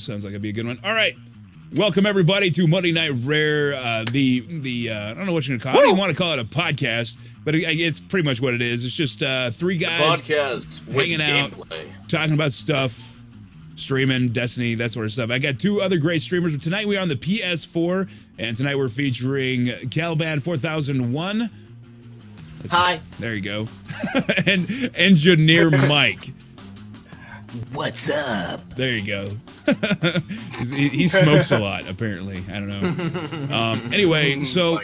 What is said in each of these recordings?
Sounds like it'd be a good one. All right. Welcome everybody to Monday Night Rare. I don't know what you're gonna call it. I don't even want to call it a podcast, but it's pretty much what it is. It's just three guys hanging out, talking about stuff, streaming, Destiny, that sort of stuff. I got two other great streamers. Tonight we are on the PS4, and tonight we're featuring Caliban 4001. Hi. There you go. And Engineer Mike. What's up? There you go. he smokes a lot, apparently. I don't know. Anyway, so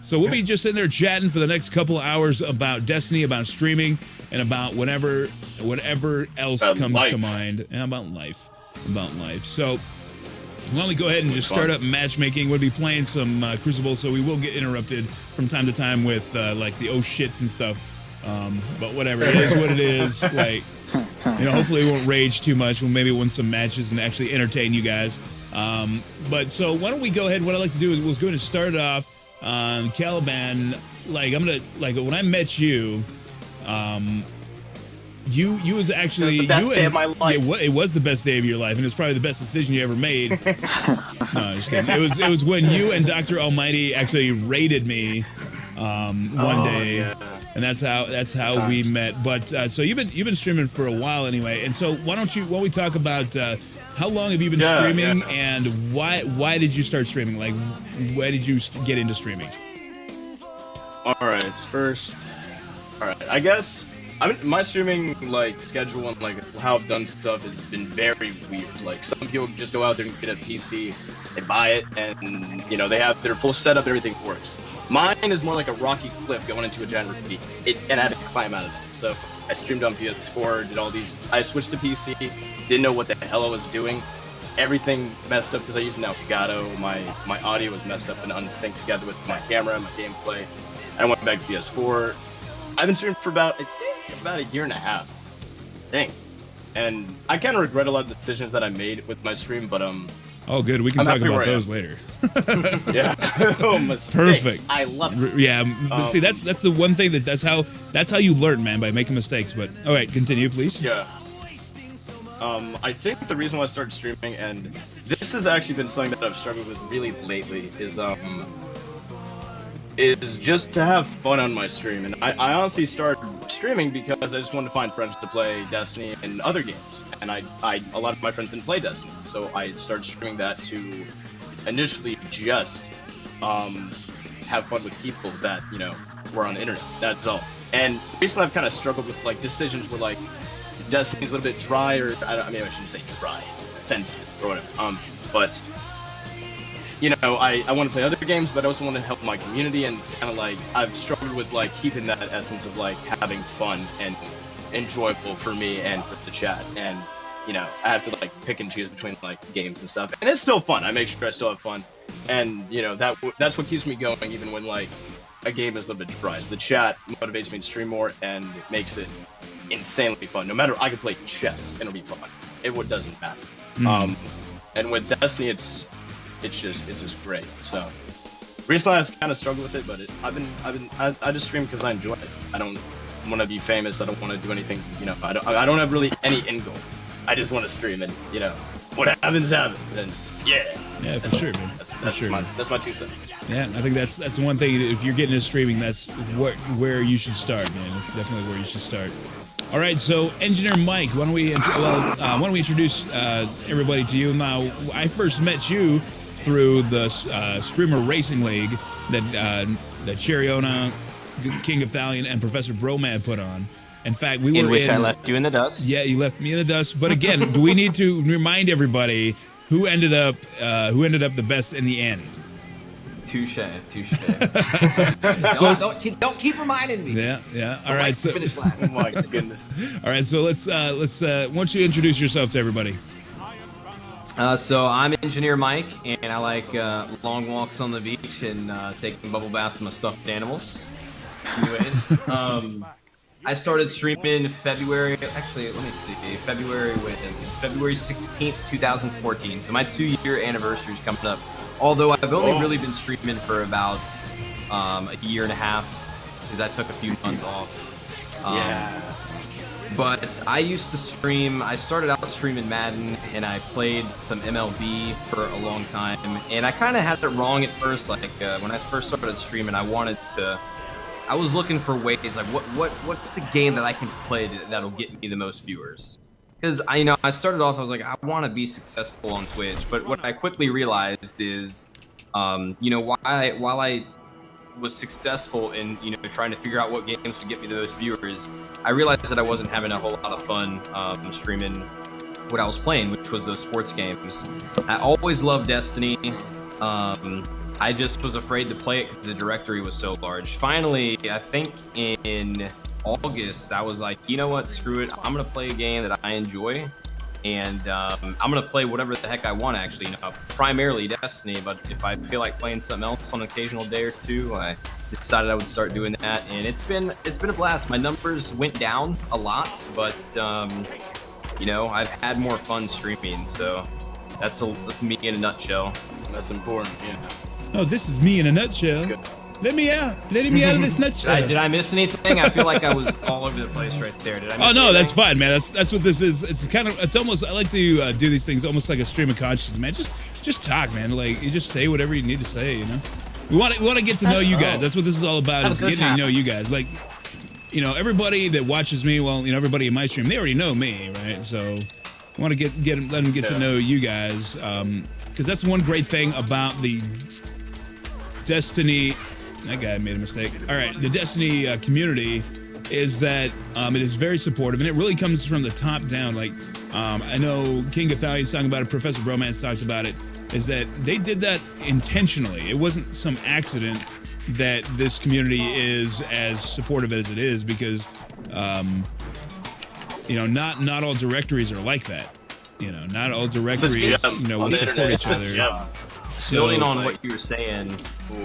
so we'll be just sitting there chatting for the next couple of hours about Destiny, about streaming, and about whatever else comes to mind, and about life. So why don't we go ahead and just start up matchmaking? We'll be playing some Crucible, so we will get interrupted from time to time with like the oh shits and stuff. But whatever, it is what it is. Like, you know, hopefully we won't rage too much. We'll maybe win some matches and actually entertain you guys. But so why don't we go ahead? What I'd like to do is we're going to start off on Caliban. Like when I met you, you was actually the best day of my life. It was the best day of your life, and it was probably the best decision you ever made. No, just kidding. It was when you and Dr. Almighty actually raided me one day. Yeah. And that's how we met. But so you've been streaming for a while anyway. And so why don't we talk about how long have you been streaming and why did you start streaming? Like, why did you get into streaming? All right, I guess my streaming like schedule and like how I've done stuff has been very weird. Like some people just go out there and get a PC, they buy it, and you know they have their full setup, everything works. Mine is more like a rocky cliff going into a giant ravine, and I had to climb out of that. So I streamed on PS4, did all these. I switched to PC, didn't know what the hell I was doing. Everything messed up because I used an Elgato. My audio was messed up and unsynced together with my camera and my gameplay. I went back to PS4. I've been streaming for about a year and a half. Dang. And I kind of regret a lot of the decisions that I made with my stream, but Oh, good. We can talk about those later. Yeah. Oh, mistakes. Perfect. I love it. Yeah. See, that's the one thing that's how you learn, man, by making mistakes. But all right, continue, please. Yeah. I think the reason why I started streaming, and this has actually been something that I've struggled with really lately, is just to have fun on my stream. And I honestly started streaming because I just wanted to find friends to play Destiny and other games. And a lot of my friends didn't play Destiny, so I started streaming that to initially just have fun with people that, you know, were on the internet. That's all. And recently I've kind of struggled with like decisions where like Destiny's a little bit dry, or I shouldn't say dry, offensive or whatever. But you know, I want to play other games, but I also want to help my community, and it's kind of like I've struggled with like keeping that essence of like having fun and enjoyable for me and for the chat. And you know, I have to like pick and choose between like games and stuff, and it's still fun. I make sure I still have fun, and you know that's what keeps me going even when like a game is a little bit dry. So the chat motivates me to stream more, and it makes it insanely fun. No matter, I can play chess and it'll be fun. It doesn't matter. And with Destiny, it's just great. So recently I've kind of struggled with it, but I just stream because I enjoy it. I don't want to be famous. I don't want to do anything. You know, I don't have really any end goal. I just want to stream, and you know, what happens. And yeah, for sure, man. That's my 2 cents. Yeah, I think that's the one thing. If you're getting into streaming, that's where you should start, man. That's definitely where you should start. All right, so Engineer Mike, why don't we introduce everybody to you? Now, I first met you through the Streamer Racing League that Cheriona, King of Thalion, and Professor Bromad put on. In fact, we were in which I left you in the dust. Yeah, you left me in the dust. But again, do we need to remind everybody who ended up the best in the end? Touche. So, don't keep reminding me. Yeah. All right. So, finish last. Oh my goodness. All right. So let's why don't you introduce yourself to everybody? So I'm Engineer Mike, and I like long walks on the beach and taking bubble baths with my stuffed animals. Anyways, I started streaming in February. Actually, let me see. February 16th, 2014. So my 2-year anniversary is coming up. Although I've only really been streaming for about a year and a half, because I took a few months off. But I used to stream. I started out streaming Madden, and I played some MLB for a long time. And I kind of had it wrong at first. Like when I first started streaming, I was looking for ways like what's the game that I can play that'll get me the most viewers. Because I started off, I was like, I want to be successful on Twitch, but what I quickly realized is, while I was successful in trying to figure out what games would get me the most viewers, I realized that I wasn't having a whole lot of fun streaming what I was playing, which was those sports games. I always loved Destiny. I just was afraid to play it because the directory was so large. Finally, I think in August, I was like, you know what, screw it. I'm gonna play a game that I enjoy, and I'm gonna play whatever the heck I want. Actually, primarily Destiny, but if I feel like playing something else on an occasional day or two, I decided I would start doing that, and it's been a blast. My numbers went down a lot, but I've had more fun streaming. So that's me in a nutshell. That's important, Oh, this is me in a nutshell. Let me out of this nutshell. Did I miss anything? I feel like I was all over the place right there. Did I miss Oh no, anything? that's fine, man. That's what this is. It's almost. I like to do these things almost like a stream of consciousness, man. Just talk, man. Like you just say whatever you need to say. We want to get to know you guys. That's what this is all about. Is getting to know you guys. Like, everybody that watches me. Well, everybody in my stream, they already know me, right? So, I want to let them get to know you guys, because that's one great thing about the Destiny. That guy made a mistake. All right, the Destiny community is that it is very supportive, and it really comes from the top down. Like, I know King Gathalia's talking about it, Professor Bromance talked about it, is that they did that intentionally. It wasn't some accident that this community is as supportive as it is, because, not all directories are like that. Not all directories, will support each other. Yeah. Building on what you were saying,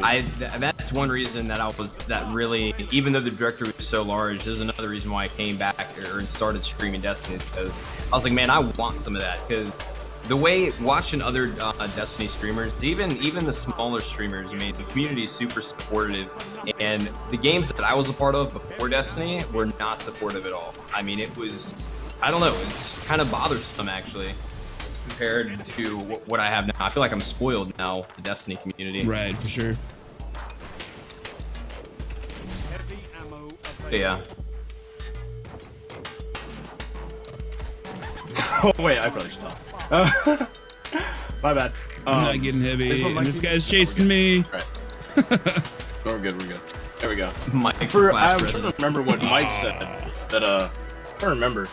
that's one reason that really, even though the directory was so large, there's another reason why I came back and started streaming Destiny, because I was like, man, I want some of that. Because the way watching other Destiny streamers, even the smaller streamers, I mean, the community is super supportive, and the games that I was a part of before Destiny were not supportive at all. I mean, it was kind of bothersome actually, compared to what I have now. I feel like I'm spoiled now with the Destiny community. Right, for sure. But yeah. Oh wait, I probably should stop. My bad. I'm not getting heavy, one, and this guy's chasing me. Right. We're good. There we go. Mike, I'm trying to remember what Mike said. I don't remember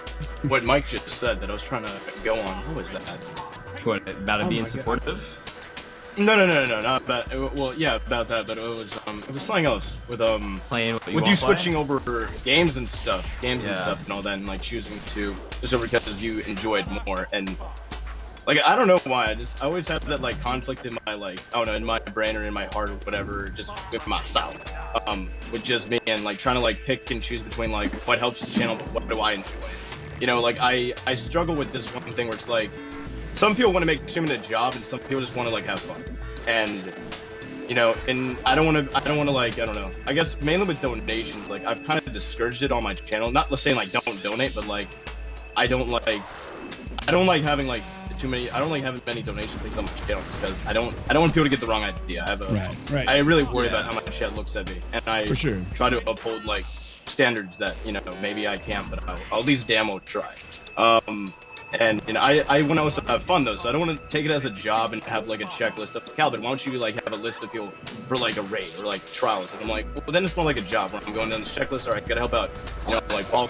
what Mike just said that I was trying to go on. What was that? What, about it being supportive? No, not about. Well, yeah, about that, but it was something else with Playing what you with want you to switching over games and stuff, and all that, and like choosing to just over because you enjoyed more, and like I don't know why, I always have that like conflict in my in my brain or in my heart or whatever, just with myself, with just me and like trying to like pick and choose between like what helps the channel, but what do I enjoy? Like I struggle with this one thing where it's like, some people want to make streaming a job, and some people just want to like have fun. And and I don't want to like, I don't know. I guess mainly with donations, like I've kind of discouraged it on my channel. Not saying like don't donate, but like I don't like having like too many. I don't like having many donation things on my channel because I don't want people to get the wrong idea. I have a right. I really worry about how my chat looks at me, and I For sure. try to uphold like standards that maybe I can't, but I'll at least demo try. And I want to also have fun though, so I don't want to take it as a job and have like a checklist of Calvin, why don't you like have a list of people for like a raid or like trials? And I'm like, well then it's more like a job where I'm going down the checklist. All right, gotta help out, like Ball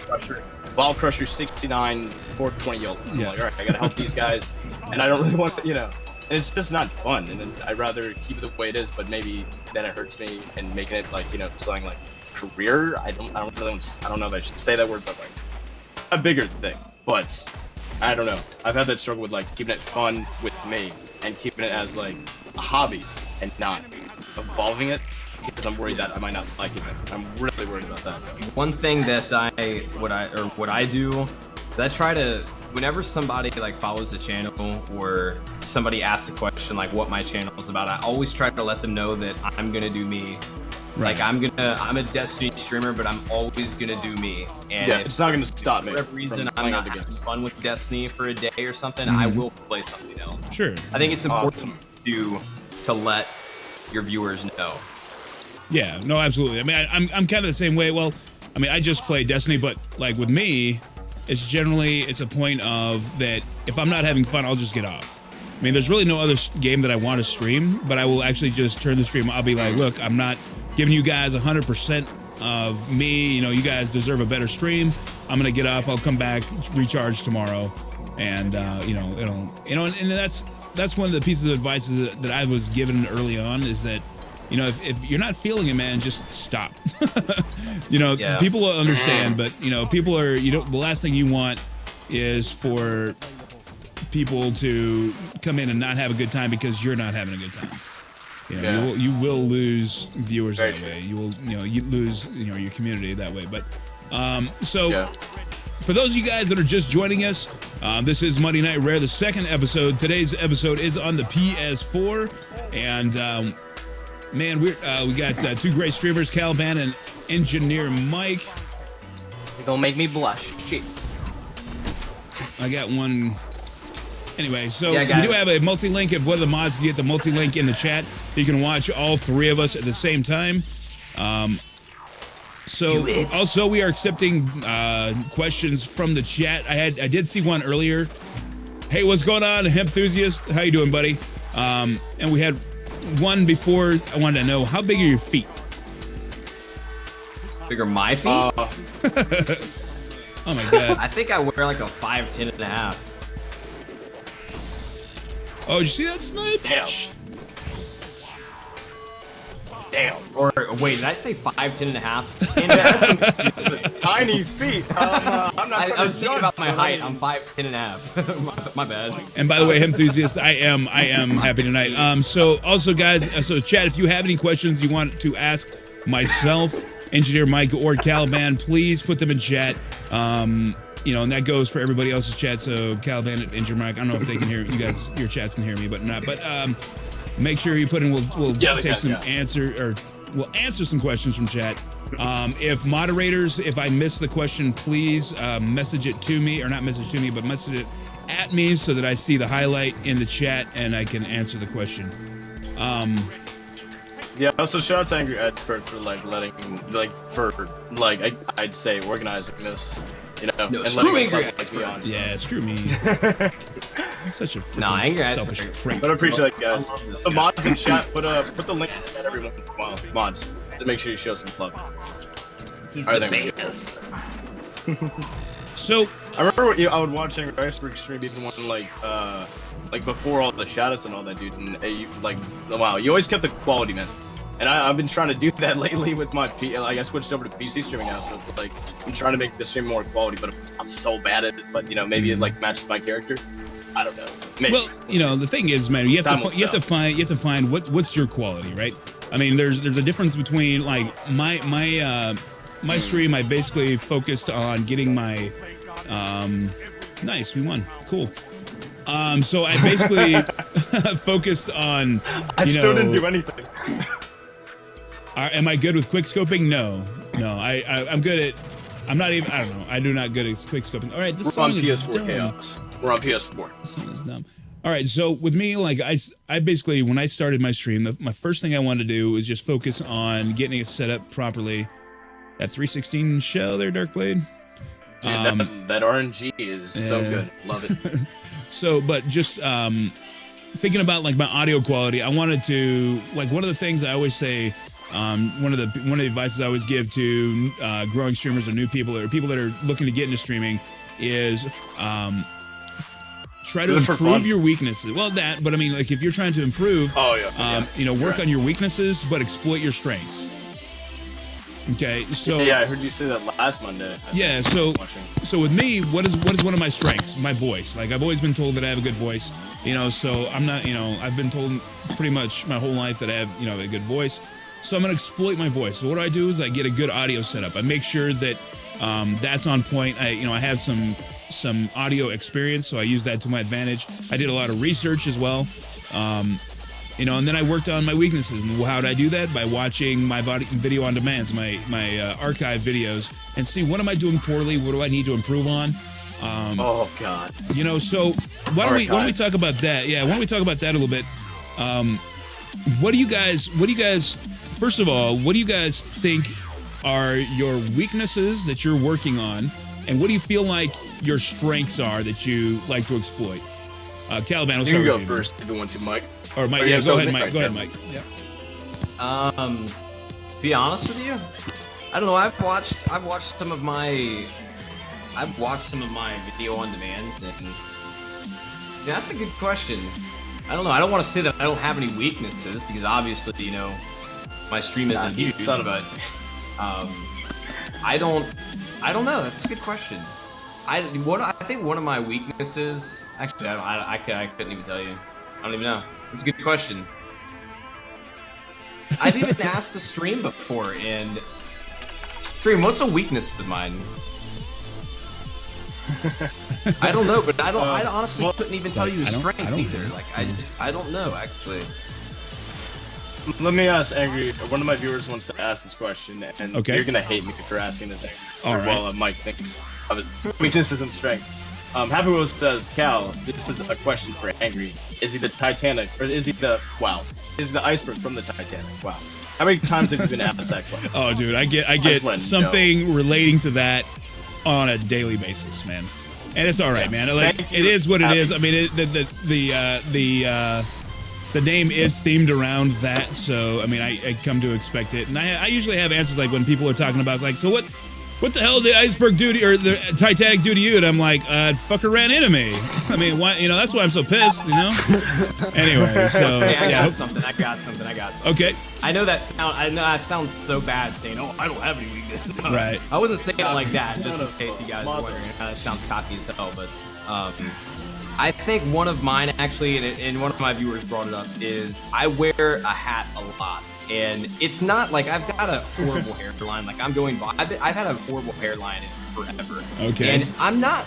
Crusher 69 420 yellow. Yeah. Like, all right, I gotta help these guys, and I don't really want to, and it's just not fun. And then I'd rather keep it the way it is, but maybe then it hurts me and making it like something like career. I don't know if I should say that word, but like a bigger thing, but. I don't know. I've had that struggle with like keeping it fun with me and keeping it as like a hobby and not evolving it because I'm worried that I might not like it. I'm really worried about that. One thing that what I do is I try to, whenever somebody like follows the channel or somebody asks a question like what my channel is about, I always try to let them know that I'm gonna do me Right. Like I'm a Destiny streamer, but I'm always gonna do me. And Yeah, if it's not gonna stop for me. whatever reason from I'm playing not other having games. fun with Destiny for a day or something, I will play something else. Sure. I think it's important Awesome. to let your viewers know. Yeah, no, absolutely. I mean, I'm kind of the same way. Well, I mean, I just play Destiny, but like with me, it's a point of that if I'm not having fun, I'll just get off. I mean, there's really no other game that I want to stream, but I will actually just turn the stream. I'll be like, look, I'm not giving you guys 100% of me. You know, you guys deserve a better stream. I'm gonna get off. I'll come back, recharge tomorrow, and and that's one of the pieces of advice that I was given early on is that, you know, if you're not feeling it, man, just stop. You know, Yeah. people will understand, but you know, people are, the last thing you want is for people to come in and not have a good time because you're not having a good time. You know, Yeah. you will lose viewers Very that true. way. You lose, your community that way. But so Yeah. for those of you guys that are just joining us, this is Monday Night Rare, the second episode. Today's episode is on the PS4, and man, we got two great streamers, Caliban and Engineer Mike. You're gonna make me blush. Shit. I got one. Anyway, so Yeah, we guys. do have a multi-link. If one of the mods can get the multi-link in the chat, you can watch all three of us at the same time. So also we are accepting questions from the chat. I did see one earlier. Hey, what's going on, Hemp Enthusiast? How you doing, buddy? And we had one before. I wanted to know, how big are your feet? Bigger my feet? Oh my god. I think I wear like a 5'10" and a half. Oh, did you see that snipe? Damn. Damn. Or wait, did I say 5'10" and a half? And Tiny feet. I'm not. I'm thinking about my height. I'm 5'10" and a half. my bad. And by the way, Hemp Enthusiast, I am happy tonight. So also, guys, so chat, if you have any questions you want to ask myself, Engineer Mike, or Caliban, please put them in chat. And that goes for everybody else's chat. So Caliban and Engineer Mike, I don't know if they can hear you guys. Your chats can hear me, but not. But make sure you put in. We'll Yeah, they take can, some we'll answer some questions from chat. If moderators, if I miss the question, please message it to me, or not message to me, but message it at me so that I see the highlight in the chat and I can answer the question. Yeah. Also, shout out to Angry Expert for I'd say organizing this. You know, No, and screw letting Angry the public Expert. be on. Yeah, screw me. I'm such a freaking Nah, Angry selfish Expert. prick. But I appreciate it, guys. I love this So guy. mods in chat, put the link in chat every once in a while. Mods, to make sure you show some love. He's Alright, the there we go. best. So I remember I would watch Angry Expert stream even when like before all the shoutouts and all that, dude. And wow, you always kept the quality, man. And I've been trying to do that lately with my I switched over to PC streaming now, so it's like I'm trying to make the stream more quality, but I'm so bad at it. But maybe it like matches my character. I don't know. Maybe. well, the thing is, man, you have Time will to find what's your quality, right? I mean, there's a difference between like my stream. I basically focused on getting my nice. We won. Cool. So I basically focused on. I still didn't do anything. Am I good with quick scoping? No. I'm good at. I'm not even. I don't know. I do not good at quick scoping. All right, this We're on song is PS4 dumb. chaos. We're on PS4. This song is dumb. All right, so with me, like I basically when I started my stream, my first thing I wanted to do was just focus on getting it set up properly. That 316 show there, Darkblade. Dude, that RNG is so yeah. good. Love it. So, but just thinking about like my audio quality, I wanted to like one of the things I always say. One of the advices I always give to growing streamers or new people or people that are looking to get into streaming is try to Do it for improve fun. your weaknesses. Well, but I mean, like if you're trying to improve, Oh yeah. work on your weaknesses, but exploit your strengths. Okay, so Yeah, I heard you say that last Monday. yeah, so Watching. so with me, what is one of my strengths? My voice. Like I've always been told that I have a good voice. So I'm not. I've been told pretty much my whole life that I have a good voice. So I'm gonna exploit my voice. So what I do is I get a good audio setup. I make sure that that's on point. I have some audio experience, so I use that to my advantage. I did a lot of research as well. you know, and then I worked on my weaknesses. And how did I do that? By watching my video on demands, my archive videos, and see what am I doing poorly, what do I need to improve on. Oh God. You know, so why don't we talk about that? Yeah, why don't we talk about that a little bit? What do you guys? First of all, what do you guys think are your weaknesses that you're working on, and what do you feel like your strengths are that you like to exploit? Caliban, I'll start you with go you. first if you want to, Mike. Or Mike, yeah, go ahead, Mike. Mike. Go ahead, Mike. Yeah. To be honest with you, I don't know. I've watched some of my video on demands, and yeah, that's a good question. I don't know. I don't want to say that I don't have any weaknesses because obviously, you know, my stream isn't huge. But I don't know. That's a good question. I think one of my weaknesses. Actually, I couldn't even tell you. I don't even know. It's a good question. I've even asked the stream before, and stream, what's a weakness of mine? I don't know, but I honestly couldn't even tell you a strength either. Like I don't know actually. Let me ask Angry. One of my viewers wants to ask this question, and you're gonna hate me for asking this, Angry. All right. Well, Mike thinks of his weaknesses and strengths. Happy Wheels says, Cal, this is a question for Angry. Is he the Titanic, or is he the iceberg from the Titanic? Wow. How many times have you been asked that question? Oh, dude, I get something relating to that on a daily basis, man. And it's all right, man. Like it is what it is. I mean, the name is themed around that, so I mean, I come to expect it. And I usually have answers like when people are talking about, it's like, so what the hell did the iceberg do to, or the Titanic do to you? And I'm like, fucker ran into me. I mean, why? You know, that's why I'm so pissed. You know. Anyway, so I got something. Okay. I know that sounds so bad saying, "Oh, I don't have any weakness." Right. I wasn't saying it like that, just in case you guys were wondering. It sounds cocky as hell, but I think one of mine actually, and one of my viewers brought it up, is I wear a hat a lot. And it's not like I've got a horrible hairline. Like I've had a horrible hairline forever. Okay. And I'm not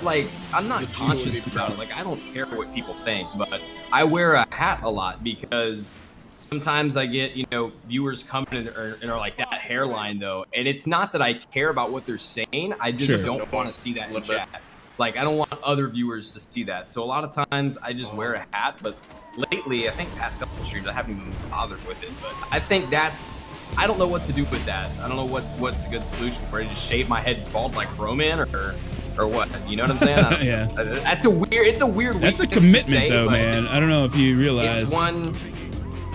conscious about it. Like I don't care what people think, but I wear a hat a lot because sometimes I get, you know, viewers coming and are like, that hairline though. And it's not that I care about what they're saying. I just don't want to see that in chat. Like, I don't want other viewers to see that. So a lot of times I just wear a hat, but lately, I think past couple of streams, I haven't even bothered with it. But I think I don't know what to do with that. I don't know what's a good solution for it. Just shave my head bald like Roman or what? You know what I'm saying? Yeah. It's a weird That's a commitment though, man. I don't know if you realize. It's one.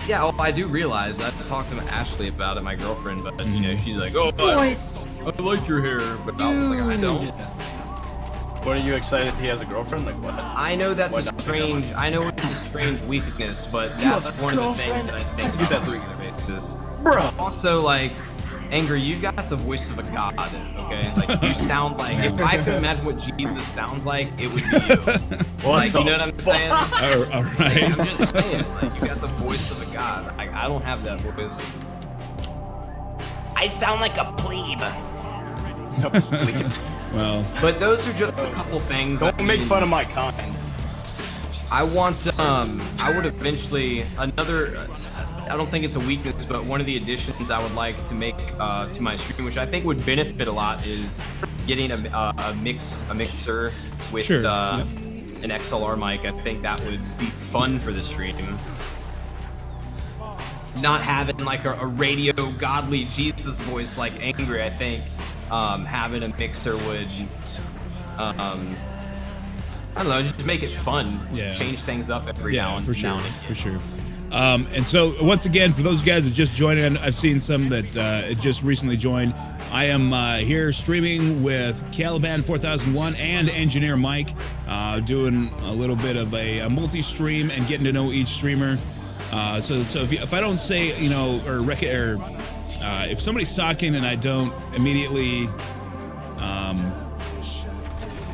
Yeah, well, I do realize. I talked to Ashley about it, my girlfriend, but you know, she's like, "Oh, I like your hair," but I was like, "I don't." What, are you excited he has a girlfriend? Like what? I know that's I know it's a strange weakness, but that's one of the things that I think about on a regular basis. Bro. Also, like, Angry, you've got the voice of a god, okay? Like, you sound like, if I could imagine what Jesus sounds like, it would be you. Like, you know what I'm saying? All right. Like, I'm just saying, like, you got the voice of a god. Like, I don't have that voice. I sound like a plebe. Well, but those are just a couple things. Don't make fun of my kind. I want, I would eventually, I don't think it's a weakness, but one of the additions I would like to make to my stream, which I think would benefit a lot, is getting a mixer with an XLR mic. I think that would be fun for the stream. Not having like a radio godly Jesus voice like Angry, I think having a mixer would, I don't know, just make it fun. Yeah. Change things up every now and for sure, now and for sure. And so once again, for those guys that just joined in, I've seen some that just recently joined. I am here streaming with Caliban 4001 and Engineer Mike, doing a little bit of a multi-stream and getting to know each streamer. So if I don't say, you know, or if somebody's talking and I don't immediately, oh,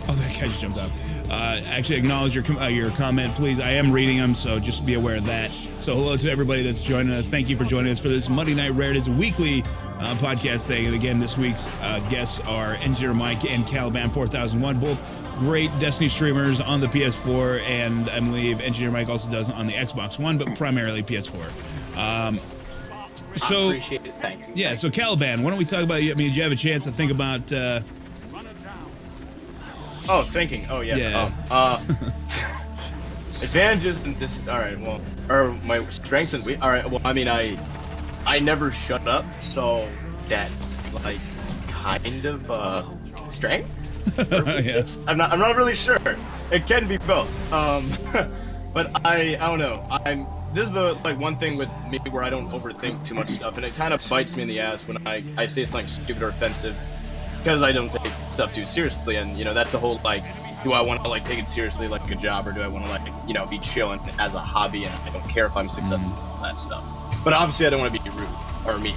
that guy just jumped out. Actually, acknowledge your comment, please. I am reading them, so just be aware of that. So hello to everybody that's joining us. Thank you for joining us for this Monday Night Rarities weekly podcast thing. And again, this week's guests are Engineer Mike and Caliban 4001, both great Destiny streamers on the PS4, and I believe Engineer Mike also does on the Xbox One, but primarily PS4. So, I appreciate it. Thank you. Yeah, so Caliban, why don't we talk about, I mean, did you have a chance to think about... Oh, thinking. Oh, yeah. Yeah. Advantages and all right, well, or my strengths and all right, well, I mean, I never shut up, so that's like kind of strength. Yeah. I'm not really sure. It can be both. But I don't know. This is the like one thing with me where I don't overthink too much stuff, and it kind of bites me in the ass when I say something stupid or offensive, because I don't take stuff too seriously. And you know, that's the whole like, do I want to like take it seriously like a job, or do I want to like, you know, be chilling as a hobby and I don't care if I'm successful and that stuff. But obviously I don't want to be rude or mean.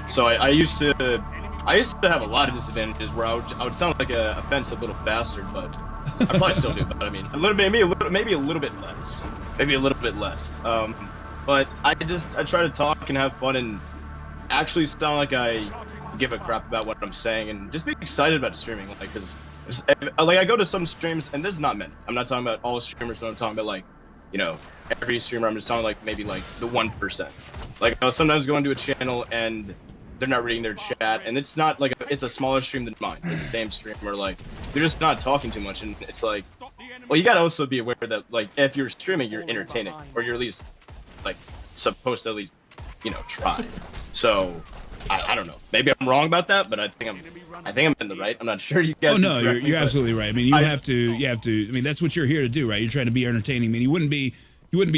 So I used to have a lot of disadvantages where I would sound like a offensive little bastard, but I probably still do. But I mean, maybe a little bit less. But I try to talk and have fun and actually sound like I give a crap about what I'm saying and just be excited about streaming, like, because like I go to some streams, and this is not many. I'm not talking about all streamers, but I'm talking about like, you know, every streamer. I'm just talking like maybe like the 1%. Like I'll sometimes go into a channel and they're not reading their chat, and it's not like it's a smaller stream than mine. It's the same streamer, like they're just not talking too much, and it's like, well, you gotta also be aware that like if you're streaming, you're entertaining, or you're at least like supposed to at least, you know, try. So I don't know. Maybe I'm wrong about that, but I think I'm in the right. I'm not sure you guys. Oh no, you're absolutely right. I mean, you have to. I mean, that's what you're here to do, right? You're trying to be entertaining. I mean, you wouldn't be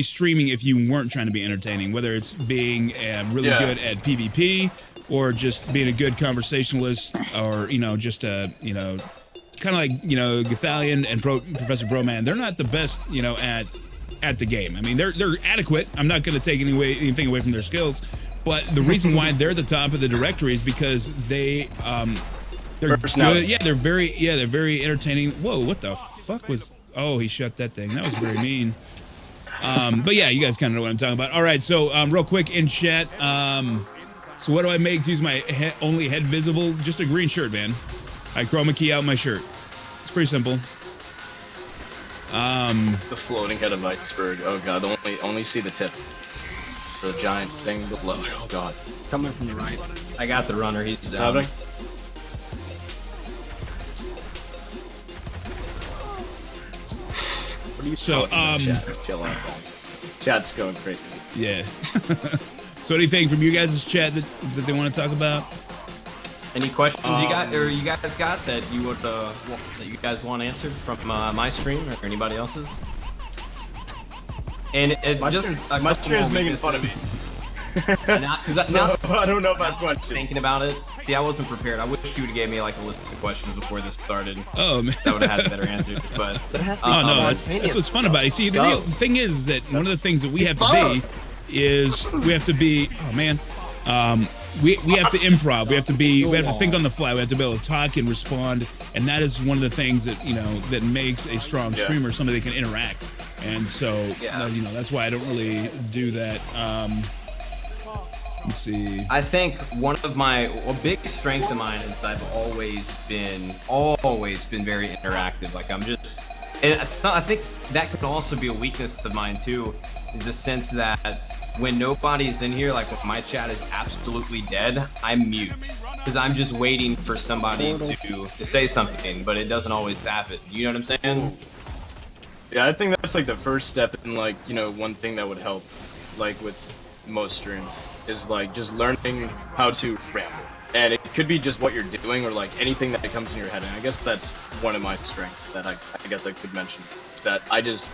streaming if you weren't trying to be entertaining. Whether it's being really good at PvP, or just being a good conversationalist, or you know, just you know, kind of like, you know, Gathalion and Professor Broman. They're not the best, you know, at the game. I mean, they're adequate. I'm not going to take anything away from their skills. But the reason why they're the top of the directory is because they're good. Yeah, they're very entertaining. Whoa, what the fuck was? Oh, he shut that thing. That was very mean. But yeah, you guys kind of know what I'm talking about. All right, so real quick in chat. So what do I make to use my only head visible? Just a green shirt, man. I chroma key out my shirt. It's pretty simple. The floating head of iceberg. Oh god, only see the tip. The giant thing below. Oh god. Coming from the right. I got the runner. He's What's down. happening? What are you So, talking about, chat? Chill out. Chat's going crazy. Yeah. So anything from you guys' chat that they want to talk about? Any questions you guys got that you would that you guys want answered from my stream or anybody else's? And My stream is making fun of me. Now, I don't know about questions. thinking about it, see, I wasn't prepared. I wish you would have gave me like a list of questions before this started. Oh man. That would have had better answers. But Oh no, that's what's fun about it. See, the real thing is that one of the things that we have to be is we have to be. Oh man, we have to improv. We have to think on the fly. We have to be able to talk and respond, and that is one of the things that, you know, that makes a strong streamer, somebody that can interact. And so, you know, that's why I don't really do that. Let's see. I think one of a big strength of mine is that I've always been very interactive. Like I'm just, and I think that could also be a weakness of mine too, is the sense that when nobody's in here, like when my chat is absolutely dead, I mute because I'm just waiting for somebody to say something, but it doesn't always happen. You know what I'm saying? Yeah, I think that's like the first step in, like, you know, one thing that would help, like with most streams, is like just learning how to ramble. And it could be just what you're doing or like anything that comes in your head. And I guess that's one of my strengths that I guess I could mention. That I guess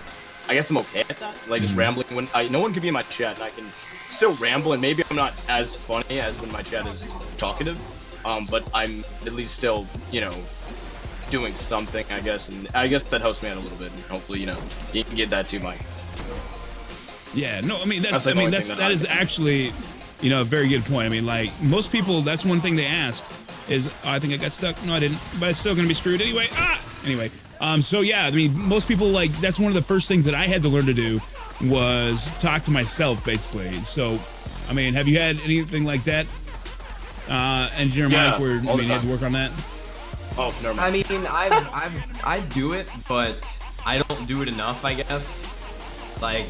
I'm okay at that. Like just rambling when no one could be in my chat and I can still ramble, and maybe I'm not as funny as when my chat is talkative. But I'm at least still, you know, doing something, I guess, and I guess that helps me out a little bit, and hopefully, you know, you can get that too, Mike. Yeah, no, I mean that is actually, you know, a very good point. I mean, like most people, that's one thing they ask is, oh, I think I got stuck. No, I didn't, but it's still gonna be screwed anyway. Anyway, So yeah, I mean, most people like that's one of the first things that I had to learn to do was talk to myself, basically. So, I mean, have you had anything like that, Engineer Mike, where you had to work on that? Oh, never mind. I mean, I do it, but I don't do it enough, I guess. Like,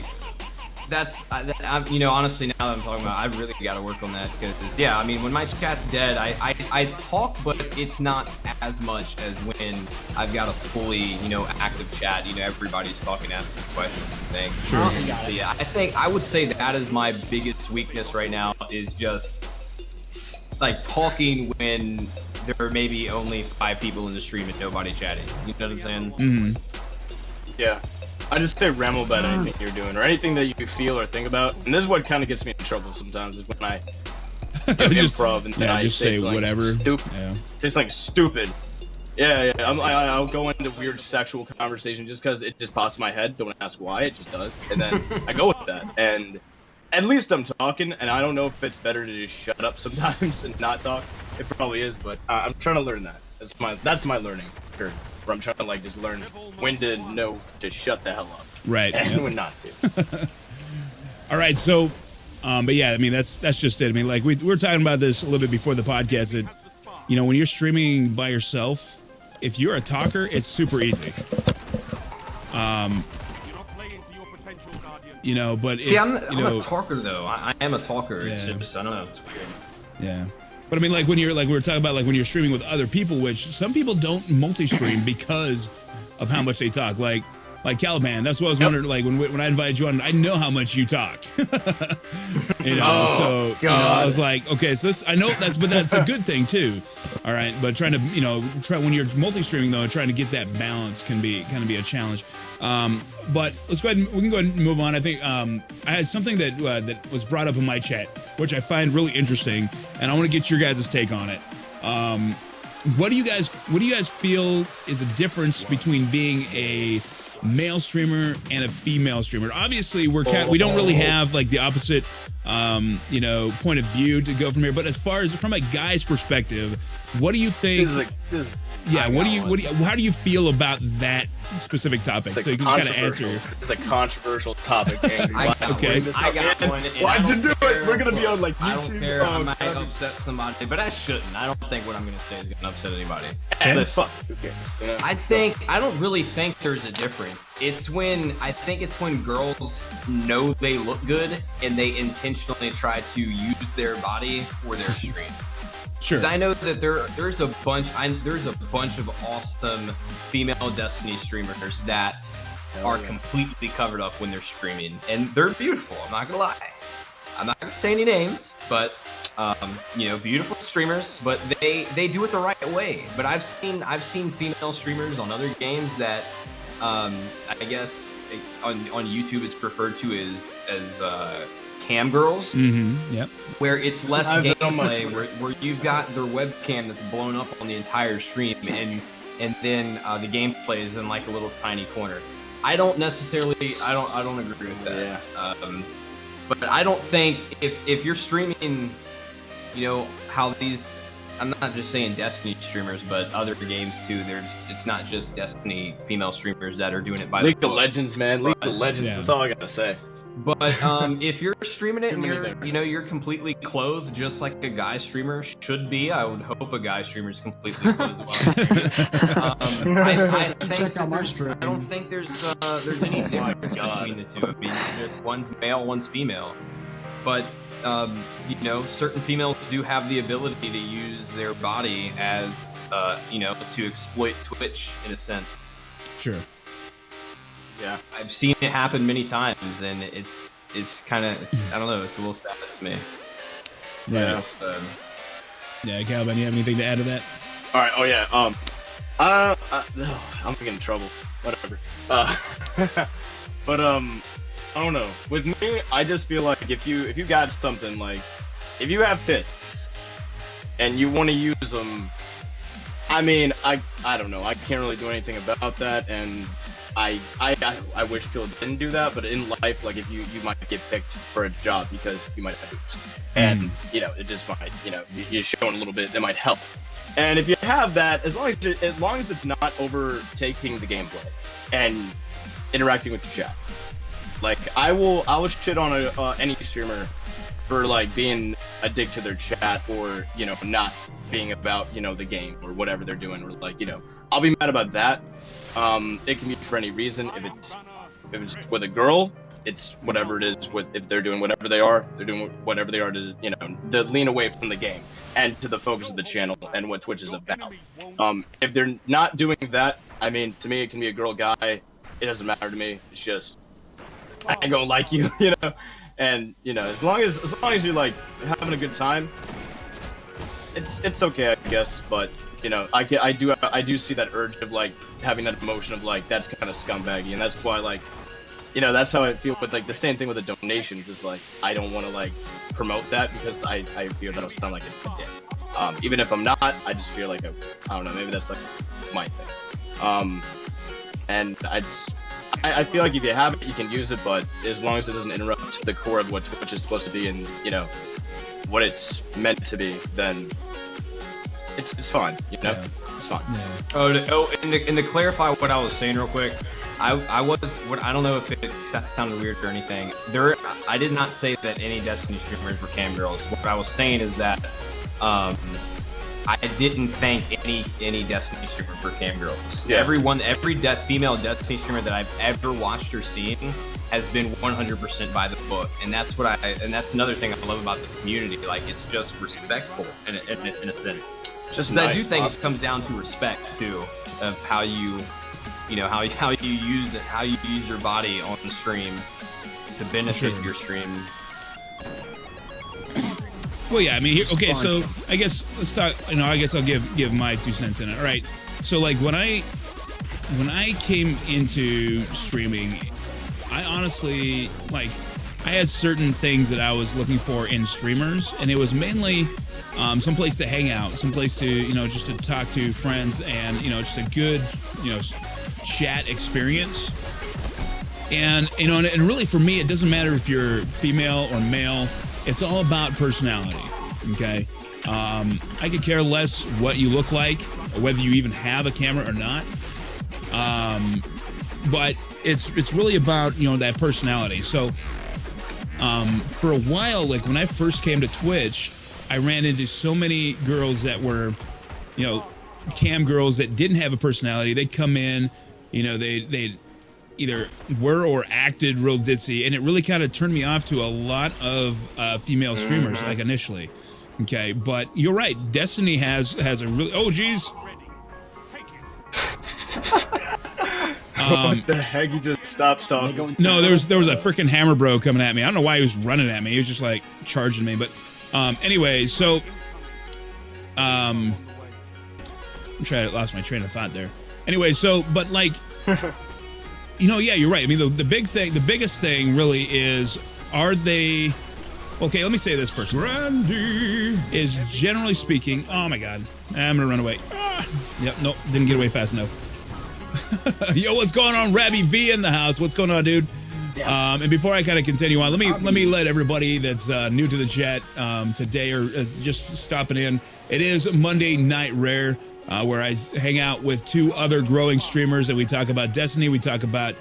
you know, honestly, now that I'm talking about it, I really got to work on that because, yeah, I mean, when my chat's dead, I talk, but it's not as much as when I've got a fully, you know, active chat. You know, everybody's talking, asking questions and things. Sure. So, yeah, I would say that is my biggest weakness right now is just like talking when there are maybe only 5 people in the stream and nobody chatting. You know what I'm saying? Mm-hmm. Yeah. I just say ramble about anything you're doing or anything that you feel or think about. And this is what kind of gets me in trouble sometimes is when I get Just- improv and then yeah, I just say something whatever. Stupid. Yeah. Say something stupid. Yeah. I'll go into weird sexual conversation just because it just pops in my head. Don't ask why, it just does. And then I go with that. And at least I'm talking, and I don't know if it's better to just shut up sometimes and not talk. It probably is, but I'm trying to learn that. That's my learning curve. Where I'm trying to like just learn when to know to shut the hell up. Right. And Yep. when not to. All right, so, but yeah, I mean that's just it. I mean, like we were talking about this a little bit before the podcast. That you know, when you're streaming by yourself, if you're a talker, it's super easy. You know, but See, if, I'm you know, a talker though. I am a talker. It's Yeah. just I don't know. It's weird. yeah. But I mean, like when you're like we were talking about, like when you're streaming with other people, which some people don't multi-stream because of how much they talk. Like Caliban, that's what I was wondering. Like when I invited you on, I know how much you talk. You know, so you know, I was like, okay, so this, I know that's a good thing too. All right, but trying to when you're multi-streaming though, trying to get that balance can be a challenge. But let's go ahead and we can go ahead and move on. I think I had something that was brought up in my chat, which I find really interesting, and I want to get your guys' take on it. What do you guys feel is the difference between being a male streamer and a female streamer? Obviously, we don't really have like the opposite point of view to go from here. But as far as from a guy's perspective, what do you think? How do you feel about that specific topic? So you can kind of answer. It's a controversial topic. Andrew. I got Okay. one. I got one. and Why'd I you don't do it? care. We're gonna be on like YouTube. I don't care. I might upset somebody, but I shouldn't. I don't think what I'm gonna say is gonna upset anybody. Fuck. Who cares? You know? I don't really think there's a difference. I think it's when girls know they look good and they intentionally try to use their body for their stream. Sure. Because I know that there's a bunch of awesome female Destiny streamers that are completely covered up when they're streaming, and they're beautiful. I'm not gonna lie. I'm not gonna say any names, but beautiful streamers. But they do it the right way. But I've seen female streamers on other games that I guess on YouTube it's referred to as cam girls, Yep. where it's less I've been on my gameplay, where you've got their webcam that's blown up on the entire stream, and then the gameplay is in like a little tiny corner. I don't agree with that. Yeah. But I don't think if you're streaming, you know how these. I'm not just saying Destiny streamers, but other games too. It's not just Destiny female streamers that are doing it by League the of Legends, man. League of Legends. Yeah. That's all I gotta say. But if you're streaming it and Too many you're completely clothed, just like a guy streamer should be. I would hope a guy streamer is completely clothed while streaming. I don't think there's any difference between the two. I mean, just one's male, one's female. But certain females do have the ability to use their body as to exploit Twitch in a sense. Sure. Yeah. I've seen it happen many times, and it's kind of I don't know, it's a little sad to me. Right. Yeah, Calvin, you have anything to add to that? All right. Oh yeah. I'm getting in trouble. Whatever. But I don't know. With me, I just feel like if you got something like, if you have tits and you want to use them, I mean, I don't know. I can't really do anything about that, and I wish people didn't do that. But in life, like if you might get picked for a job because you might have boobs, and it just might you're showing a little bit that might help. And if you have that, as long as it's not overtaking the gameplay and interacting with the chat, like I will shit on any streamer for like being a dick to their chat, or not being about the game or whatever they're doing, or like I'll be mad about that. It can be for any reason. If it's with a girl, it's whatever it is. If they're doing whatever they are, they're doing whatever they are to to lean away from the game and to the focus of the channel and what Twitch is about. If they're not doing that, I mean, to me, it can be a girl, guy. It doesn't matter to me. It's just I ain't gonna like you, and as long as you're like having a good time, it's okay, I guess. But I do see that urge of like having that emotion of like that's kind of scumbaggy, and that's why like that's how I feel with like the same thing with the donations. Is like I don't want to like promote that because I feel that'll sound like a dick. Even if I'm not, I just feel like I don't know, maybe that's like my thing. And I feel like if you have it, you can use it, but as long as it doesn't interrupt the core of what Twitch is supposed to be and what it's meant to be, then it's fine. Yeah. It's fine. Yeah. And to clarify what I was saying real quick, I don't know if it sounded weird or anything. I did not say that any Destiny streamers were cam girls. What I was saying is that I didn't thank any Destiny streamer for cam girls. Yeah. Every female Destiny streamer that I've ever watched or seen has been 100% by the book, and that's another thing I love about this community. Like, it's just respectful in a sense. Just nice. I do think it comes down to respect too, of how you use your body on the stream to benefit your stream. Well, yeah, I mean, okay, so I guess let's talk. I guess I'll give my 2 cents in it. All right, so like when I came into streaming, I honestly I had certain things that I was looking for in streamers, and it was mainly some place to hang out, some place to just to talk to friends, and just a good chat experience. And and really for me, it doesn't matter if you're female or male. It's all about personality, okay? I could care less what you look like or whether you even have a camera or not. But it's really about, that personality. So for a while, like when I first came to Twitch, I ran into so many girls that were, cam girls that didn't have a personality. They'd come in, they'd either were or acted real ditzy, and it really kind of turned me off to a lot of female streamers, like initially. Okay, but you're right. Destiny has a really geez. What the heck? He just stopped talking. No, there was a freaking hammer bro coming at me. I don't know why he was running at me. He was just like charging me. But anyway, so I'm trying to lost my train of thought there. Anyway, so but like. Yeah, you're right. I mean, the biggest thing really is, are they, okay, let me say this first. Randy is generally speaking, oh my God, I'm gonna run away. Yep, nope, didn't get away fast enough. Yo, what's going on? Rabby V in the house. What's going on, dude? And before I kind of continue on, let me let everybody that's new to the chat today or is just stopping in. It is Monday Night Rare. Where I hang out with 2 other growing streamers and we talk about Destiny, we talk about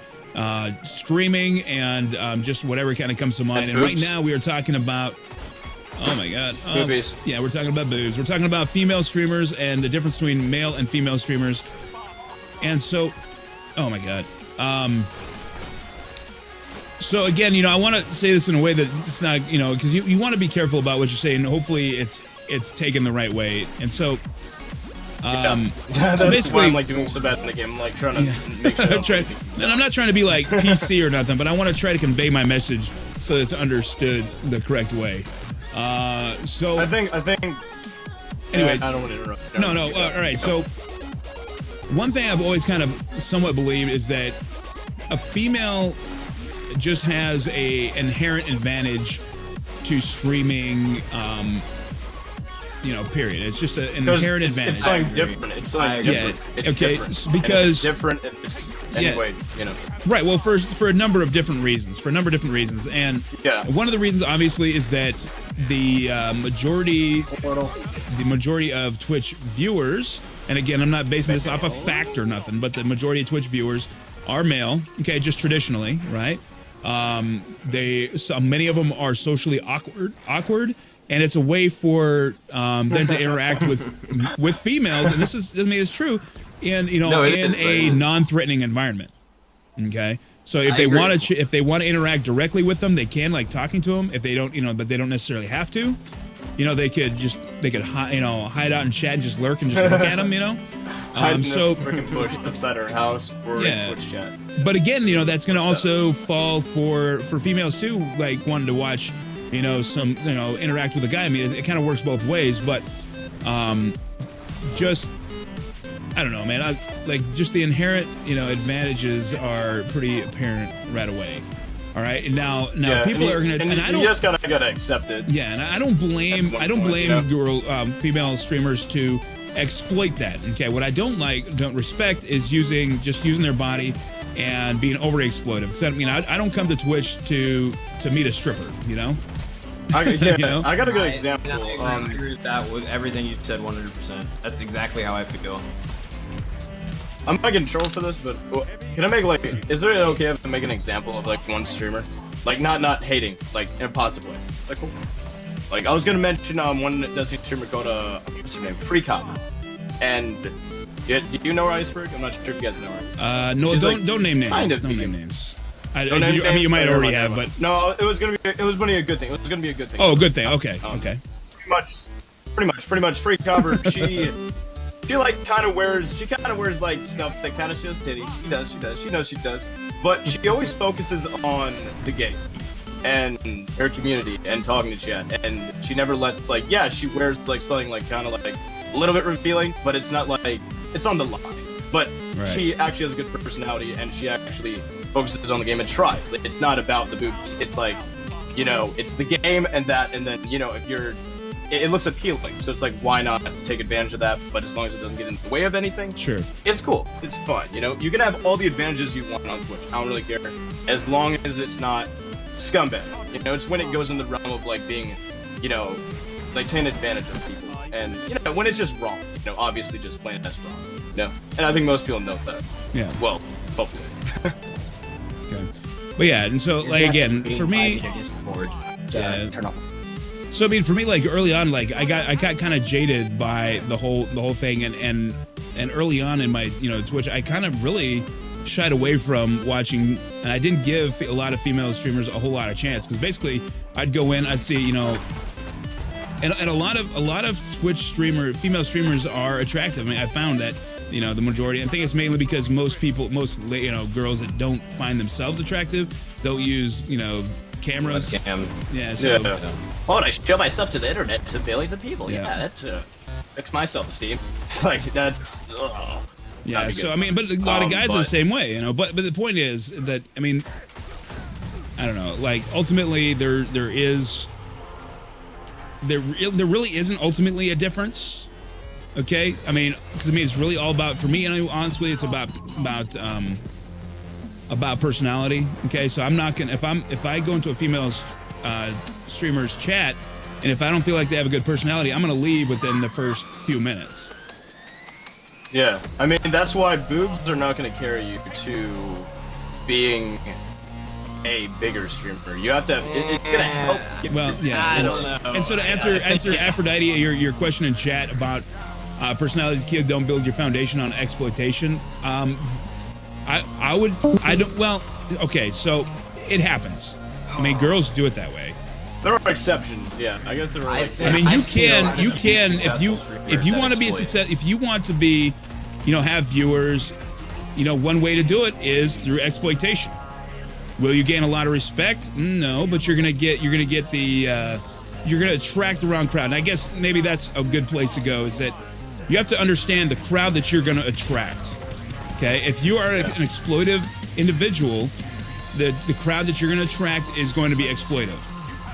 streaming, and just whatever kind of comes to mind. And right now we are talking about, oh my God. Boobies. Yeah, we're talking about boobs. We're talking about female streamers and the difference between male and female streamers. And so, oh my God. So again, I want to say this in a way that it's not, because you want to be careful about what you're saying. Hopefully it's taken the right way. And so, so basically, I'm like doing so bad in the game. I'm like trying to make sure. And I'm not trying to be like PC or nothing, but I want to try to convey my message so it's understood the correct way. So I think. Anyway, I don't want to interrupt. No. All right. So one thing I've always kind of somewhat believed is that a female just has a inherent advantage to streaming. Period. It's just an inherent advantage. It's something different. It's something different. It's okay, different. Because it's different. Anyway, Right. Well, for a number of different reasons. And one of the reasons, obviously, is that the majority the majority of Twitch viewers, and again, I'm not basing this off a fact or nothing, but the majority of Twitch viewers are male. Okay, just traditionally, right? Many of them are socially awkward, and it's a way for them to interact with females, and this is true in a non-threatening environment. Okay, so if they want to interact directly with them, they can, like talking to them. If they don't, but they don't necessarily have to. They could hide out and chat and just lurk and just look at them. So freaking bush outside our house or Twitch chat. But again, that's going to also fall for females too, like wanting to watch, some interact with a guy. I mean, it kind of works both ways, but just. I don't know, man. Just the inherent, advantages are pretty apparent right away. All right, and now people are gonna, and I don't. You just gotta accept it. Yeah, and I don't blame female streamers to exploit that. Okay, what I don't respect is using their body and being overly exploitive. Because I don't come to Twitch to meet a stripper. I got a good example. I agree with that with everything you said 100%. That's exactly how I feel. I'm not getting trolled for this, but can I make is it okay if I make an example of one streamer? Not hating, in a positive way. Cool. I was gonna mention one Destiny streamer called what's her name? Free Cop. And do you know her, Iceberg? I'm not sure if you guys know her. No, don't name names. Don't name names. You might already have, but no, it was gonna be a good thing. It was gonna be a good thing. Oh, a good thing. Okay, okay. Pretty much. Free Cover. She kind of wears stuff that kind of shows titties. She knows she does. But she always focuses on the game and her community and talking to chat. And she never lets she wears something kind of a little bit revealing, but it's not it's on the line. But she actually has a good personality, and she actually focuses on the game and tries. It's not about the boobs. It's it's the game and that, and then if you're. It looks appealing, so it's why not take advantage of that? But as long as it doesn't get in the way of anything, sure, it's cool, it's fun. You can have all the advantages you want on Twitch. I don't really care, as long as it's not scumbag. It's when it goes in the realm of being, taking advantage of people, and when it's just wrong. Obviously just plain that's wrong. And I think most people know that. Yeah. Well, hopefully. Okay. But yeah, and so again, for me, turn off. So for me, early on, I got kind of jaded by the whole thing, and early on in my Twitch, I kind of really shied away from watching, and I didn't give a lot of female streamers a whole lot of chance, because basically I'd go in, I'd see and a lot of Twitch female streamers are attractive. I mean, I found that the majority. I think it's mainly because most girls that don't find themselves attractive don't use cameras. Yeah. So. Yeah. Oh, and I show myself to the internet to billions of people. Yeah, that's fix my self-esteem. It's that's. Yeah. So I mean, but a lot of guys are the same way, But the point is that I don't know. Ultimately, there really isn't ultimately a difference. Okay. I mean, because it's really all about, for me, and honestly, it's about personality. Okay. So I'm not gonna, if I go into a female streamer's chat, and if I don't feel like they have a good personality, I'm gonna leave within the first few minutes. Yeah, I mean, that's why boobs are not gonna carry you to being a bigger streamer. You have to have, it's gonna help. Well, yeah. I don't know. And so to answer Aphrodite, your question in chat about personalities don't build your foundation on exploitation. Okay, so it happens. I mean, girls do it that way. There are exceptions, yeah. I guess there are. I mean, you can if you want to be a success, if you want to be, have viewers, one way to do it is through exploitation. Will you gain a lot of respect? No, but you're gonna attract the wrong crowd. And I guess maybe that's a good place to go, is that you have to understand the crowd that you're gonna attract. Okay, if you are an exploitive individual, the crowd that you're going to attract is going to be exploitive.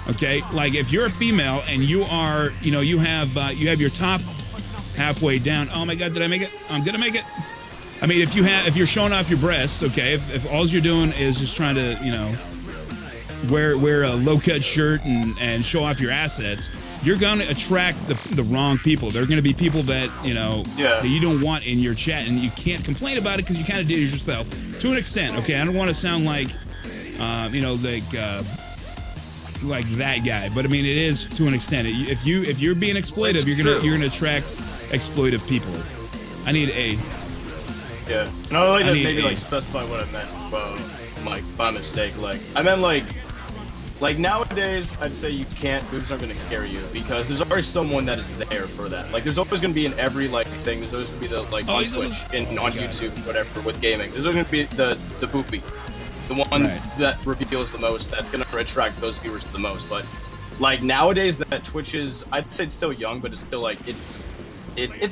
Okay, if you're a female and you are, you have your top halfway down. Oh my God, did I make it? I'm gonna make it. I mean, if you're showing off your breasts, okay, if all you're doing is just trying to, wear a low cut shirt and show off your assets, you're going to attract the wrong people. They're going to be people that, Yeah. that you don't want in your chat, and you can't complain about it because you kind of did it yourself to an extent. Okay, I don't want to sound like, like that guy, but I mean it is to an extent. If you're being exploitive, you're gonna attract exploitive people. I need a. Yeah, and I would like to maybe a- like specify what I meant, like by mistake. Like I meant like nowadays, I'd say you can't. Boobs aren't gonna carry you because there's always someone that is there for that. Like there's always gonna be in every like thing. There's always gonna be the like Oh, on he's Twitch always- and on Okay. YouTube, whatever with gaming. There's always gonna be the boopy, the one Right. that reveals the most. That's gonna attract those viewers the most. But like nowadays, that Twitch is, I'd say it's still young, but it's still like it's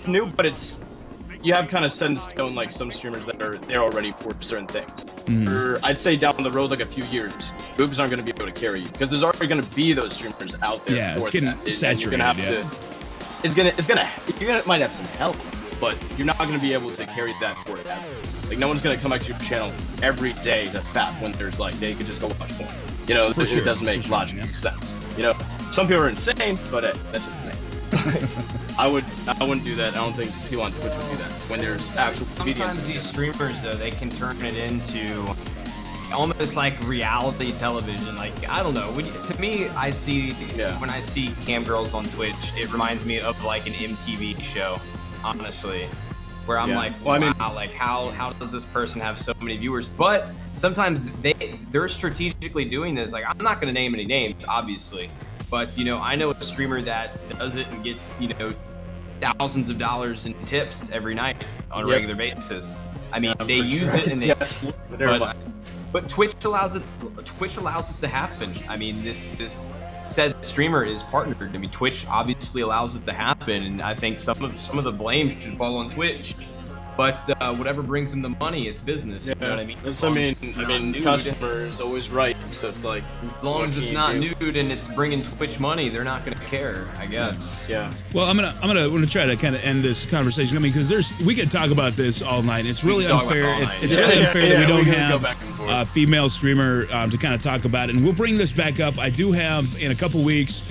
new, but it's. You have kind of set in stone like some streamers that are there already for certain things. Or I'd say down the road, like a few years, boobs aren't going to be able to carry you because there's already going to be those streamers out there. Yeah, for it's getting that. And saturated. you're gonna have to. Might have some help, but you're not going to be able to carry that for it. Like no one's going to come back to your channel every day to fap when there's like they could just go watch porn. For It sure, doesn't make for sure, logical yeah. sense. Some people are insane, but that's just me. I wouldn't do that. I don't think people on Twitch would do that when there's actual Sometimes comedians. these streamers, though, they can turn it into almost like reality television. Like, I don't know. To me, I see, Yeah. when I see cam girls on Twitch, it reminds me of like an MTV show, honestly. Where I'm Yeah. like, Well, I mean- wow, like how does this person have so many viewers? But sometimes they're strategically doing this. Like, I'm not gonna name any names, obviously. But, I know a streamer that does it and gets, thousands of dollars in tips every night on a Yep. regular basis. I mean, I'm they pretty use sure. it and they, Yes, never mind. but Twitch allows it to happen. I mean, this said streamer is partnered. I mean, Twitch obviously allows it to happen, and I think some of the blame should fall on Twitch. But whatever brings them the money, it's business. You know what I mean? That's- I mean, It's not nude. customer is always right. So it's like, As long as what it's can not you do? nude and it's bringing Twitch money, they're not gonna care, I guess. Yeah. Well, I'm gonna try to kind of end this conversation. I mean, because we could talk about this all night. It's really can talk about unfair. it all night. It's Yeah, really yeah, unfair that yeah, we don't we can go have back and forth. a female streamer to kind of talk about it. And we'll bring this back up. I do have in a couple weeks.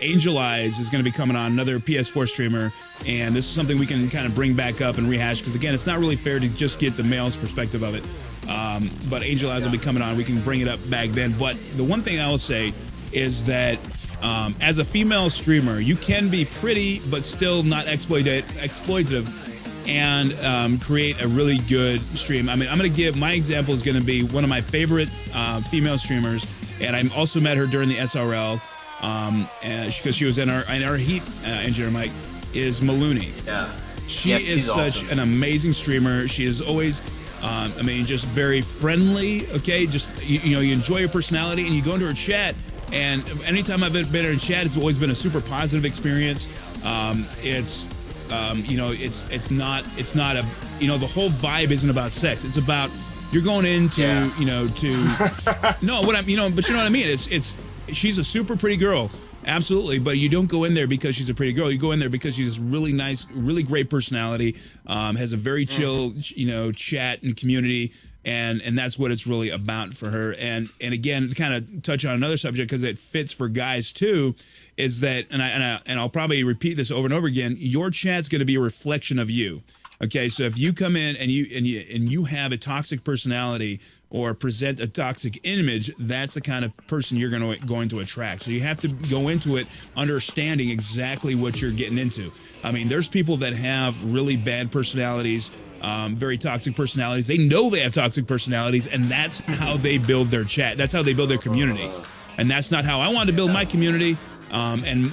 Angel Eyes is going to be coming on, another PS4 streamer, and this is something we can kind of bring back up and rehash because again, it's not really fair to just get the male's perspective of it. But Angel Eyes will be coming on. We can bring it up back then. But the one thing I will say is that as a female streamer, you can be pretty but still not exploitative and create a really good stream. I mean, I'm going to give my example is going to be one of my favorite female streamers, and I also met her during the SRL because she was in our Heat engineer, Mike, is Maloney. Yeah. She Yep, is she's such awesome. an amazing streamer. She is always, just very friendly. Okay, just you enjoy her personality, and you go into her chat. And anytime I've been in her chat, it's always been a super positive experience. It's not a the whole vibe isn't about sex. It's about you're going into no what I'm but you know what I mean. It's she's a super pretty girl. Absolutely, but you don't go in there because she's a pretty girl. You go in there because she's this really nice, really great personality, has a very chill, chat and community, and that's what it's really about for her. And again, to kind of touch on another subject because it fits for guys too, is that and I'll probably repeat this over and over again. Your chat's going to be a reflection of you. Okay, so if you come in and you have a toxic personality or present a toxic image, that's the kind of person you're going to attract. So you have to go into it understanding exactly what you're getting into. I mean, there's people that have really bad personalities, very toxic personalities. They know they have toxic personalities, and that's how they build their chat. That's how they build their community, and that's not how I want to build my community. And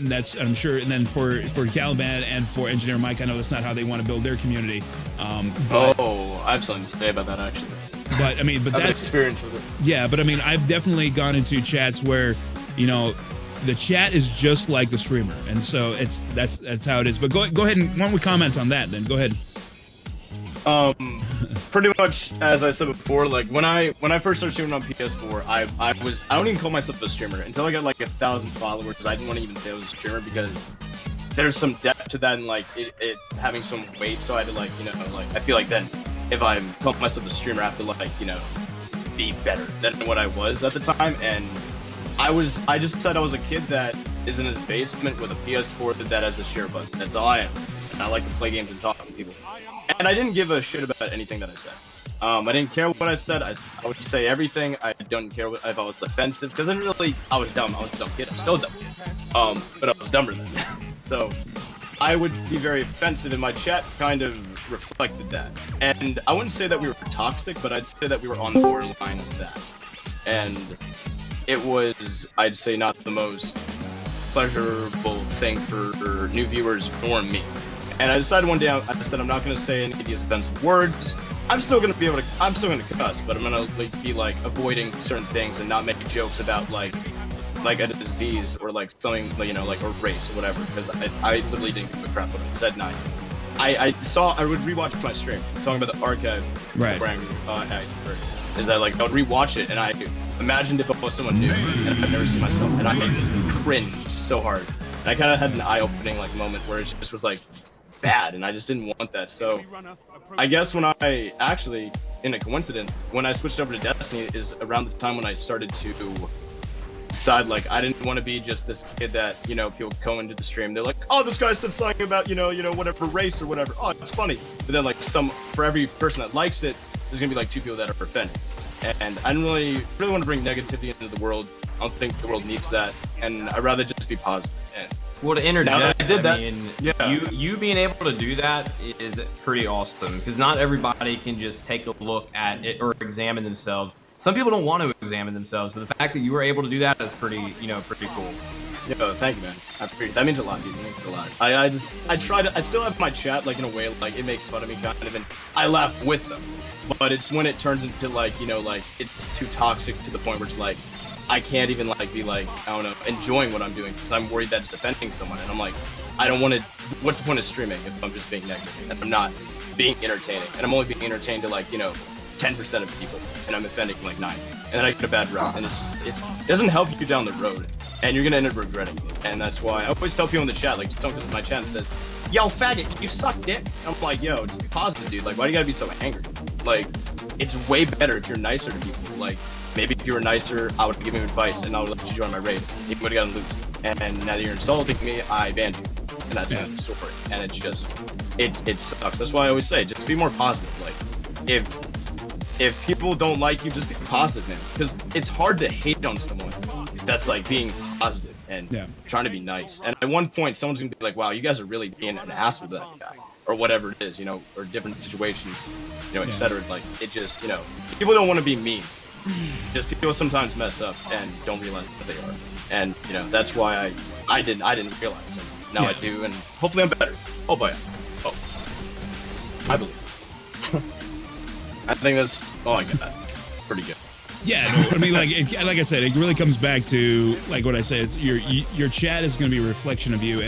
that's, I'm sure, and then for Caliban and for Engineer Mike, I know that's not how they want to build their community. But I have something to say about that actually. but I mean, but I have that's experience with it. yeah. But I mean, I've definitely gone into chats where, the chat is just like the streamer, and so that's how it is. But go ahead and why don't we comment on that then? Go ahead. Pretty much as I said before, like when I first started streaming on PS4, I don't even call myself a streamer until I got like 1,000 followers. I didn't want to even say I was a streamer because there's some depth to that and like it having some weight. So I had to I feel like then if I call myself a streamer, I have to be better than what I was at the time. And I just said I was a kid that is in his basement with a PS4 that has a share button. That's all I am. And I like to play games and talk to people. And I didn't give a shit about anything that I said. I didn't care what I said. I would say everything. I don't care if I was offensive, because I was dumb. I was a dumb kid. I'm still a dumb kid. But I was dumber than that. So I would be very offensive, and my chat kind of reflected that. And I wouldn't say that we were toxic, but I'd say that we were on the borderline of that. And it was, I'd say, not the most pleasurable thing for new viewers or me. And I decided one day, I said, I'm not going to say any of these offensive words. I'm still going to cuss, but I'm going to be like avoiding certain things and not making jokes about like a disease or like something, you know, like a race or whatever, because I literally didn't give a crap what I said. I would rewatch my stream talking about the archive. Right. Is that like I would rewatch it and I imagined if it was someone new and I've never seen myself, and I cringed so hard. And I kind of had an eye-opening like moment where it just was like bad, and I just didn't want that. So I guess when I actually, in a coincidence, when I switched over to Destiny is around the time when I started to decide like I didn't want to be just this kid that, you know, people go into the stream, they're like, oh, this guy said something about, you know, whatever race or whatever. Oh, it's funny. But then like for every person that likes it, there's gonna be like 2 people that are offended. And I don't really want to bring negativity into the world. I don't think the world needs that, and I'd rather just be positive. And well, to interject, I mean, yeah. you being able to do that is pretty awesome, because not everybody can just take a look at it or examine themselves. Some people don't want to examine themselves, so the fact that you were able to do that is pretty cool. Yo, thank you, man. I appreciate it. That means a lot, dude. It means a lot. I still have my chat, like, in a way, like, it makes fun of me, kind of, and I laugh with them. But it's when it turns into, like, you know, like, it's too toxic to the point where it's, like, I can't even, like, be, like, I don't know, enjoying what I'm doing, because I'm worried that it's offending someone, and I'm like, I don't want to, what's the point of streaming if I'm just being negative, and I'm not being entertaining, and I'm only being entertained to, like, you know, 10% of people, and I'm offending, like, 90, and then I get a bad rep, and it doesn't help you down the road, and you're gonna end up regretting it. And that's why I always tell people in the chat, like, don't go to my chat and says, yo, faggot, you suck dick. And I'm like, yo, just be positive, dude. Like, why do you gotta be so angry? Like, it's way better if you're nicer to people. Like, maybe if you were nicer, I would give you advice and I would let you join my raid. You would have gotten loose. And now that you're insulting me, I banned you. And that's the story. And it's just, it sucks. That's why I always say, just be more positive. Like, if people don't like you, just be positive, man. Because it's hard to hate on someone that's like being positive and trying to be nice. And at one point, someone's gonna be like, "Wow, you guys are really being an ass with that guy," or whatever it is, you know, or different situations, you know, etc. Like, it just, you know, people don't want to be mean. Just people sometimes mess up and don't realize that they are. And you know, that's why I didn't realize it. Now I do, and hopefully I'm better. Oh boy. Oh, I believe. I think that's all I got. Pretty good. Yeah, no, I mean, like I said, it really comes back to like what I say. It's your chat is going to be a reflection of you,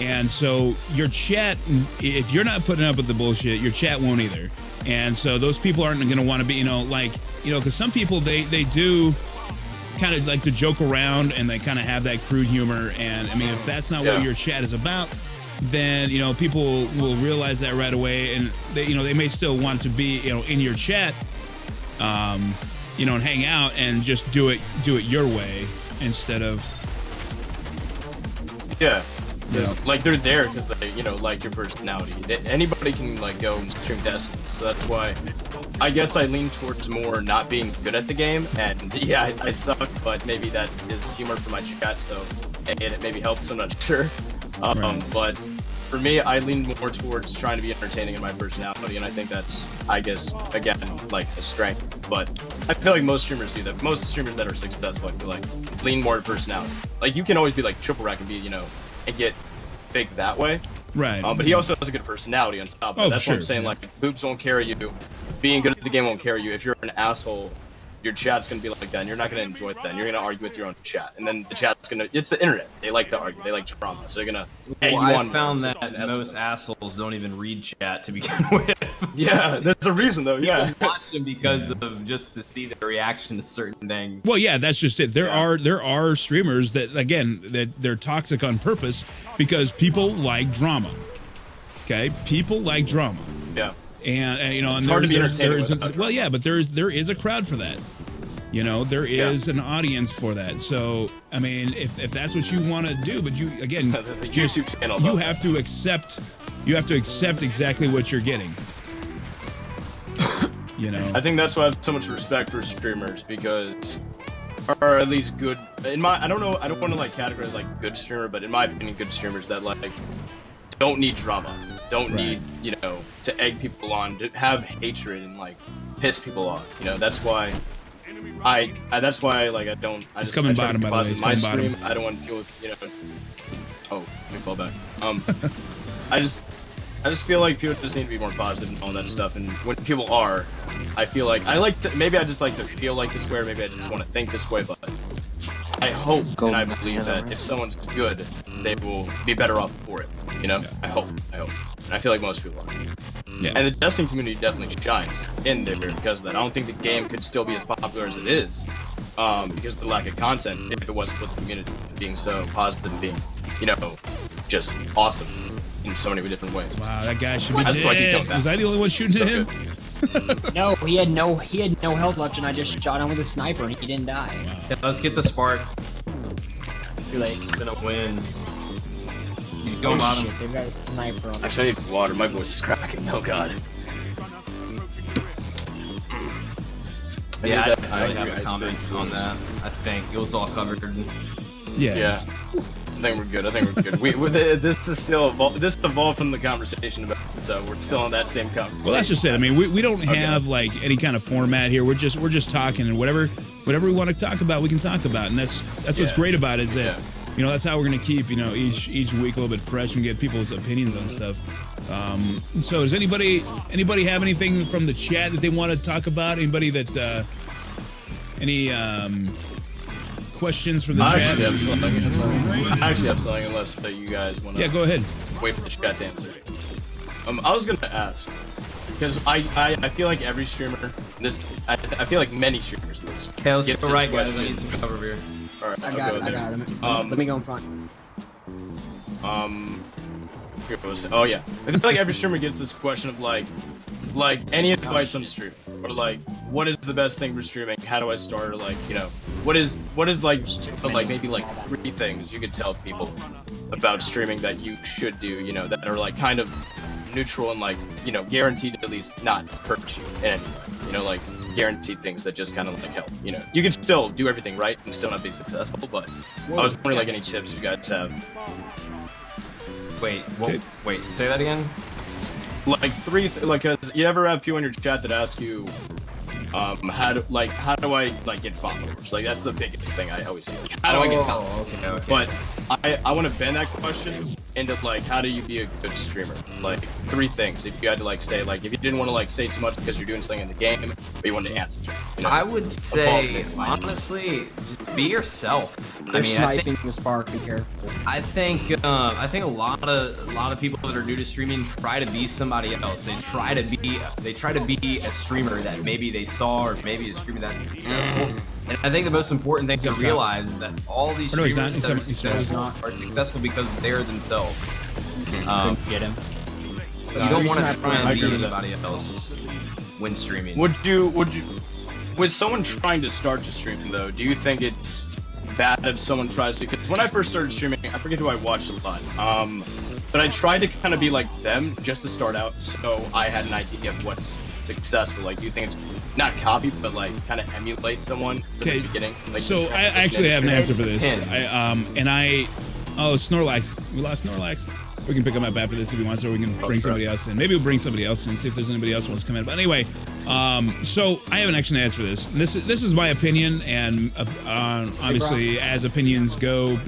and so your chat, if you're not putting up with the bullshit, your chat won't either. And so those people aren't going to want to be, you know, like, you know, because some people they do kind of like to joke around and they kind of have that crude humor. And I mean, if that's not what your chat is about, then, you know, people will realize that right away, and they, you know, they may still want to be, you know, in your chat, you know, and hang out and just do it your way instead of like they're there because they, you know, like your personality. Anybody can like go and stream Destiny, so that's why I guess I lean towards more not being good at the game. And yeah, I suck, but maybe that is humor for my chat, so and it maybe helps. I'm not sure. But for me, I lean more towards trying to be entertaining in my personality, and I think that's, I guess, again, like a strength. But I feel like most streamers do that. Most streamers that are successful, I feel like, lean more to personality. Like, you can always be like triple rack and be, you know, and get big that way. Right. But he also has a good personality on top of it. That's what I'm saying. Like, boobs won't carry you. Being good at the game won't carry you. If you're an asshole, your chat's gonna be like that, and you're not gonna enjoy it then. You're gonna argue with your own chat, and then the chat's gonna, it's the internet. They like to argue. They like drama. So they're gonna, well, I found that most assholes don't even read chat to begin with. Yeah, there's a reason though. Yeah. People watch them because of just to see their reaction to certain things. Well, yeah, that's just it. There are streamers that, again, that they're toxic on purpose because people like drama. Okay, people like drama. Yeah. And you know, and it's hard to be entertaining. well, yeah, but there is a crowd for that. You know, there is an audience for that. So, I mean, if that's what you want to do, but you, again, There's a just, YouTube channel you about have to accept, exactly what you're getting. You know? I think that's why I have so much respect for streamers, because, or at least good, I don't know, I don't want to like categorize like good streamer, but in my opinion, good streamers that like don't need drama, don't need, you know, to egg people on, to have hatred and like piss people off. You know, that's why that's why like I just coming try to bottom, keep by the way. positive It's in my coming stream. I don't want to deal with, you know, oh, let me fall back. I just feel like people just need to be more positive and all that stuff. And when people are, I feel like maybe I just like to feel like this way, or maybe I just want to think this way. But I hope and I believe that if someone's good, they will be better off for it. You know, I hope, and I feel like most people are. Yeah. And the Destiny community definitely shines in there because of that. I don't think the game could still be as popular as it is, because of the lack of content. If it wasn't for the community being so positive and being, you know, just awesome in so many different ways. Wow, that guy should be That's why he dead. killed that. Was I the only one shooting at him? No, he had no health left, and I just shot him with a sniper, and he didn't die. Yeah, let's get the spark. Too late. He's gonna win. He's going bottom. Shit, they've got a sniper on. Actually, I need water. My voice is cracking. Oh god. Yeah, need that I iron have a ice comment cream, on please. that. I think it was all covered. Yeah. Yeah. I think we're good. This is still evolved from the conversation about it, so we're still on that same conversation. Well, that's just it. I mean, we don't have like any kind of format here. We're just talking, and whatever we want to talk about, we can talk about, and that's what's great about it, is that you know, that's how we're gonna keep, you know, each week a little bit fresh and get people's opinions on stuff. So does anybody have anything from the chat that they want to talk about? Anybody that any questions from the I chat? actually have something unless you guys want to. Yeah, go ahead. Wait for the chat's answer. I was gonna ask, because I feel like every streamer, I feel like many streamers at least. Okay, let's get go this right, guys. I question. need some cover here. All right, I I'll got go it. I there. got it. Let me go in front. Here it goes. Oh yeah, I feel like every streamer gets this question of like any advice on streaming, or like, what is the best thing for streaming? How do I start? Or like, you know, what is like maybe like 3 things you could tell people about streaming that you should do, you know, that are like kind of neutral and like, you know, guaranteed to at least not hurt you in any way, you know, like guaranteed things that just kind of like help, you know. You can still do everything right and still not be successful, but I was wondering like any tips you guys have. Wait, wait, say that again? Like 3, cause you ever have people in your chat that ask you, how do I like get followers? Like that's the biggest thing I always see. Like, how do I get followers? Okay. But I want to bend that question into like, how do you be a good streamer? Like 3 things. If you had to like say, like if you didn't want to like say too much because you're doing something in the game, but you wanted to answer. You know? I would say, honestly, just be yourself. I They're mean, sniping the spark. Be careful. I think a lot of people that are new to streaming try to be somebody else. They try to be a streamer that maybe they saw, or maybe a streamer that's successful. And I think the most important thing to realize is that all these streamers that are successful because they're themselves. Get him. You don't want to try and be anybody else when streaming. With someone trying to start to stream though, do you think it's bad if someone tries to? Because when I first started streaming, I forget who I watched a lot. But I tried to kind of be like them just to start out, so I had an idea of what's successful. Like, do you think it's not copy, but like kind of emulate someone from the beginning? Like, so I actually have an answer for this. Snorlax. We lost Snorlax. We can pick up my bat for this if he wants, or we can bring somebody else in. Maybe we'll bring somebody else in, see if there's anybody else who wants to come in. But anyway, so I have an action answer for this. This is my opinion, and obviously, as opinions go,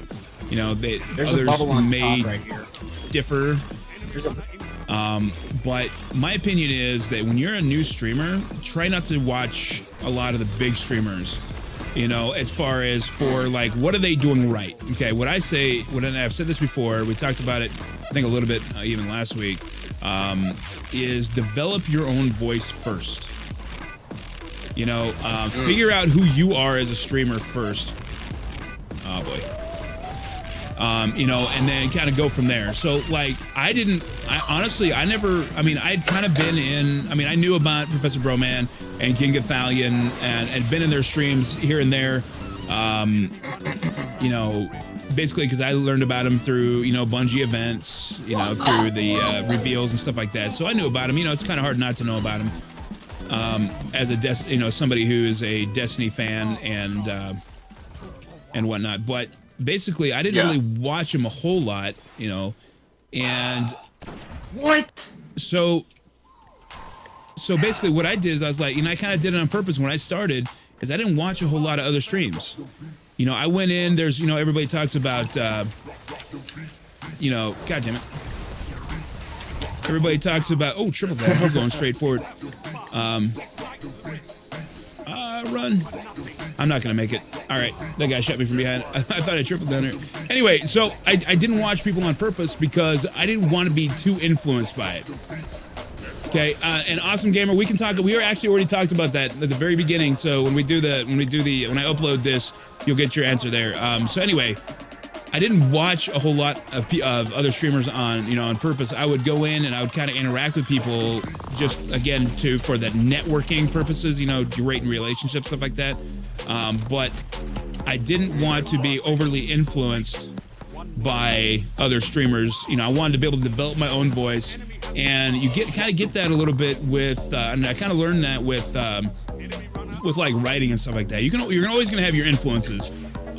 you know, others may differ. But my opinion is that when you're a new streamer, try not to watch a lot of the big streamers. You know, as far as for like, what are they doing right? Okay, what I say, and I've said this before, we talked about it, I think a little bit even last week, is develop your own voice first. You know, figure out who you are as a streamer first. Oh boy. You know, and then kind of go from there. So like, I I'd kind of been in, I knew about Professor Broman and King Gothalion and been in their streams here and there, you know, basically because I learned about him through, you know, Bungie events, you know, through the reveals and stuff like that. So I knew about him. You know, it's kind of hard not to know about him as a, you know, somebody who is a Destiny fan and whatnot. But basically, I didn't really watch him a whole lot, you know, and so basically what I did is I was like, you know, I kind of did it on purpose when I started, is I didn't watch a whole lot of other streams. You know, I went in, there's, you know, everybody talks about, you know, God damn it. Everybody talks about, oh, triple tap, I'm going straight forward. Run. I'm not gonna make it. All right, that guy shot me from behind. I thought I tripled down there. Anyway, so I didn't watch people on purpose because I didn't want to be too influenced by it. Okay, and Awesome Gamer, we can talk. We actually already talked about that at the very beginning. So when I upload this, you'll get your answer there. So anyway, I didn't watch a whole lot of other streamers on, you know, on purpose. I would go in and I would kind of interact with people just, again, for the networking purposes, you know, creating relationships, stuff like that. But I didn't want to be overly influenced by other streamers. You know, I wanted to be able to develop my own voice, and you kind of get that a little bit with, and I kind of learned that with like writing and stuff like that. You're always gonna have your influences,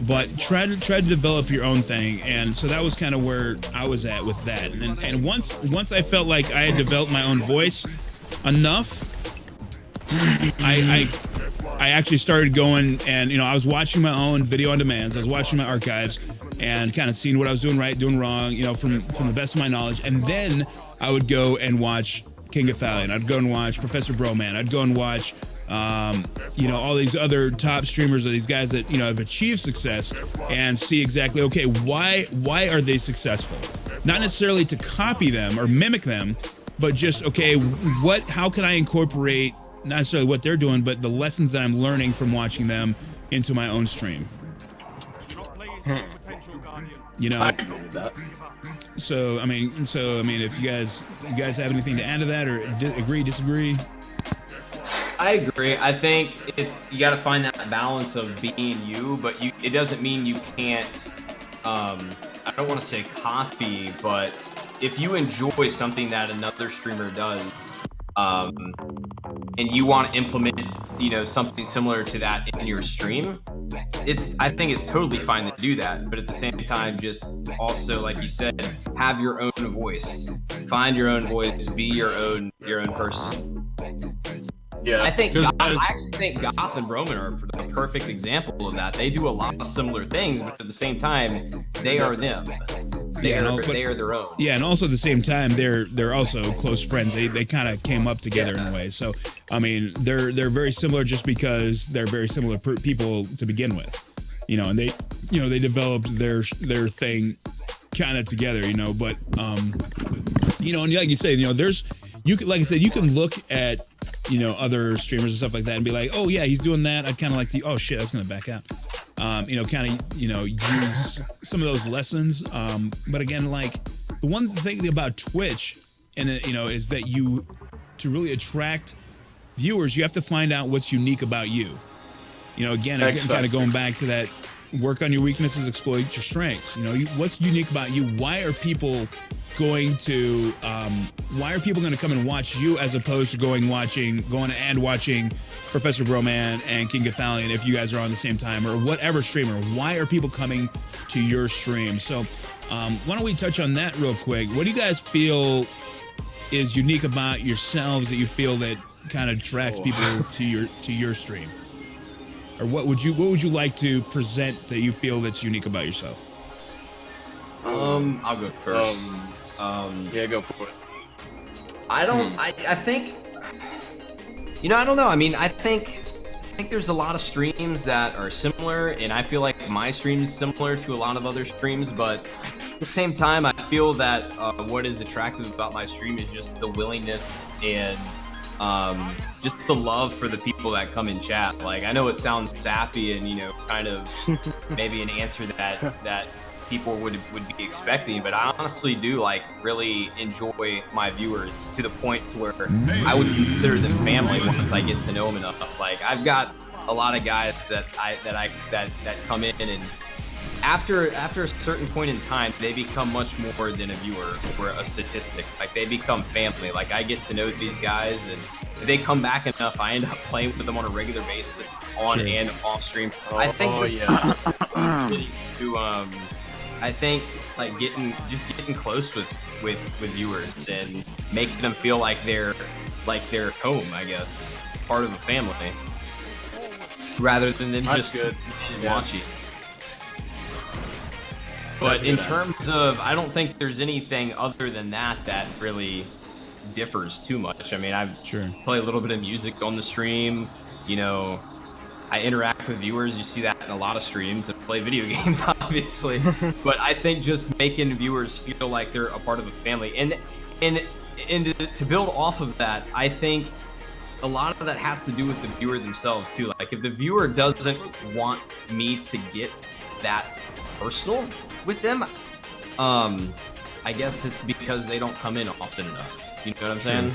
but try to develop your own thing. And so that was kind of where I was at with that. And once I felt like I had developed my own voice enough, I actually started going, and, you know, I was watching my own video on demands. I was watching my archives and kind of seeing what I was doing right, doing wrong, you know, from the best of my knowledge. And then I would go and watch King Gothalion. I'd go and watch Professor Broman. I'd go and watch, you know, all these other top streamers, or these guys that, you know, have achieved success, and see exactly, okay, why are they successful? Not necessarily to copy them or mimic them, but just, okay, how can I incorporate not necessarily what they're doing, but the lessons that I'm learning from watching them into my own stream. You know, I can go with that. So I mean, if you guys have anything to add to that, or agree, disagree? I agree. I think you got to find that balance of being you, but it doesn't mean you can't. I don't want to say copy, but if you enjoy something that another streamer does, and you want to implement, you know, something similar to that in your stream, I think it's totally fine to do that. But at the same time, just also, like you said, have your own voice. Find your own voice. Be your own person. Yeah, I actually think Goth and Roman are the perfect example of that. They do a lot of similar things, but at the same time, they are them. They are their own. Yeah, and also at the same time, they're also close friends. They kind of came up together in a way. So I mean, they're very similar just because they're very similar people to begin with. You know, and they developed their thing kind of together. You know, but you know, and like you say, you know, like I said, you can look at, you know, other streamers and stuff like that and be like, oh yeah, he's doing that. I'd kind of like to, oh shit, I was gonna back out. You know, kind of, you know, use some of those lessons. But again, like, the one thing about Twitch, and you know, is that to really attract viewers, you have to find out what's unique about you. You know, again, kind of going back to that, work on your weaknesses, exploit your strengths. You know, what's unique about you? Why are people going to come and watch you, as opposed to going and watching Professor Broman and King Gothalion if you guys are on the same time, or whatever streamer? Why are people coming to your stream? So why don't we touch on that real quick? What do you guys feel is unique about yourselves that you feel that kind of attracts people to your stream? Or what would you like to present that you feel that's unique about yourself? I'll go first. Yeah, go for it. I think, you know, I don't know. I mean, I think there's a lot of streams that are similar, and I feel like my stream is similar to a lot of other streams, but at the same time, I feel that what is attractive about my stream is just the willingness and just the love for the people that come in chat. Like, I know it sounds sappy and, you know, kind of maybe an answer that people would be expecting, but I honestly do like really enjoy my viewers to the point to where I would consider them family once I get to know them enough. Like I've got a lot of guys that come in, and after a certain point in time, they become much more than a viewer or a statistic. Like they become family. Like I get to know these guys, and if they come back enough, I end up playing with them on a regular basis, on and off stream. I think I think like getting close with viewers and making them feel like they're home, I guess, part of a family, rather than them just watching. But in terms of, I don't think there's anything other than that really differs too much. I mean, I play a little bit of music on the stream, you know, I interact with viewers. You see that in a lot of streams, and play video games, obviously. But I think just making viewers feel like they're a part of a family, and to build off of that, I think a lot of that has to do with the viewer themselves too. Like if the viewer doesn't want me to get that personal with them, I guess it's because they don't come in often enough. You know what I'm saying?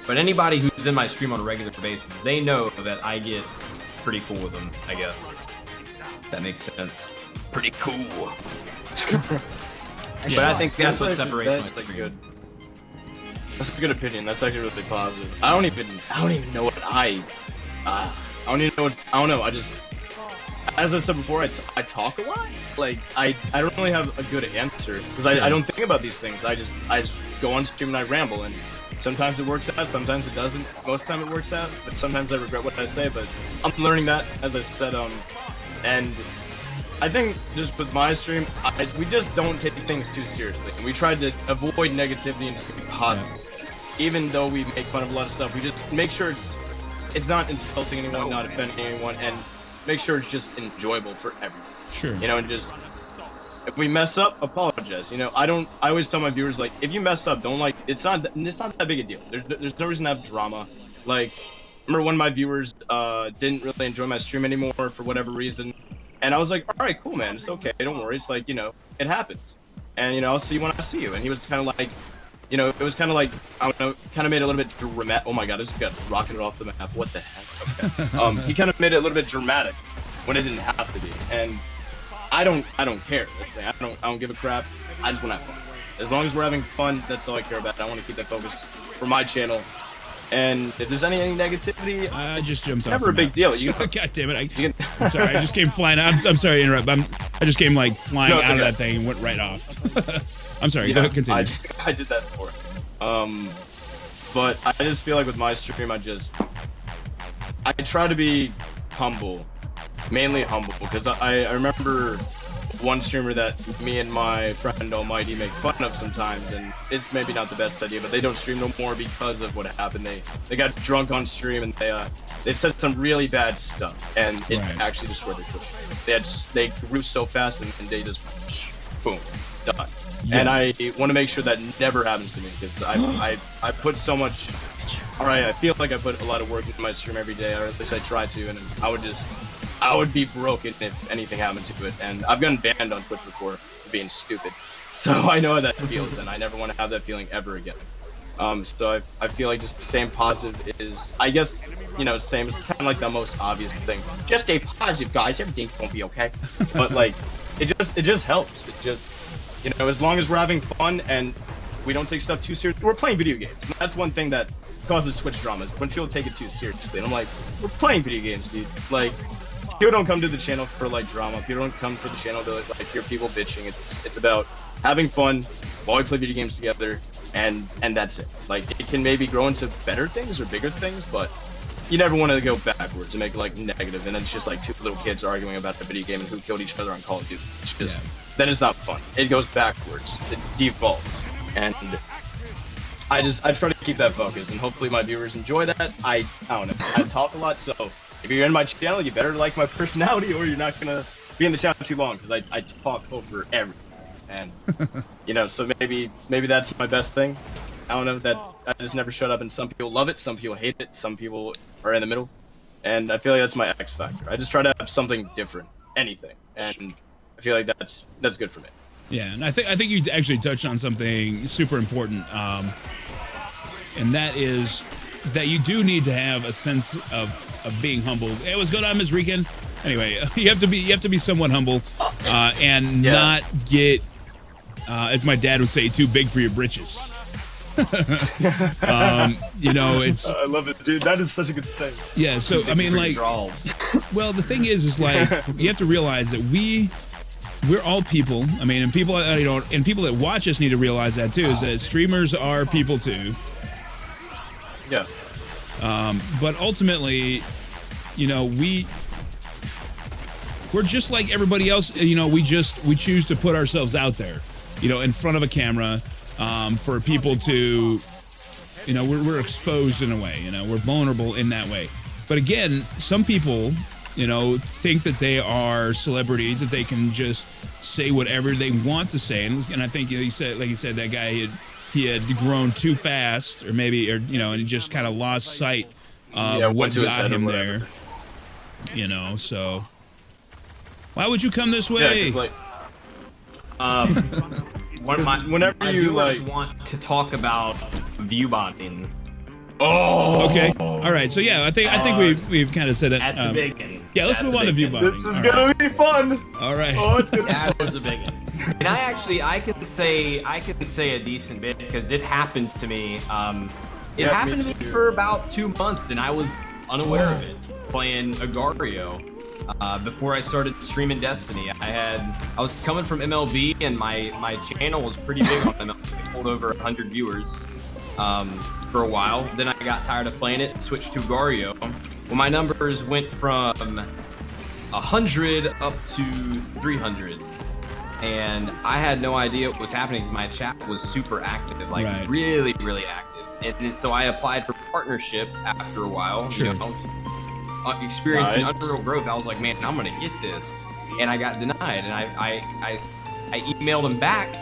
But anybody who's in my stream on a regular basis, they know that I get pretty cool with them, I guess. If that makes sense. Pretty cool. But I think that's what separates my stream. That's a good opinion. That's actually really positive. I don't even know what I don't know. I just, as I said before, I talk a lot. Like I don't really have a good answer because I don't think about these things. I just go on stream and I ramble, and sometimes it works out, sometimes it doesn't. Most of the time it works out, but sometimes I regret what I say. But I'm learning that, as I said. And I think just with my stream, we just don't take things too seriously. And we try to avoid negativity and just be positive. Even though we make fun of a lot of stuff, we just make sure it's not insulting anyone, not offending anyone, and make sure it's just enjoyable for everyone. Sure. You know, and just, if we mess up, apologize. You know, I always tell my viewers, like, if you mess up, don't, like, it's not that big a deal. There's no reason to have drama. Like, remember when my viewers didn't really enjoy my stream anymore for whatever reason, and I was like, all right, cool, man, it's okay, don't worry. It's like, you know, it happens, and you know, I'll see you when I see you. And he was kind of like, you know, it was kind of like, I don't know, kind of made it a little bit dramatic. Oh my god, I just got rocketed off the map. What the heck? Okay. He kind of made it a little bit dramatic when it didn't have to be, and I don't care. That's the thing. I don't give a crap. I just want to have fun. As long as we're having fun, that's all I care about. I want to keep that focus for my channel. And if there's any negativity, I just jumped off. Never a big deal. God damn it! I'm sorry. I just came flying. I'm sorry to interrupt. I just came like flying out of that thing and went right off. I'm sorry. Go ahead, continue. I did that before. But I just feel like with my stream, I try to be humble, mainly humble, because I remember one streamer that me and my friend Almighty make fun of sometimes, and it's maybe not the best idea, but they don't stream no more because of what happened. They got drunk on stream, and they said some really bad stuff, and it actually destroyed their Twitch. They grew so fast, and they just boom, done. Yeah. And I want to make sure that never happens to me, because I put so much. All right, I feel like I put a lot of work into my stream every day, or at least I try to, and I would be broken if anything happened to it. And I've gotten banned on Twitch before for being stupid, so I know how that feels, and I never want to have that feeling ever again. So I feel like just staying positive is, I guess, you know, same. It's kind of like the most obvious thing. Just stay positive, guys. Everything's gonna be okay. But like, it just helps. It just, you know, as long as we're having fun and we don't take stuff too seriously. We're playing video games. And that's one thing that causes Twitch dramas, when people take it too seriously. And I'm like, we're playing video games, dude. Like, people don't come to the channel for like drama. People don't come for the channel to like hear people bitching. It's about having fun while we play video games together, and that's it. Like, it can maybe grow into better things or bigger things, but you never want to go backwards and make it like negative, and then it's just like two little kids arguing about the video game and who killed each other on Call of Duty. It's just, then it's not fun. It goes backwards. It defaults. And I try to keep that focus, and hopefully my viewers enjoy that. I don't know. I talk a lot, so if you're in my channel, you better like my personality, or you're not gonna be in the channel too long, because I talk over everything. And you know, so maybe that's my best thing. I don't know, that I just never shut up, and some people love it, some people hate it, some people are in the middle, and I feel like that's my X factor. I just try to have something different, anything, and I feel like that's good for me. Yeah, and I think you actually touched on something super important, and that is that you do need to have a sense of being humble. Hey, what's going on, Ms. Rican? Anyway, you have to be somewhat humble, and not get, as my dad would say, too big for your britches. You know, it's. I love it, dude. That is such a good thing. Yeah, so I mean, like, well, the thing is like you have to realize that we're all people. I mean, and people, you know, and people that watch us need to realize that too. Is that streamers are people too. Yeah. But ultimately, you know, we're just like everybody else. You know, we choose to put ourselves out there, you know, in front of a camera, for people to, you know, we're exposed in a way. You know, we're vulnerable in that way. But again, some people, you know, think that they are celebrities, that they can just say whatever they want to say. And I think, you know, he said that guy he had grown too fast, or you know, and he just kind of lost sight of what got him there. You know, so why would you come this way? Yeah, whenever you want to talk about viewbotting. Oh. Okay. All right. So yeah, I think we've kind of said it. That's a big one. Yeah, let's move on to viewbotting. This is gonna be fun. All right. Oh, that was a big one. And I can say a decent bit because it happened to me. It happened to me for about 2 months, and I was unaware of it. Playing Agario before I started streaming Destiny. I was coming from MLB, and my channel was pretty big on MLB. I pulled over 100 viewers for a while. Then I got tired of playing it, switched to Agario. Well, my numbers went from 100 up to 300. And I had no idea what was happening because my chat was super active, like really, really active. And so I applied for partnership after a while, you know, experiencing unreal growth. I was like, man, I'm gonna get this, and I got denied. And I emailed them back,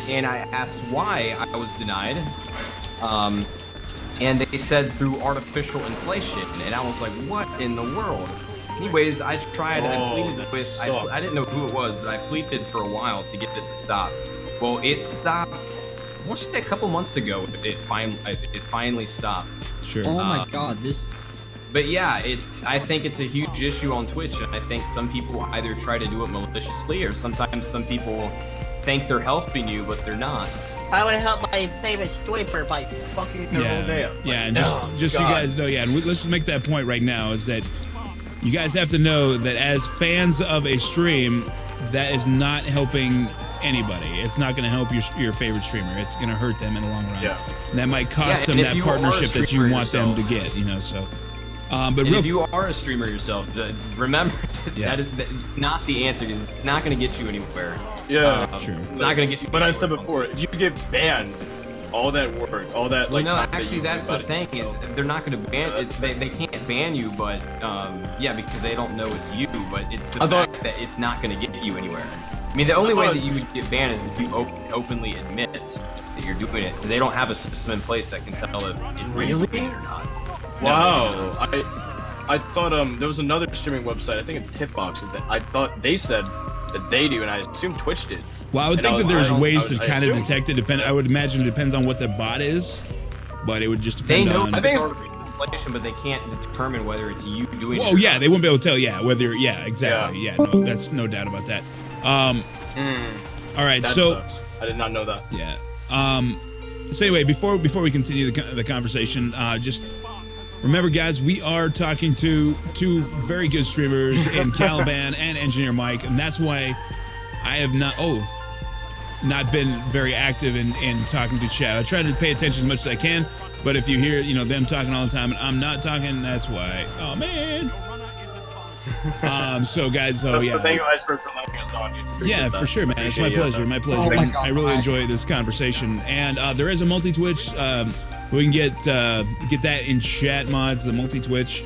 and I asked why I was denied. And they said through artificial inflation, and I was like, what in the world? Anyways, I tried. I pleaded with. I didn't know who it was, but I pleaded for a while to get it to stop. Well, it stopped. I want to say a couple months ago. It finally stopped. Sure. Oh my God, this. But yeah, I think it's a huge issue on Twitch, and I think some people either try to do it maliciously, or sometimes some people think they're helping you, but they're not. I would help my favorite streamer by fucking their whole day up. Yeah, and just so you guys know, and let's just make that point right now, is that you guys have to know that as fans of a stream, that is not helping anybody. It's not going to help your favorite streamer. It's going to hurt them in the long run. Yeah. And that might cost them that partnership that you want them to get, you know, so. But if you are a streamer yourself, remember that it's not the answer. It's not going to get you anywhere. Yeah, sure. It's not going to get you. But I said before, if you get banned, all that work, all that well, like. No, actually, that's the thing. Is they're not going to ban. They can't ban you, but yeah, because they don't know it's you. But it's the fact that it's not going to get you anywhere. I mean, the only way that you would get banned is if you openly admit that you're doing it, because they don't have a system in place that can tell if it's really or not. Wow, I thought there was another streaming website. I think it's Hitbox. That I thought they said that they do, and I assumed Twitch did. Well, I would think that there's ways to kind of detect it. I would imagine it depends on what the bot is, but it would just depend on. I think it's but they can't determine whether it's you doing it. Oh yeah, they wouldn't be able to tell. Yeah, whether exactly. Yeah, no, that's no doubt about that. All right, that so sucks. I did not know that. Yeah. So anyway, before we continue the conversation, just remember, guys, we are talking to two very good streamers in Caliban and Engineer Mike, and that's why I have not been very active in talking to chat. I try to pay attention as much as I can, but if you hear them talking all the time and I'm not talking, that's why. Oh man. So guys, Thank you, Iceberg, for letting us on. Yeah, for sure, man. It's my pleasure. My pleasure. Oh my God, I really enjoy this conversation, and there is a multi-Twitch. We can get that in chat mods. The multi-Twitch.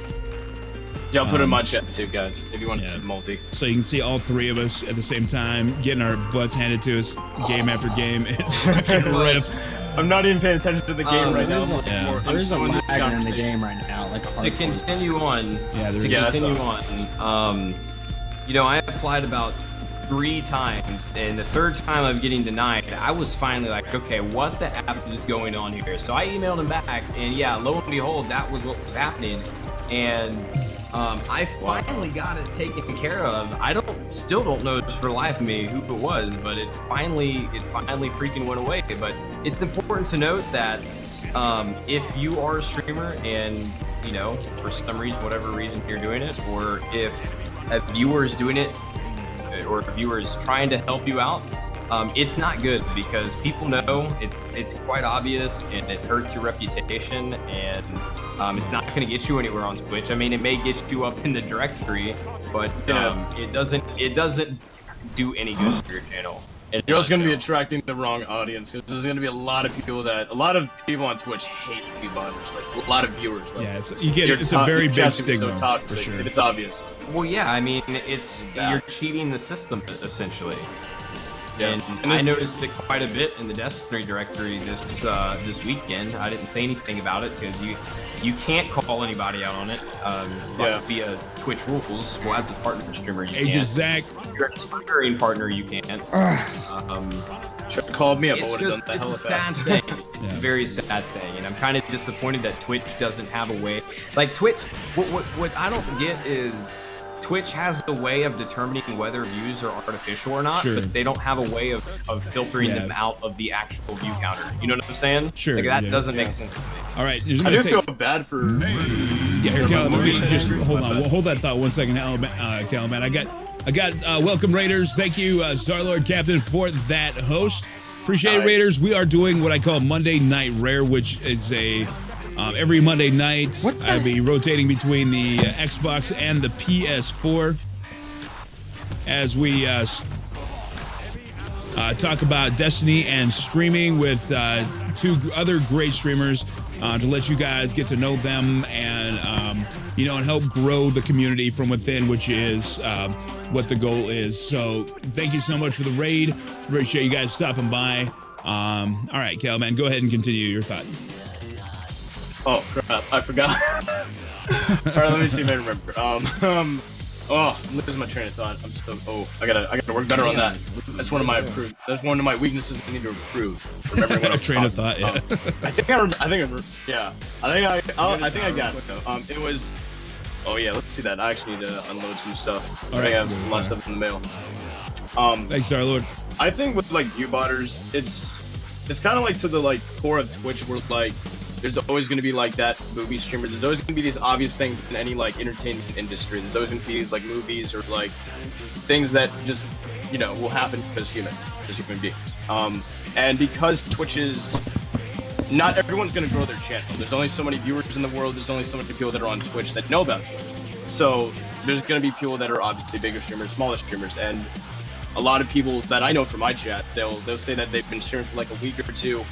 Yeah, I'll put it in my chat too, guys. If you want to see multi, so you can see all three of us at the same time, getting our butts handed to us game after game. Fucking Rift. I'm not even paying attention to the game right now. There's a lag in the game right now. Like to continue on. Yeah, I applied about 3 times, and the 3rd time I'm getting denied, I was finally like, okay, what the F is going on here? So I emailed him back, and yeah, lo and behold, that was what was happening. And I finally got it taken care of. I still don't know just for the life of me who it was, but it finally freaking went away. But it's important to note that if you are a streamer and, you know, for some reason, whatever reason you're doing it, or if a viewer is doing it, or a viewer is trying to help you out, it's not good, because people know it's quite obvious, and it hurts your reputation, and it's not going to get you anywhere on Twitch. I mean, it may get you up in the directory, but it doesn't do any good for your channel. And you're also going to be attracting the wrong audience, because there's going to be a lot of people on Twitch hate viewers, like a lot of viewers. Like, yeah, it's a very big stigma, toxic, for sure. It's obvious. Well, yeah, I mean, you're cheating the system, essentially. Yeah. And I noticed it quite a bit in the Destiny directory this weekend. I didn't say anything about it because you can't call anybody out on it via Twitch rules. Well, as a partner streamer, you can't. Zach. If you're a partnering partner, you can't. Should have called me up. It's a sad thing. It's a very sad thing, and I'm kind of disappointed that Twitch doesn't have a way. Like Twitch, what I don't get is Twitch has a way of determining whether views are artificial or not, but they don't have a way of filtering them out of the actual view counter. You know what I'm saying? Sure. Like, that doesn't make sense to me. All right. I do feel bad for. Yeah, here, Callum, let me just hold on. Hold that thought 1 second, Callum. Man, I got welcome Raiders. Thank you, Starlord Captain, for that host. Appreciate it, Raiders. We are doing what I call Monday Night Rare, which is a every Monday night. I'll be rotating between the Xbox and the PS4 as we talk about Destiny and streaming with 2 other great streamers to let you guys get to know them and and help grow the community from within, which is what the goal is. So thank you so much for the raid. Appreciate you guys stopping by. All right, Cal, man, go ahead and continue your thought. Oh crap! I forgot. All right, let me see if I remember. I'm losing my train of thought. I'm so. I gotta work better on that. That's one of my weaknesses. I need to improve. Remembering what I'm train of thought. Yeah. I think I got it though. It was. Oh yeah, let's do that. I actually need to unload some stuff. I have a lot of stuff in the mail. Thanks, Starlord. I think with like viewbotters, it's kind of like to the like core of Twitch, where like there's always going to be like that movie streamer. There's always going to be these obvious things in any like entertainment industry. There's always going to be these like movies or like things that just will happen as human beings. And because Twitch is not everyone's going to grow their channel. There's only so many viewers in the world. There's only so many people that are on Twitch that know about Twitch. So there's going to be people that are obviously bigger streamers, smaller streamers, and a lot of people that I know from my chat, they'll say that they've been streaming for like a week or 2,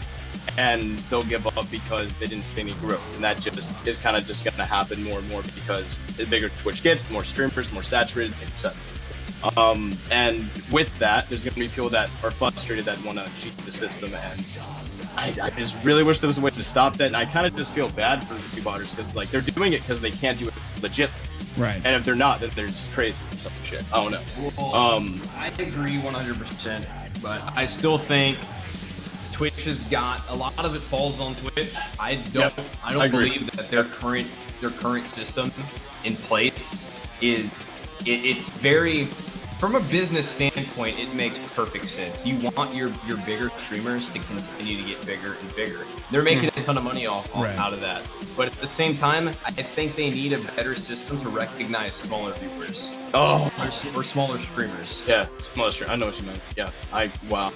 and they'll give up because they didn't see any growth. And that just is kind of just going to happen more and more, because the bigger Twitch gets, the more streamers, more saturated, etc. And with that, there's going to be people that are frustrated that want to cheat the system, and I just really wish there was a way to stop that. And I kind of just feel bad for the viewbotters, because like they're doing it because they can't do it legit. Right. And if they're not, then they're just crazy or some shit. I don't know. I agree 100%, but I still think Twitch has got a lot of it falls on Twitch. I don't believe that their current system in place is it's very, from a business standpoint, it makes perfect sense. You want your bigger streamers to continue to get bigger and bigger. They're making a ton of money out of that. But at the same time, I think they need a better system to recognize smaller viewers. Or smaller streamers. Yeah, smaller streamers. I know what you meant. Yeah, wow.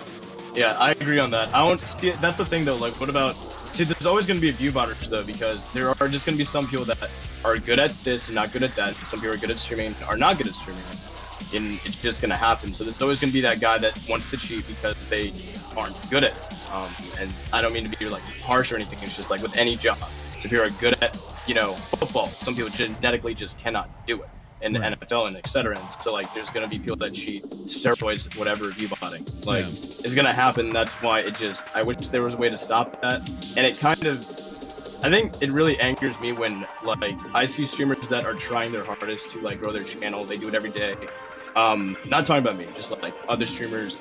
Yeah, I agree on that. I don't see. That's the thing though. Like, what about? See, there's always going to be a viewbotters though, because there are just going to be some people that are good at this and not good at that. Some people are good at streaming and are not good at streaming, and it's just going to happen. So there's always going to be that guy that wants to cheat because they aren't good at it. And I don't mean to be like harsh or anything. It's just like with any job. So if you're good at football, some people genetically just cannot do it. In the NFL and etc. And so like there's gonna be people that cheat, steroids, whatever, viewbotting. Like it's gonna happen. That's why I wish there was a way to stop that. And it kind of, I think it really angers me when like I see streamers that are trying their hardest to like grow their channel. They do it every day, Not talking about me, just like other streamers.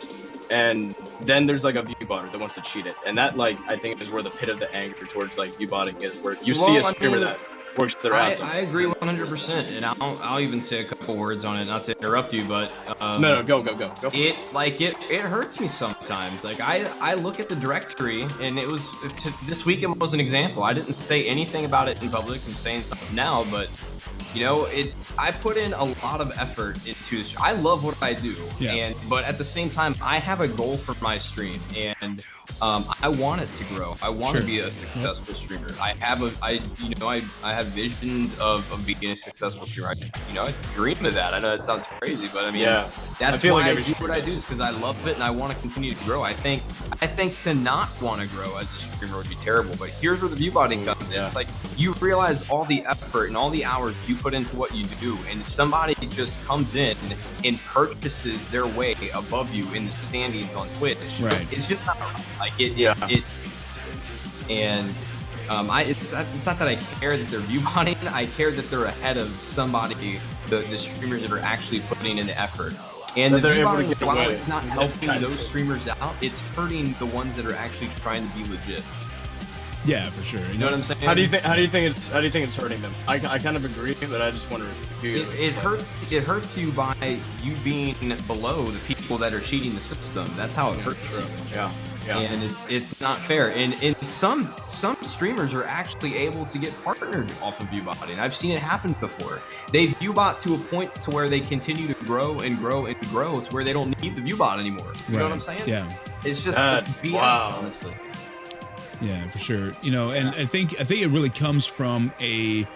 And then there's like a view botter that wants to cheat it, and that like I think is where the pit of the anger towards like view botting is, where you see a streamer that works their ass off. I agree 100%, and I'll even say a couple words on it, not to interrupt you, but No, go for it. It hurts me sometimes. Like I look at the directory, and it was this weekend was an example. I didn't say anything about it in public. I'm saying something now, but you know, I put in a lot of effort into this. I love what I do, but at the same time, I have a goal for my stream, and I want it to grow. I want to be a successful streamer. I have visions of being a successful streamer. I dream of that. I know that sounds crazy, but I mean, that's why I do what I do, is because I love it and I want to continue to grow. I think to not want to grow as a streamer would be terrible. But here's where the view botting comes in. It's like you realize all the effort and all the hours you put into what you do, and somebody just comes in and purchases their way above you in the standings on Twitch. Right. It's just not like it. And it's not that I care that they're view botting. I care that they're ahead of somebody, the streamers that are actually putting in the effort. And the view botting, while it's not helping those streamers out, it's hurting the ones that are actually trying to be legit. Yeah, for sure. You know what I'm saying? How do you think it's hurting them? I kind of agree, but I just wonder. It hurts you by you being below the people that are cheating the system. That's how it hurts you. Yeah. And it's not fair. And some streamers are actually able to get partnered off of viewbotting. I've seen it happen before. They viewbot to a point to where they continue to grow and grow and grow to where they don't need the viewbot anymore. You know what I'm saying? Yeah. It's just it's BS, honestly. Yeah, for sure. You know, and I think it really comes from a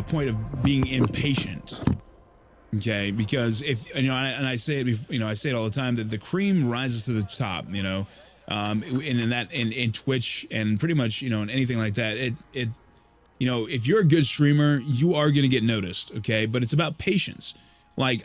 point of being impatient. Okay, because if I say it, I say it all the time, that the cream rises to the top. And in Twitch and pretty much in anything like that, if you're a good streamer, you are going to get noticed. Okay, but it's about patience. Like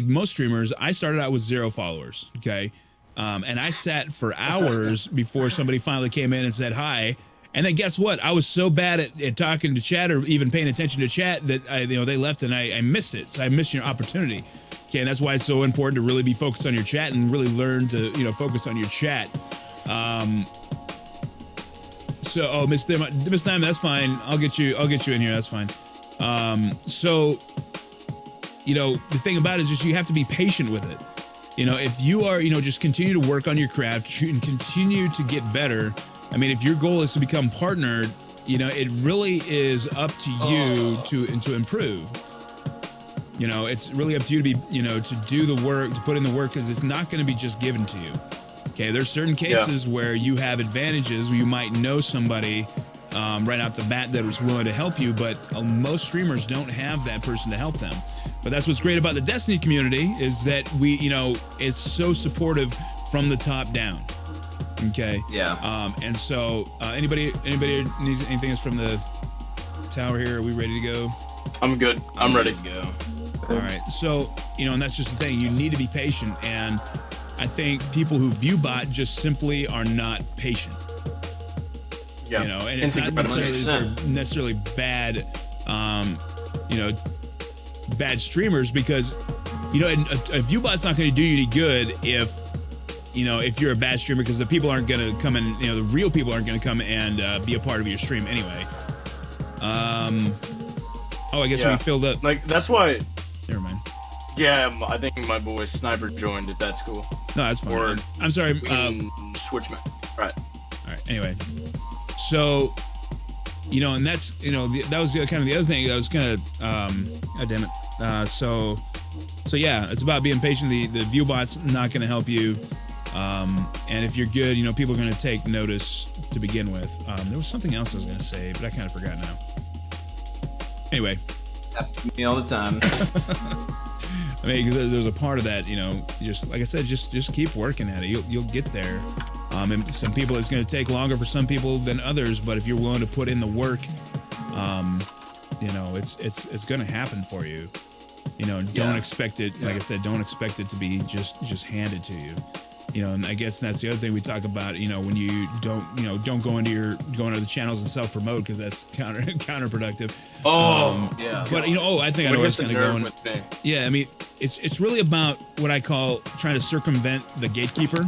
most streamers, I started out with 0 followers. Okay. And I sat for hours before somebody finally came in and said hi. And then guess what? I was so bad at talking to chat or even paying attention to chat that they left and I missed it. So I missed your opportunity. Okay, and that's why it's so important to really be focused on your chat and really learn to focus on your chat. Miss Diamond, that's fine. I'll get you in here. That's fine. The thing about it is just you have to be patient with it. If you are, just continue to work on your craft and continue to get better. I mean, if your goal is to become partnered, it really is up to you to improve. It's really up to you to be, to do the work, to put in the work, because it's not going to be just given to you. Okay, there's certain cases where you have advantages, where you might know somebody right off the bat that was willing to help you, but most streamers don't have that person to help them. But that's what's great about the Destiny community, is that we, it's so supportive from the top down. Okay. Yeah. And so, anybody needs anything else from the tower here? Are we ready to go? I'm good. I'm ready to go. All right. So, and that's just the thing. You need to be patient, and I think people who viewbot just simply are not patient. Yeah. And it's not necessarily bad, bad streamers, because, a viewbot's not going to do you any good if you're a bad streamer, because the people aren't going to come in, the real people aren't going to come and be a part of your stream anyway. I guess we filled up. Like, that's why. Never mind. Yeah, I think my boy Sniper joined, if that's cool. No, that's fine. Or I'm sorry. Switchman. Right. All right. Anyway. So, and that's, that was kind of the other thing that was kind of, God damn it. So yeah, it's about being patient. The viewbot's not going to help you. And if you're good, people are going to take notice to begin with. There was something else I was going to say, but I kind of forgot now. Anyway. Happens to me all the time. I mean, there's a part of that, just like I said, just keep working at it. You'll get there. And some people, it's going to take longer for some people than others, but if you're willing to put in the work, it's going to happen for you. Don't expect it. Like I said, don't expect it to be just handed to you. And I guess that's the other thing we talk about, when you don't go into the channels and self-promote, because that's counterproductive. Yeah. But I think I know where it's kind of going. With me. Yeah, I mean, it's really about what I call trying to circumvent the gatekeeper.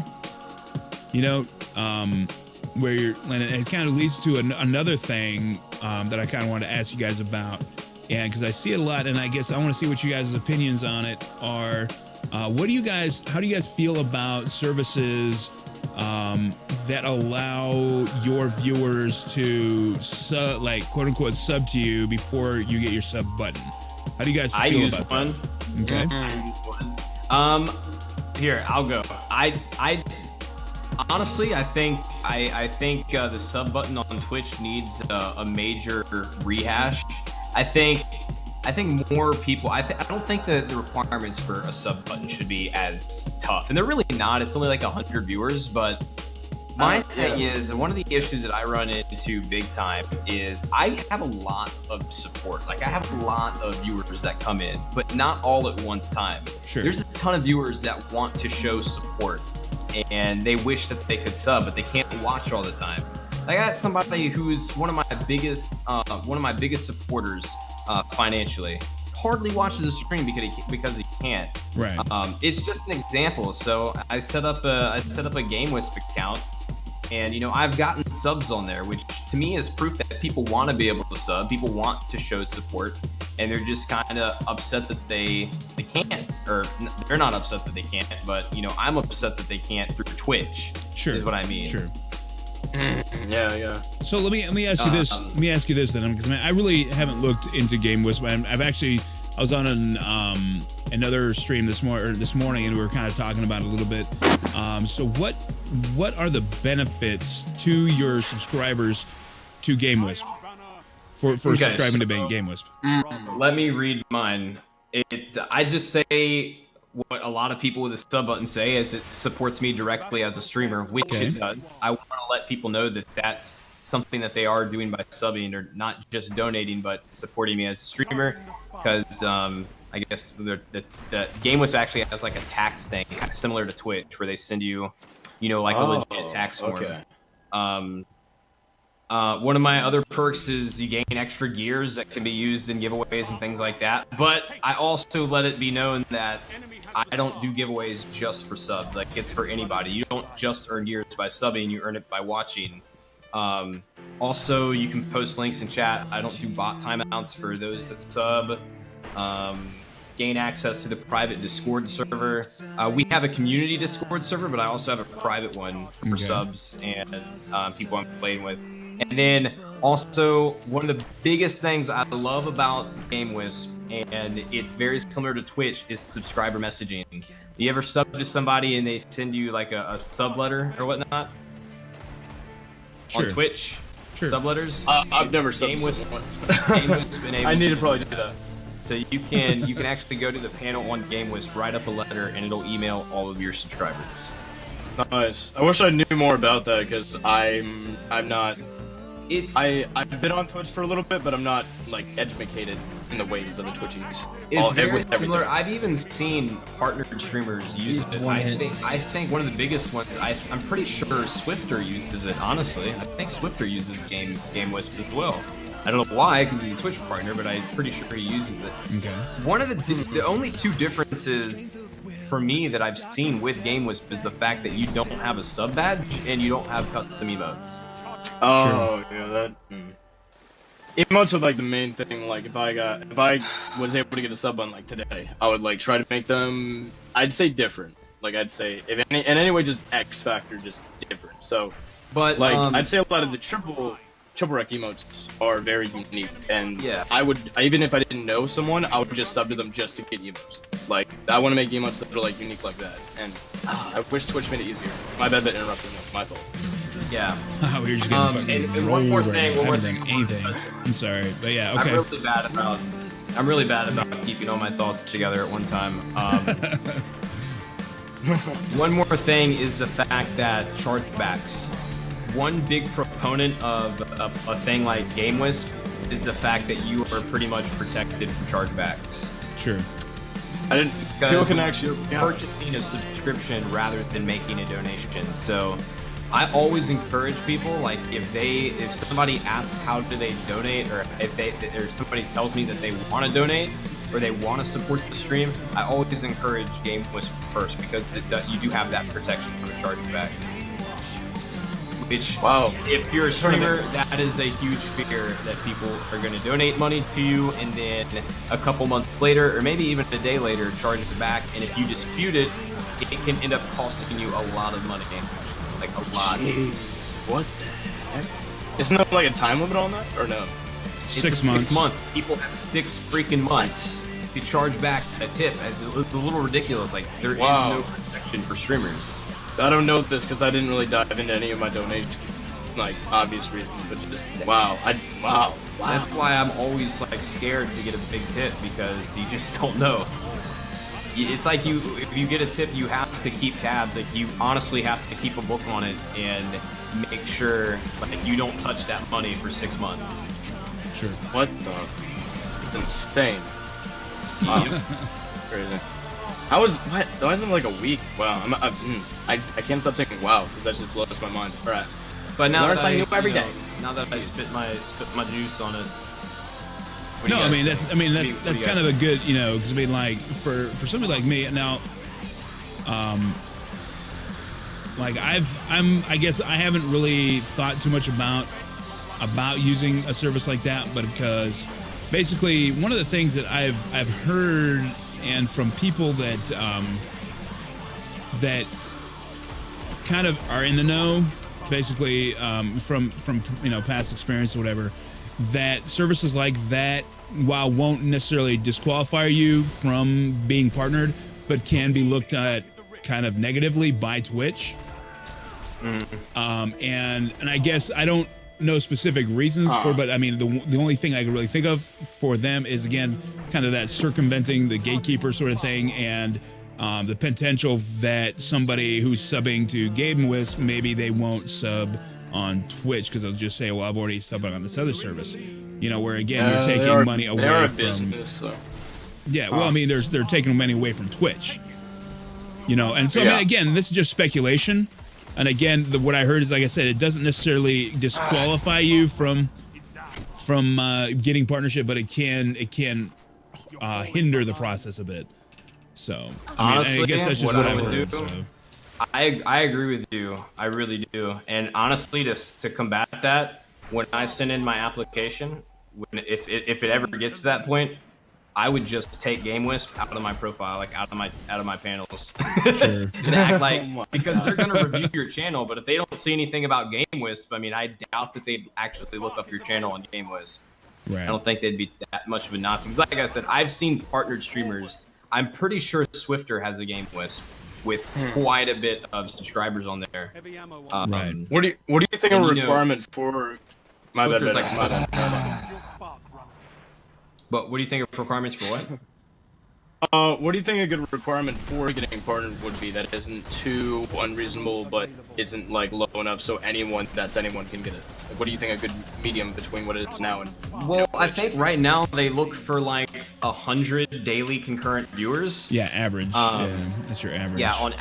Where and it kind of leads to another thing that I kind of want to ask you guys about, and because I see it a lot, and I guess I want to see what you guys' opinions on it are. How do you guys feel about services that allow your viewers to quote unquote sub to you before you get your sub button? How do you guys feel about that? Okay. Here, I'll go. I honestly, I think the sub button on Twitch needs a major rehash. I think more people. I don't think that the requirements for a sub button should be as tough, and they're really not. It's only like 100 viewers, but my thing is, one of the issues that I run into big time is I have a lot of support. Like I have a lot of viewers that come in, but not all at one time. Sure. There's a ton of viewers that want to show support, and they wish that they could sub, but they can't watch all the time. I got somebody who's one of my biggest supporters financially. Hardly watches the stream because he can't. Right. It's just an example. So I set up a GameWisp account, and I've gotten subs on there, which to me is proof that people want to be able to sub. People want to show support, and they're just kind of upset that they can't, or they're not upset that they can't, but I'm upset that they can't through Twitch. Sure. Is what I mean. Sure. Yeah. So let me ask you this. Let me ask you this then, because I really haven't looked into GameWisp. I was on another stream this morning, and we were kind of talking about it a little bit. So what are the benefits to your subscribers to GameWisp for subscribing to GameWisp? Let me read mine. I just say what a lot of people with the sub button say is it supports me directly as a streamer, which it does. I want to let people know that that's something that they are doing by subbing, or not just donating, but supporting me as a streamer. Because I guess the GameWisp actually has like a tax thing, kind of similar to Twitch, where they send you, like a legit tax form. Okay. One of my other perks is you gain extra gears that can be used in giveaways and things like that. But I also let it be known that I don't do giveaways just for subs. Like, it's for anybody. You don't just earn gears by subbing, you earn it by watching. Also, you can post links in chat. I don't do bot timeouts for those that sub. Gain access to the private Discord server. We have a community Discord server, but I also have a private one for subs and people I'm playing with. And then also, one of the biggest things I love about GameWisp, and it's very similar to Twitch, is subscriber messaging. You ever sub to somebody and they send you like a sub letter or whatnot? Sure. On Twitch? Sure. Sub letters? I've never subbed GameWisp enables I need to probably do that. So you can actually go to the panel on GameWisp, write up a letter, and it'll email all of your subscribers. Nice. I wish I knew more about that, because I'm not. I've been on Twitch for a little bit, but I'm not like educated in the ways of the Twitchies. It's very similar. I've even seen partnered streamers use it. I think one of the biggest ones. I'm pretty sure Swifter uses it. Honestly, I think Swifter uses GameWisp as well. I don't know why, because he's a Twitch partner, but I'm pretty sure he uses it. Okay. One of the only two differences for me that I've seen with GameWisp is the fact that you don't have a sub badge and you don't have custom emotes. Oh, sure. Yeah, that. Emotes are like the main thing. Like if I was able to get a sub button like today, I would like try to make them. I'd say different. Like I'd say in any way just X factor, just different. So, but like I'd say a lot of the triple rec emotes are very unique, and yeah, even if I didn't know someone, I would just sub to them just to get emotes. Like I want to make emotes that are like unique like that, and I wish Twitch made it easier. My bad that interrupted me. My fault. Yeah. Oh, we're just getting fucking and one more thing. Anything. I'm sorry, but yeah, okay. I'm really bad about keeping all my thoughts together at one time. One more thing is the fact that chargebacks. One big proponent of a thing like GameWisp is the fact that you are pretty much protected from chargebacks. Sure. I didn't. People can actually purchasing a subscription rather than making a donation. So I always encourage people, like if somebody asks how do they donate, or if somebody tells me that they want to donate or they want to support the stream, I always encourage GameWisp first, because you do have that protection from a chargeback. Which, wow, if you're a streamer, that is a huge fear, that people are going to donate money to you and then a couple months later, or maybe even a day later, charge it back. And if you dispute it, it can end up costing you a lot of money. Like a lot. Jeez. What the heck? Isn't there like a time limit on that, or no? 6 months. 6 months. People have 6 freaking months to charge back a tip. It's a little ridiculous. Like, there is no protection for streamers. I don't know this because I didn't really dive into any of my donations, like obvious reasons, but just wow. That's why I'm always like scared to get a big tip, because you just don't know. It's like if you get a tip, you have to keep tabs. Like, you honestly have to keep a book on it and make sure like you don't touch that money for 6 months. Sure. What the? It's insane. Wow. Crazy. Why isn't it like a week? Wow, I can't stop thinking wow, because that just blows my mind. All right. But now learn that something new every day. Now that I spit my juice on it. No, I mean that's kind of a good, because I mean, like for somebody like me now, like I guess I haven't really thought too much about using a service like that, but because basically one of the things that I've heard, and from people that that kind of are in the know, basically from past experience or whatever, that services like that, while won't necessarily disqualify you from being partnered, but can be looked at kind of negatively by Twitch. And I guess I don't know specific reasons for, but I mean the only thing I can really think of for them is, again, kind of that circumventing the gatekeeper sort of thing, and the potential that somebody who's subbing to GameWisp, maybe they won't sub on Twitch because they'll just say, well, I've already subbed on this other service, where again you're taking money away from business, so. Yeah, well, I mean they're taking money away from Twitch, and so I mean, again, this is just speculation. And again, what I heard is, like I said, it doesn't necessarily disqualify you from getting partnership, but it can hinder the process a bit. So honestly, I guess that's just what I've heard. So. I agree with you. I really do. And honestly, to combat that, when I send in my application, if it ever gets to that point, I would just take GameWisp out of my profile, like out of my panels. Sure. And act like, because they're gonna review your channel, but if they don't see anything about GameWisp, I mean, I doubt that they'd actually look up your channel on GameWisp. Right. I don't think they'd be that much of a Nazi. Because like I said, I've seen partnered streamers. I'm pretty sure Swifter has a GameWisp with quite a bit of subscribers on there. Right. What do you think a requirement for? My bad. But what do you think of requirements for what? What do you think a good requirement for getting partnered would be that isn't too unreasonable, but isn't like low enough so anyone can get it? Like, what do you think a good medium between what it is now and? Well, I think right now they look for like 100 daily concurrent viewers. Yeah, average. Yeah, that's your average. Yeah, on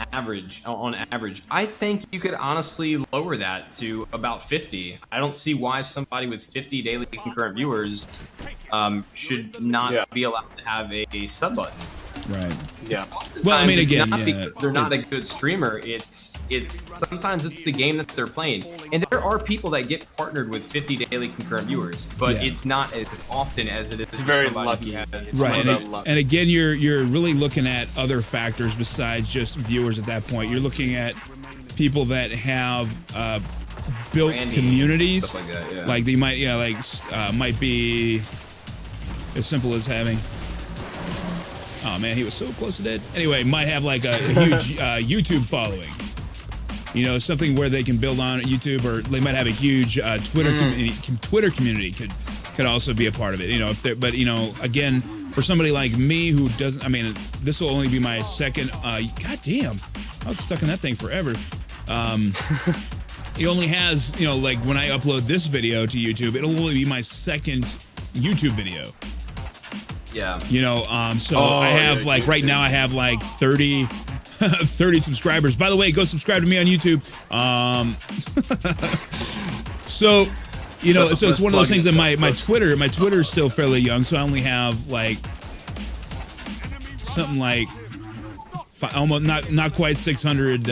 average. I think you could honestly lower that to about 50. I don't see why somebody with 50 daily concurrent viewers should not be allowed to have a sub button. Right. Yeah. Well, I mean, again, they're not a good streamer. It's sometimes it's the game that they're playing, and there are people that get partnered with 50 daily concurrent viewers, but it's not as often as it is. It's very lucky. Right. And again, you're really looking at other factors besides just viewers at that point. You're looking at people that have built Branding, communities, stuff like that, yeah. like they might, might be as simple as having. Oh man, he was so close to dead. Anyway, might have like a huge YouTube following. Something where they can build on YouTube, or they might have a huge Twitter community could also be a part of it. But again, for somebody like me who doesn't, I mean, this will only be my second. God damn, I was stuck in that thing forever. It only has, like when I upload this video to YouTube, it'll only be my second YouTube video. Yeah. You know, so Oh, I have yeah, like good right too. now I have like 30 30 subscribers. By the way, go subscribe to me on YouTube. So, you know, so it's one of those things that my Twitter is still fairly young, so I only have like something like almost not quite 600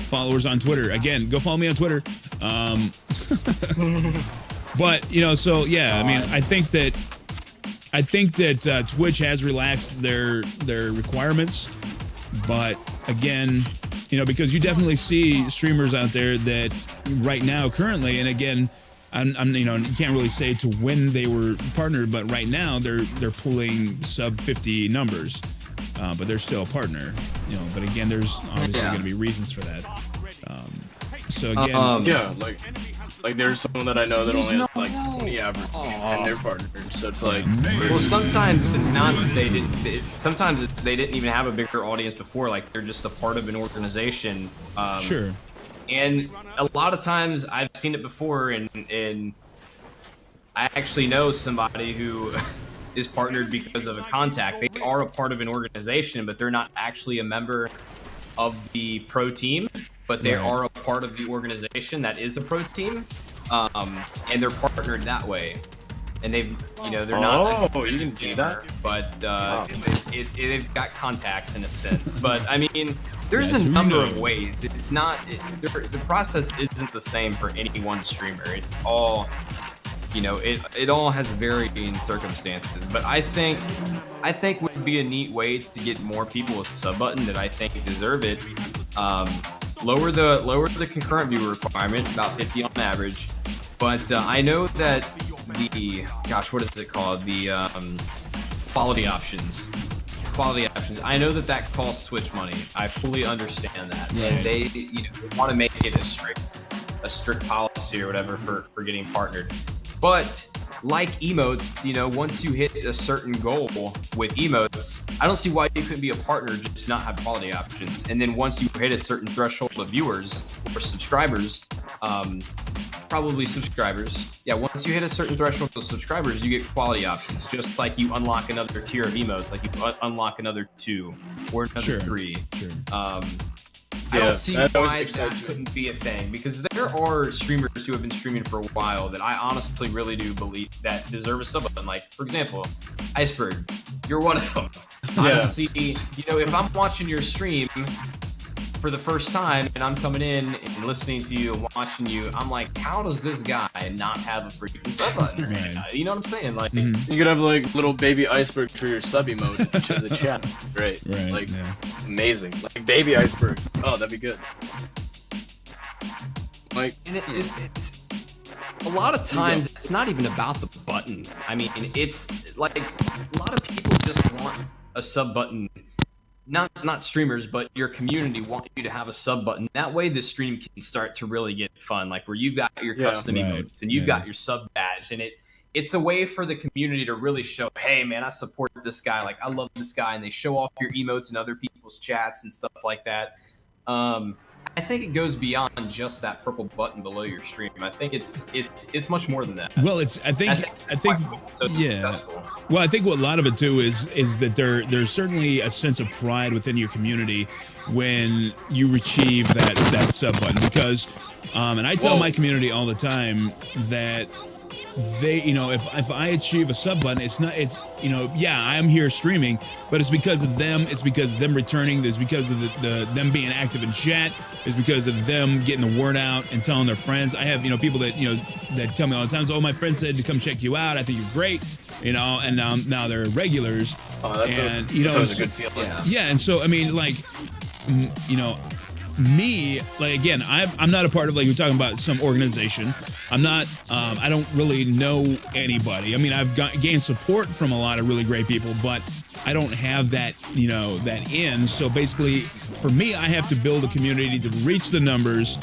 followers on Twitter. Again, go follow me on Twitter. But you know, so yeah, I mean, I think that Twitch has relaxed their requirements, but again, you know, because you definitely see streamers out there that right now, currently, and again, I'm you know, you can't really say to when they were partnered, but right now they're pulling sub 50 numbers, but they're still a partner, you know. But again, there's obviously going to be reasons for that. So again, Yeah, like there's someone that I know that only has like 20 average, and they're partners. So it's like, Well, sometimes it's not that they didn't. Sometimes they didn't even have a bigger audience before. Like they're just a part of an organization. sure. And a lot of times I've seen it before, and I actually know somebody who is partnered because of a contact. They are a part of an organization, but they're not actually a member of the pro team, but they Right. are a part of the organization that is a pro team, and they're partnered that way. And they've, you know, they're not. oh, you can do that. But they've got contacts in a sense. But I mean, there's That's a who you number know. of ways. It's not the process isn't the same for any one streamer. It's all, you know, it all has varying circumstances. But I think would be a neat way to get more people a sub button that I think deserve it. Lower the concurrent viewer requirement, about 50 on average. But I know that what is it called? The quality options. I know that costs Twitch money. I fully understand that. Right. And they, you know, want to make it a strict policy or whatever for getting partnered. But like emotes, you know, once you hit a certain goal with emotes, I don't see why you couldn't be a partner, just not have quality options. And then once you hit a certain threshold of viewers or subscribers, probably subscribers. Yeah, once you hit a certain threshold of subscribers, you get quality options. Just like you unlock another tier of emotes, like you unlock another 2 or another Sure. 3. Sure. I Yeah, don't see that always why excites that me. couldn't be a thing, because there are streamers who have been streaming for a while that I honestly really do believe that deserve a sub button. Like, for example, Iceberg, you're one of them. I Yeah. don't see, you know, if I'm watching your stream for the first time and I'm coming in and listening to you and watching you, I'm like, how does this guy not have a freaking sub button? Right. You know what I'm saying? Like, You could have like little baby iceberg for your sub emote to the chat. Great. Right. Like yeah. amazing. Like baby icebergs. Oh, that'd be good. Like and it's a lot of times it's not even about the button. I mean, it's like a lot of people just want a sub button. Not streamers, but your community want you to have a sub button. That way the stream can start to really get fun, like where you've got your custom Right. emotes and you've Yeah. got your sub badge, and it's a way for the community to really show, hey man, I support this guy, like I love this guy, and they show off your emotes in other people's chats and stuff like that. I think it goes beyond just that purple button below your stream. I think it's much more than that. Well, I think so yeah. successful. Well, I think what a lot of it too is that there's certainly a sense of pride within your community when you achieve that sub button, because and I tell my community all the time that they, you know, if I achieve a sub button, it's yeah, I'm here streaming, but it's because of them. It's because of them returning. It's because of them being active in chat. It's because of them getting the word out and telling their friends. I have, you know, people that, you know, that tell me all the time, oh, my friend said to come check you out. I think you're great, you know, and now they're regulars. And you know, that's a good feeling. yeah, and so I mean, like, you know, me, like, again, I'm not a part of, like, you're talking about some organization. I'm not, I don't really know anybody. I mean, I've gained support from a lot of really great people, but I don't have that, you know, that in. So basically, for me, I have to build a community to reach the numbers,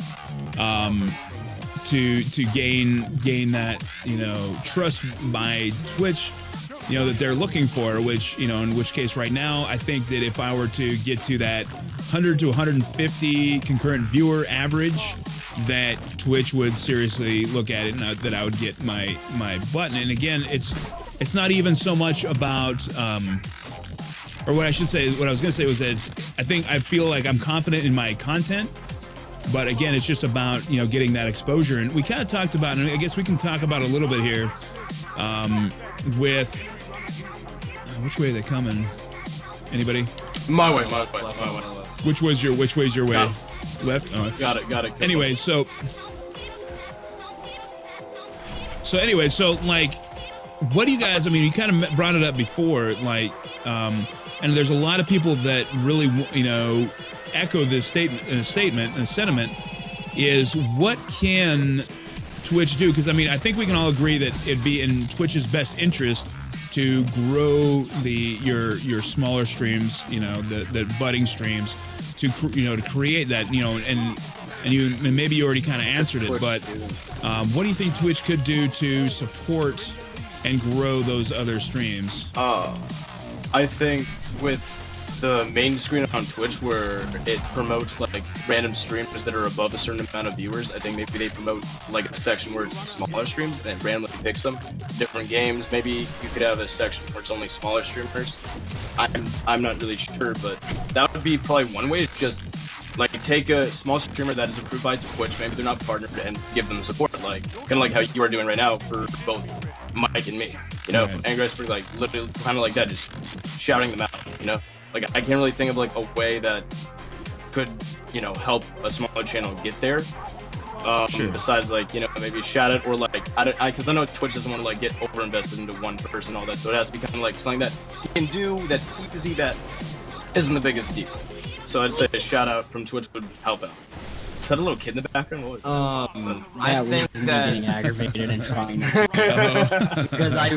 to gain that, you know, trust by Twitch, you know, that they're looking for, which, you know, in which case right now, I think that if I were to get to that 100 to 150 concurrent viewer average, that Twitch would seriously look at it, and that I would get my button. And again, it's it's not even so much about, or what I should say, what I was going to say was that I feel like I'm confident in my content, but again, it's just about, you know, getting that exposure. And we kind of talked about, and I guess we can talk about a little bit here, with, which way are they coming? Anybody? My way. Which way's your way? No. Left? Oh. Got it. Anyway, so like, what do you guys, I mean, you kind of brought it up before, like, and there's a lot of people that really, you know, echo this statement and sentiment is, what can Twitch do? Because I mean, I think we can all agree that it'd be in Twitch's best interest to grow your smaller streams, you know, the budding streams, to create that, you know, and maybe you already kind of answered it, but what do you think Twitch could do to support and grow those other streams? I think with the main screen on Twitch, where it promotes like random streamers that are above a certain amount of viewers, I think maybe they promote like a section where it's smaller streams and it randomly picks them, different games. Maybe you could have a section where it's only smaller streamers. I'm not really sure, but that would be probably one way. Is just like take a small streamer that is approved by Twitch, maybe they're not partnered, and give them support, like kind of like how you are doing right now for both Mike and me, you know. Right. And Grace, like literally kind of like that, just shouting them out, you know. Like I can't really think of like a way that could, you know, help a smaller channel get there. Sure. Besides like, you know, maybe shout it, or like because I know Twitch doesn't want to like get over invested into one person, all that, so it has to be kind of like something that you can do that's easy, that isn't the biggest deal. So I'd say a shout out from Twitch would help out. Is that a little kid in the background? What was that? I think was me that getting aggravated and trying because I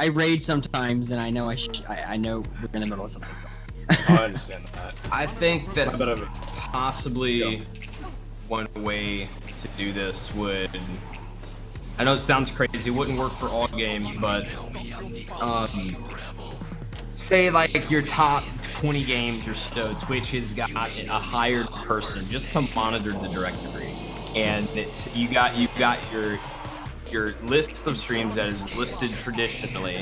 raid sometimes, and I know I know we're in the middle of something. So. Oh, I understand that. I think I that bet of it. possibly one way to do this would, I know it sounds crazy, it wouldn't work for all games, but say like your top 20 games or so, Twitch has got a hired person just to monitor the directory, and it's you got your list of streams that is listed traditionally,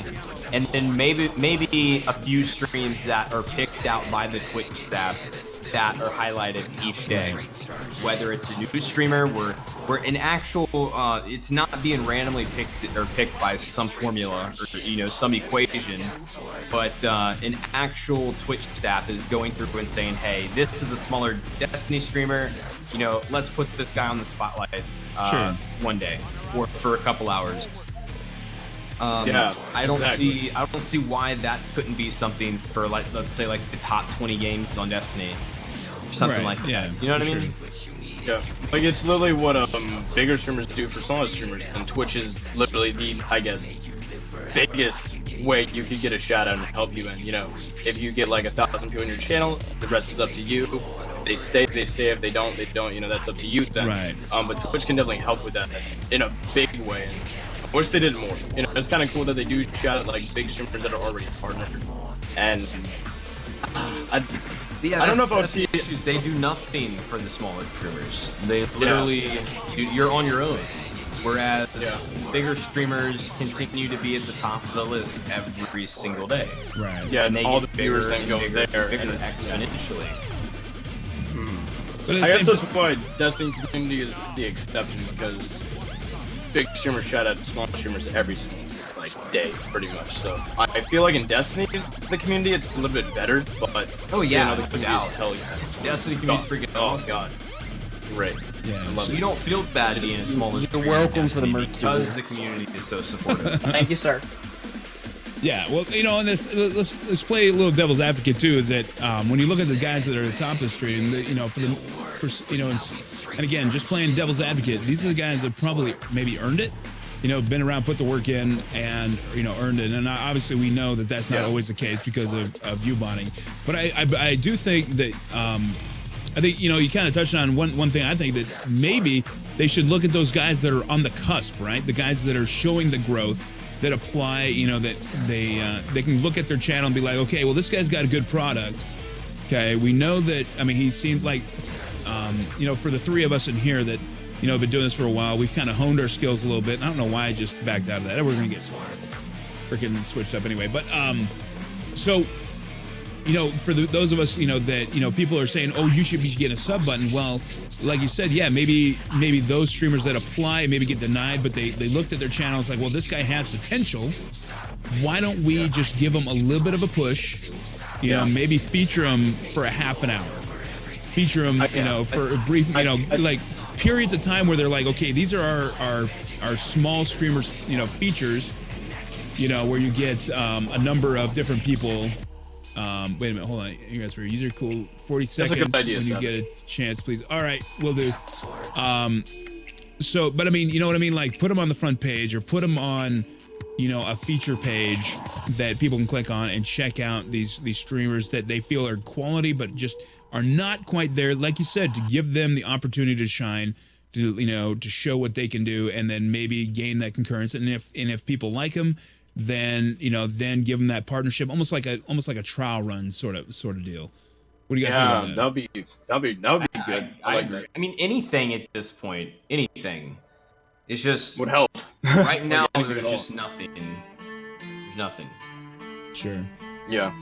and then maybe a few streams that are picked out by the Twitch staff that are highlighted each day. Whether it's a new streamer, where an actual it's not being randomly picked by some formula or, you know, some equation, but an actual Twitch staff is going through and saying, hey, this is a smaller Destiny streamer, you know, let's put this guy on the spotlight one day or for a couple hours. Yeah, I don't exactly. see why that couldn't be something for, like, let's say like the top 20 games on Destiny or something like that. Yeah, you know what I mean? Yeah, like it's literally what bigger streamers do for smaller streamers, and Twitch is literally the, I guess, biggest way you could get a shout out and help you. And you know, if you get like 1,000 people in your channel, the rest is up to you. They stay. If they don't, they don't. You know, that's up to you then. Right. But Twitch can definitely help with that in a big way. I wish they did more. You know, it's kind of cool that they do shout out like big streamers that are already partnered. And I don't know if I would see issues. They do nothing for the smaller streamers. They literally, you're on your own. Whereas bigger streamers continue to be at the top of the list every single day. Right. Yeah, And they all get the viewers bigger then go and bigger there. and bigger And exponentially. But at I the guess same that's why Destiny community is the exception, because big streamers shout out small streamers every single day, pretty much. So I feel like in Destiny, the community, it's a little bit better, but yeah, other no communities doubt. hell yeah. Destiny community's freaking awesome. God, great. Yeah, I love You it. don't feel bad being a smaller streamer. welcome for the Destiny mercy. because the community is so supportive. Thank you, sir. Yeah, well, you know, and let's play a little devil's advocate too. Is that when you look at the guys that are at the top of the stream, you know, and again, just playing devil's advocate, these are the guys that probably maybe earned it. You know, been around, put the work in, and you know, earned it. And obviously, we know that that's not always the case because of view bonding. But I do think that I think, you know, you kind of touched on one thing. I think that maybe they should look at those guys that are on the cusp, right? The guys that are showing the growth, that apply, you know, that they can look at their channel and be like, okay, well, this guy's got a good product. Okay, we know that. I mean, he seemed like, you know, for the three of us in here that, you know, been doing this for a while, we've kind of honed our skills a little bit. And I don't know why I just backed out of that. We're gonna get freaking switched up anyway. But so for those of us that people are saying, oh, you should be getting a sub button. Well, like you said, yeah, maybe those streamers that apply maybe get denied, but they looked at their channel. It's like, well, this guy has potential. Why don't we just give him a little bit of a push? Maybe feature him for a half an hour. Feature him, for a brief, like periods of time where they're like, okay, these are our small streamers, features, where you get a number of different people. Wait a minute, hold on. You guys, for user cool. 40 seconds That's a good idea, when you Seth. get a chance, please. All right, we'll do. So, but I mean, you know what I mean? Like, put them on the front page or put them on, a feature page that people can click on and check out these streamers that they feel are quality, but just are not quite there. Like you said, to give them the opportunity to shine, to show what they can do, and then maybe gain that concurrence. And if people like them, then then give them that partnership, almost like a trial run sort of deal. What do you guys think about that? That'd be good. I like agree. that. I mean, anything at this point, anything. It's just Would help. right now. Like, There's anything at just nothing. There's nothing. Sure. Yeah.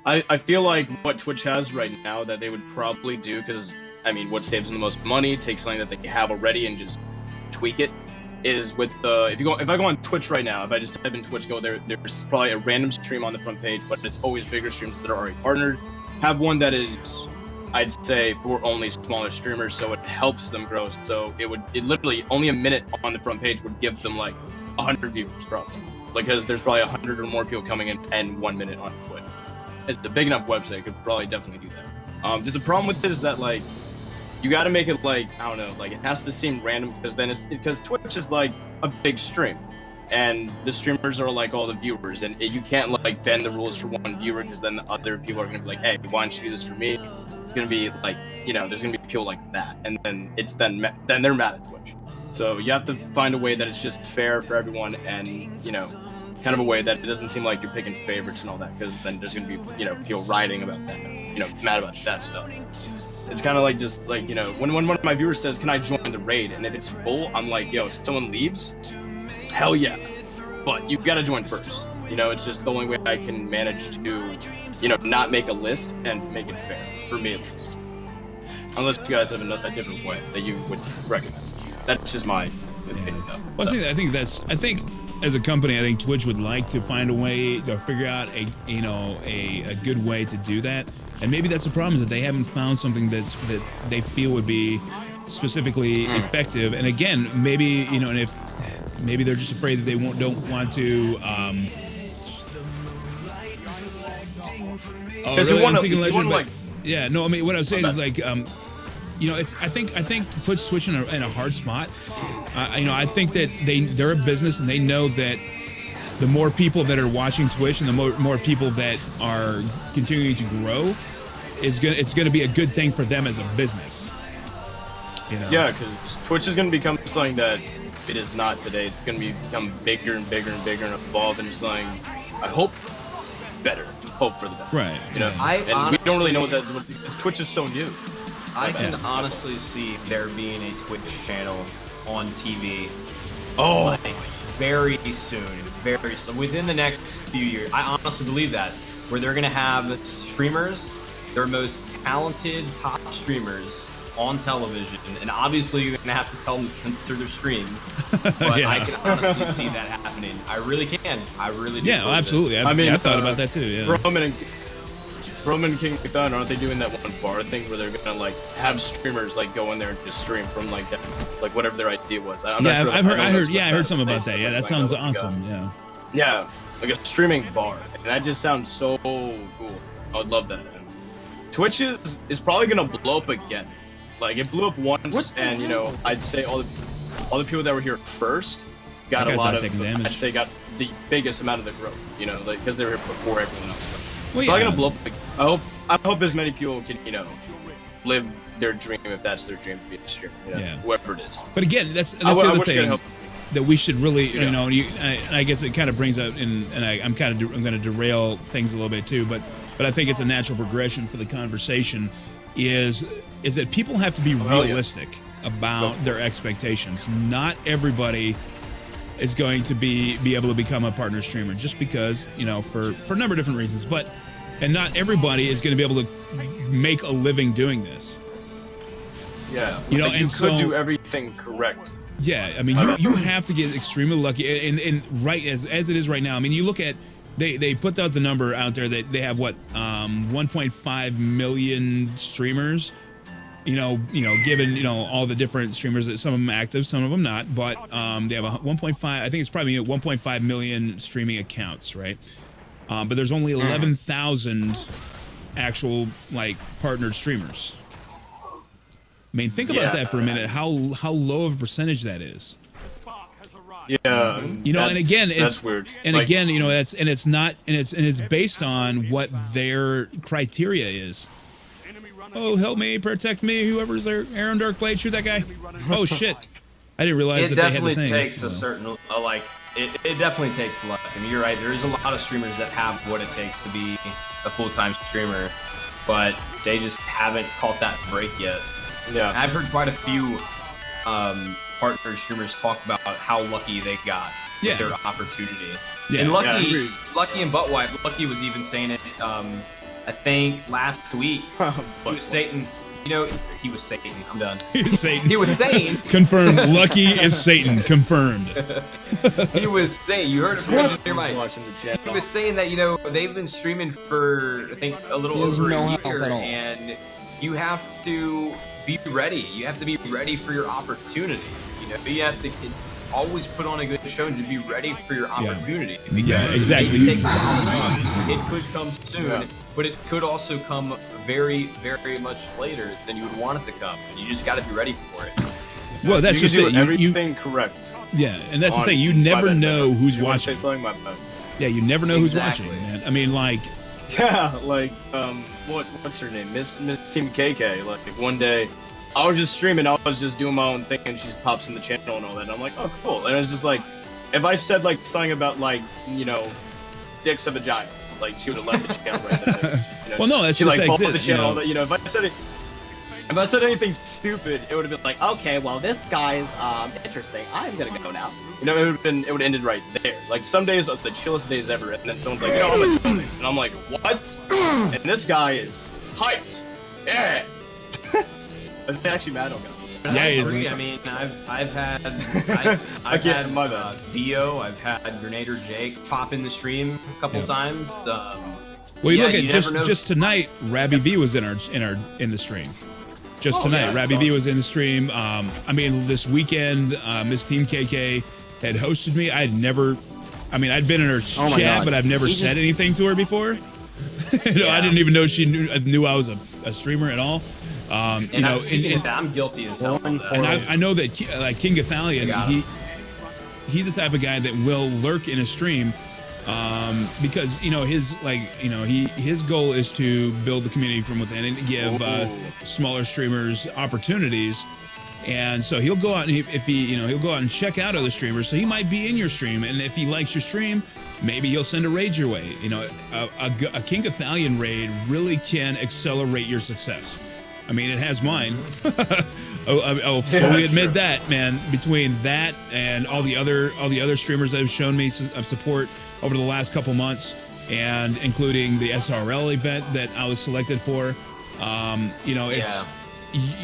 I feel like what Twitch has right now that they would probably do, because I mean, what saves them the most money, take something that they have already and just tweak it, is with the if I go on Twitch right now, if I just type in Twitch, there's probably a random stream on the front page, but it's always bigger streams that are already partnered. Have one that is, I'd say, for only smaller streamers, so it helps them grow. So it literally only a minute on the front page would give them like 100 viewers probably, because there's probably 100 or more people coming in and 1 minute on Twitch. It's a big enough website, it could probably definitely do that. Just the problem with it is that like you got to make it like, I don't know, like it has to seem random, because Twitch is like a big stream, and the streamers are like all the viewers, and you can't like bend the rules for one viewer, because then the other people are gonna be like, hey, why don't you do this for me? It's gonna be like, there's gonna be people like that, and then they're mad at Twitch. So you have to find a way that it's just fair for everyone, and kind of a way that it doesn't seem like you're picking favorites and all that, because then there's gonna be people writing about that, mad about that stuff. It's kind of like just like when one of my viewers says, can I join the raid, and if it's full, I'm like, yo, if someone leaves, hell yeah, but you gotta join first. It's just the only way I can manage to not make a list and make it fair, for me at least, unless you guys have a different way that you would recommend. That's just my opinion though. Well, I think as a company, I think Twitch would like to find a way to figure out a good way to do that. And maybe that's the problem, is that they haven't found something that they feel would be specifically effective. And again, maybe and if maybe they're just afraid that they don't want to. Oh, really? Yeah, no. I mean, what I was saying is like, I think puts Twitch in a hard spot. I think that they're a business, and they know that the more people that are watching Twitch and the more people that are continuing to grow, it's gonna be a good thing for them as a business. Yeah, because Twitch is gonna become something that it is not today. It's gonna become bigger and bigger and bigger and evolve into something, I hope, better. Hope for the better. Right. And we don't really know that, because Twitch is so new. I can honestly see there being a Twitch channel on TV. Oh, like, very soon, within the next few years. I honestly believe that, where they're gonna have streamers, their most talented top streamers on television, and obviously you're gonna have to tell them to censor their streams. But Yeah. I can honestly see that happening. I really can. I really do. Yeah, absolutely. I thought about that too. Yeah. Roman and King Thunder, aren't they doing that one bar thing where they're gonna like have streamers like go in there and just stream from like that, like whatever their idea was? I'm not sure. I heard something about that. Yeah, that sounds awesome. Yeah. Yeah, like a streaming bar, and that just sounds so cool. I would love that. Twitch is probably gonna blow up again. Like it blew up once, and I'd say all the people that were here first got a lot of damage. I'd say got the biggest amount of the growth. Like because they were here before everyone else. Well, yeah. Gonna blow up. I hope as many people can live their dream, if that's their dream, to be a streamer. Whoever it is. But again, that's the other thing that we should really, I guess it kind of brings up, and I'm going to derail things a little bit too, but I think it's a natural progression for the conversation. Is that people have to be realistic about their expectations. Not everybody is going to be able to become a partner streamer, just because, you know, for a number of different reasons. And not everybody is going to be able to make a living doing this. Yeah, you know, like and you so could do everything correct. Yeah, I mean, you have to get extremely lucky, and right as it is right now. I mean, you look at they put out the number out there that they have 1.5 million streamers. You know, given, you know, all the different streamers, that some of them active, some of them not, but they have a 1.5. I think it's probably 1.5 million streaming accounts, right? But there's only 11,000 actual like partnered streamers. I mean, think about that for a minute. How low of a percentage that is. Yeah, you know, and again, that's weird. And like, again, you know, it's based on what their criteria is. Oh, help me, protect me, whoever's there. Aaron Darkblade, shoot that guy. Oh shit, I didn't realize that they had the thing. It definitely takes a certain it definitely takes luck. I mean, you're right. There's a lot of streamers that have what it takes to be a full-time streamer, but they just haven't caught that break yet. Yeah, I've heard quite a few partner streamers talk about how lucky they got with their opportunity. Yeah. And Lucky and Buttwipe, Lucky was even saying it. I think last week he was Satan. You know, he was Satan. I'm done. He's Satan. He was saying. Confirmed. Lucky is Satan. Confirmed. He was saying. You heard it from Engineer Mike. Watching the channel. He was saying that, you know, they've been streaming for, I think, a little over a year, and you have to be ready. You have to be ready for your opportunity. You know, you have to always put on a good show and to be ready for your opportunity. Yeah, exactly. It could come soon, but it could also come very, very much later than you would want it to come. And you just got to be ready for it. Well, that's just it. Everything correct. Yeah, and that's the thing. You never know who's watching. Yeah, you never know who's watching, man. I mean, like. Yeah, like what's her name? Miss Team KK. Like one day, I was just streaming. I was just doing my own thing, and she just pops in the channel and all that. And I'm like, oh, cool. And it's just like, if I said like something about like, you know, dicks of vaginas, like she would have left the channel right there. You know, well, no, that's she just like exit, the channel. You know, if I said anything stupid, it would have been like, okay, well, this guy's interesting. I'm gonna go now. You know, it would have ended right there. Like some days are the chillest days ever, and then someone's like, you know, I'm gonna do this, and I'm like, what? And this guy is hyped. Yeah. Is he actually mad? Okay. Yeah, he's. I mean, I've had Theo, I've had Grenader Jake pop in the stream a couple times. Well, you look at just tonight, Rabby V was in the stream. Just tonight, Rabby V was in the stream. I mean, this weekend, Miss Team KK had hosted me. I'd been in her chat, but I've never said anything to her before. You know, I didn't even know she knew I was a streamer at all. You know, I'm guilty as hell. And I know that like King Gathalion, he's the type of guy that will lurk in a stream. Because you know his goal is to build the community from within and give smaller streamers opportunities, and so he'll go out and he'll go out and check out other streamers. So he might be in your stream, and if he likes your stream, maybe he'll send a raid your way. You know, a King Gathalion raid really can accelerate your success. I mean, it has mine. I'll fully admit that, man. Between that and all the other streamers that have shown me support over the last couple months, and including the SRL event that I was selected for, you know, it's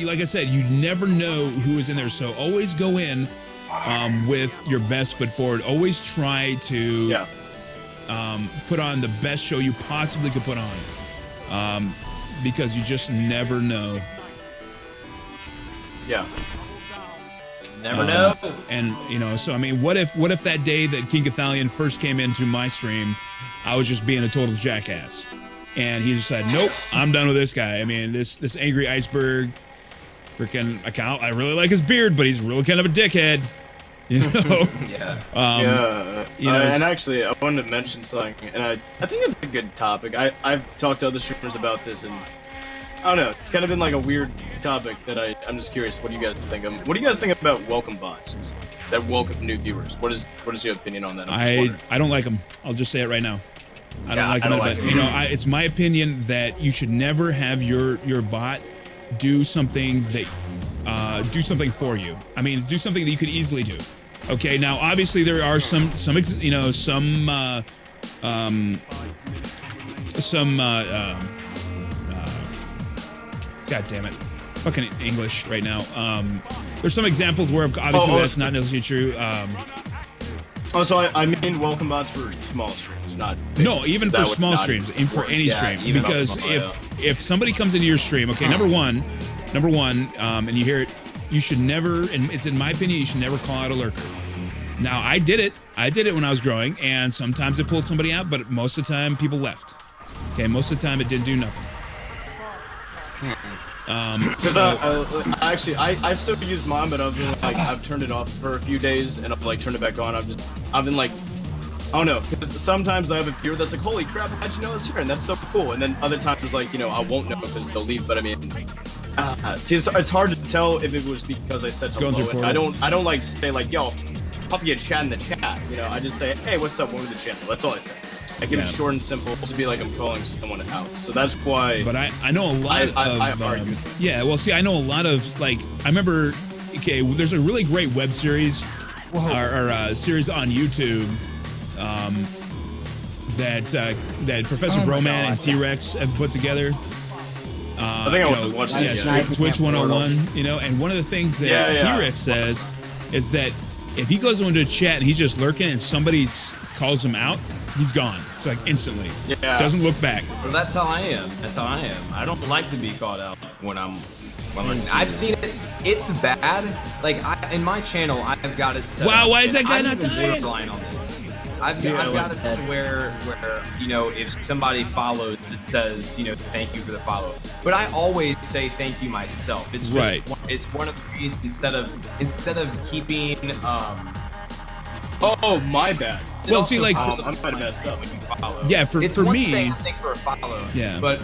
like I said, you never know who is in there. So always go in with your best foot forward. Always try to put on the best show you possibly could put on. Because you just never know. Yeah. Never know. And you know, so I mean, what if that day that King Gathalion first came into my stream, I was just being a total jackass, and he just said, "Nope, I'm done with this guy." I mean, this angry iceberg, freaking account. I really like his beard, but he's really kind of a dickhead. You know. You know, and actually, I wanted to mention something, and I think it's a good topic. I've talked to other streamers about this, and I don't know, it's kind of been like a weird topic that I'm just curious. What do you guys think? What do you guys think about welcome bots that welcome new viewers? What is your opinion on that? I don't like them. I'll just say it right now. I don't like them. But you know, it's my opinion that you should never have your bot do something that do something for you. I mean, do something that you could easily do. Okay, now obviously there are some God damn it, fucking English right now. There's some examples where obviously that's not necessarily true. So I mean welcome bots for small streams, not big. No, even for small streams, even for any stream, because if somebody comes into your stream, okay, number one, and you hear it, you should never, and it's in my opinion, you should never call out a lurker. Now I did it when I was growing, and sometimes it pulled somebody out, but most of the time people left. Okay, most of the time it didn't do nothing. Because I still use mine, but I've turned it off for a few days, and I've like turned it back on. I've been like, I don't know, because sometimes I have a viewer that's like, holy crap, how'd you know it's here? And that's so cool. And then other times, like, you know, I won't know because they'll leave. But I mean, see, it's hard to tell if it was because I said hello. And I don't like say like, yo, pop you a chat in the chat. You know, I just say, hey, what's up? Welcome to the channel. That's all I say. I keep it short and simple to be like I'm calling someone out. So that's why. But I know a lot of yeah. Well, see, I know a lot of like I remember. Okay, there's a really great web series or series on YouTube that Professor Broman and T-Rex have put together. I think I was watching Twitch 101. You know, and one of the things that T-Rex says is that if he goes into a chat and he's just lurking and somebody calls him out, he's gone. It's like instantly. Yeah. Doesn't look back. Well, that's how I am. I don't like to be called out when I'm lurking. I've seen it. It's bad. Like in my channel, I've got it set Wow, up, why is that guy not dying? Borderline on this. I've got it to where you know, if somebody follows, it says, you know, thank you for the follow. But I always say thank you myself. It's just, it's one of the reasons instead of keeping Oh, my bad. Well, see, like, I'm kind of messed up when you follow. Yeah, for it's for one me, thing, I think, for a follow. Yeah. But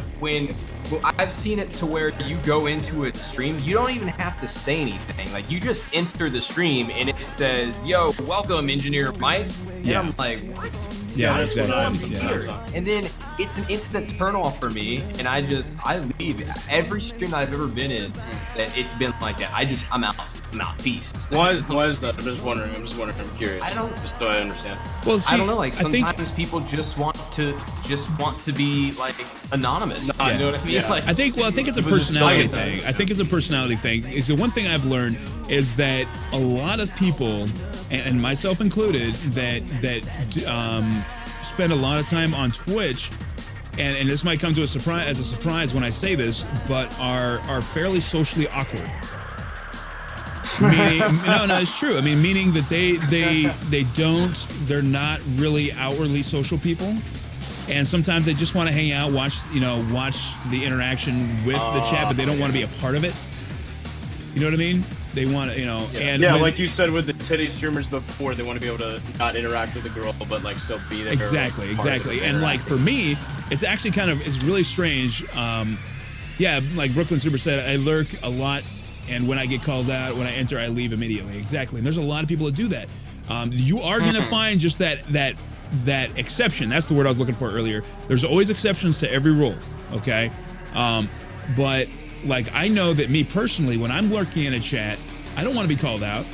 I've seen it to where you go into a stream, you don't even have to say anything. Like, you just enter the stream and it says, "Yo, welcome, Engineer Mike." And I'm like, what? Yeah, exactly. Yeah. And then it's an instant turn off for me, and I leave. Every stream I've ever been in, that it's been like that. I'm out. Peace. Why is that? I'm just wondering. I'm curious. Just so I understand. Well, see, I don't know. Like sometimes people just want to be like anonymous. You know what I mean? Yeah. Like, I think it's a personality thing. I think it's a personality thing. Is the one thing I've learned is that a lot of people, and myself included, that spend a lot of time on Twitch, and this might come to as a surprise when I say this, but are fairly socially awkward. Meaning, no, it's true. I mean, meaning that they're not really outwardly social people, and sometimes they just want to hang out, watch the interaction with the chat, but they don't want to be a part of it. You know what I mean? They want to, and like you said with the titty streamers before, they want to be able to not interact with the girl, but like still be there. Exactly. And like for me, it's actually it's really strange. Like Brooklyn Super said, I lurk a lot. And when I get called out, when I enter, I leave immediately. Exactly. And there's a lot of people that do that. You are going to find just that exception. That's the word I was looking for earlier. There's always exceptions to every rule. Okay. But like, I know that me personally, when I'm lurking in a chat, I don't want to be called out.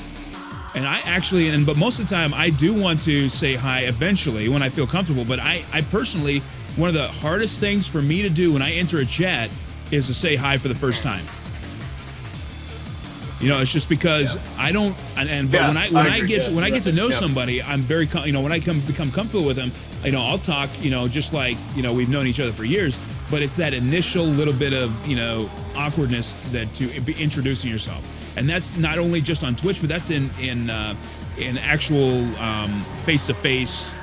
And but most of the time I do want to say hi eventually when I feel comfortable. But I personally, one of the hardest things for me to do when I enter a chat is to say hi for the first time. It's just because I don't, but when I get to know somebody, I'm very, when I become comfortable with them, I'll talk, just like, we've known each other for years, but it's that initial little bit of, awkwardness that to be introducing yourself. And that's not only just on Twitch, but that's in actual face-to-face,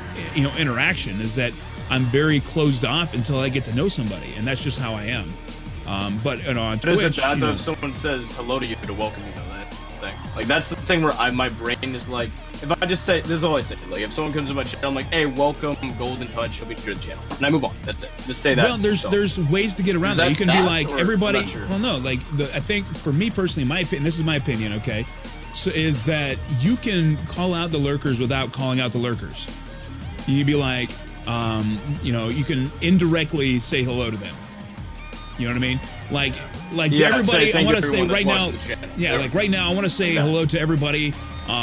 interaction, is that I'm very closed off until I get to know somebody. And that's just how I am. But on Twitch, is it bad though if someone says hello to you to welcome you to that thing? Like that's the thing where my brain is like, if I just say, this is all I say. Like if someone comes to my channel, I'm like, hey, welcome, Golden Touch, he'll be to the channel, and I move on. That's it. Just say that. Well, there's ways to get around that. You can be like everybody. Well, no, like I think for me personally, my opinion. This is my opinion. Okay, so is that you can call out the lurkers without calling out the lurkers. You can be like, you can indirectly say hello to them. You know what I mean? Like to everybody, I want to say right now, like right now, I want to say hello to everybody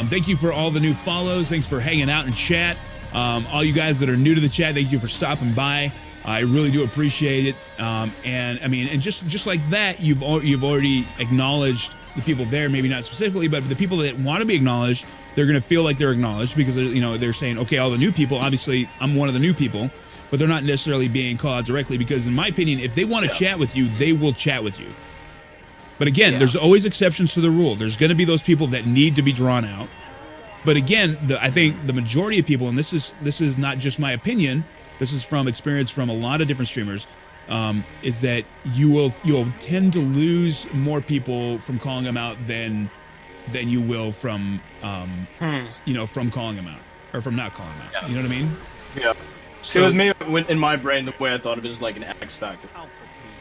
Thank you for all the new follows. Thanks for hanging out in chat. All you guys that are new to the chat, thank you for stopping by. I really do appreciate it. And I mean, and just like that, you've already acknowledged the people there, maybe not specifically, but the people that want to be acknowledged, they're going to feel like they're acknowledged because they're saying, okay, all the new people, obviously I'm one of the new people, but they're not necessarily being called out directly because in my opinion, if they want to chat with you, they will chat with you. But again, there's always exceptions to the rule. There's going to be those people that need to be drawn out. But again, I think the majority of people, and this is not just my opinion, this is from experience from a lot of different streamers, is that you'll tend to lose more people from calling them out than you will from from calling them out or from not calling them out. Yeah. You know what I mean? Yeah. So with me, in my brain, the way I thought of it is like an X factor.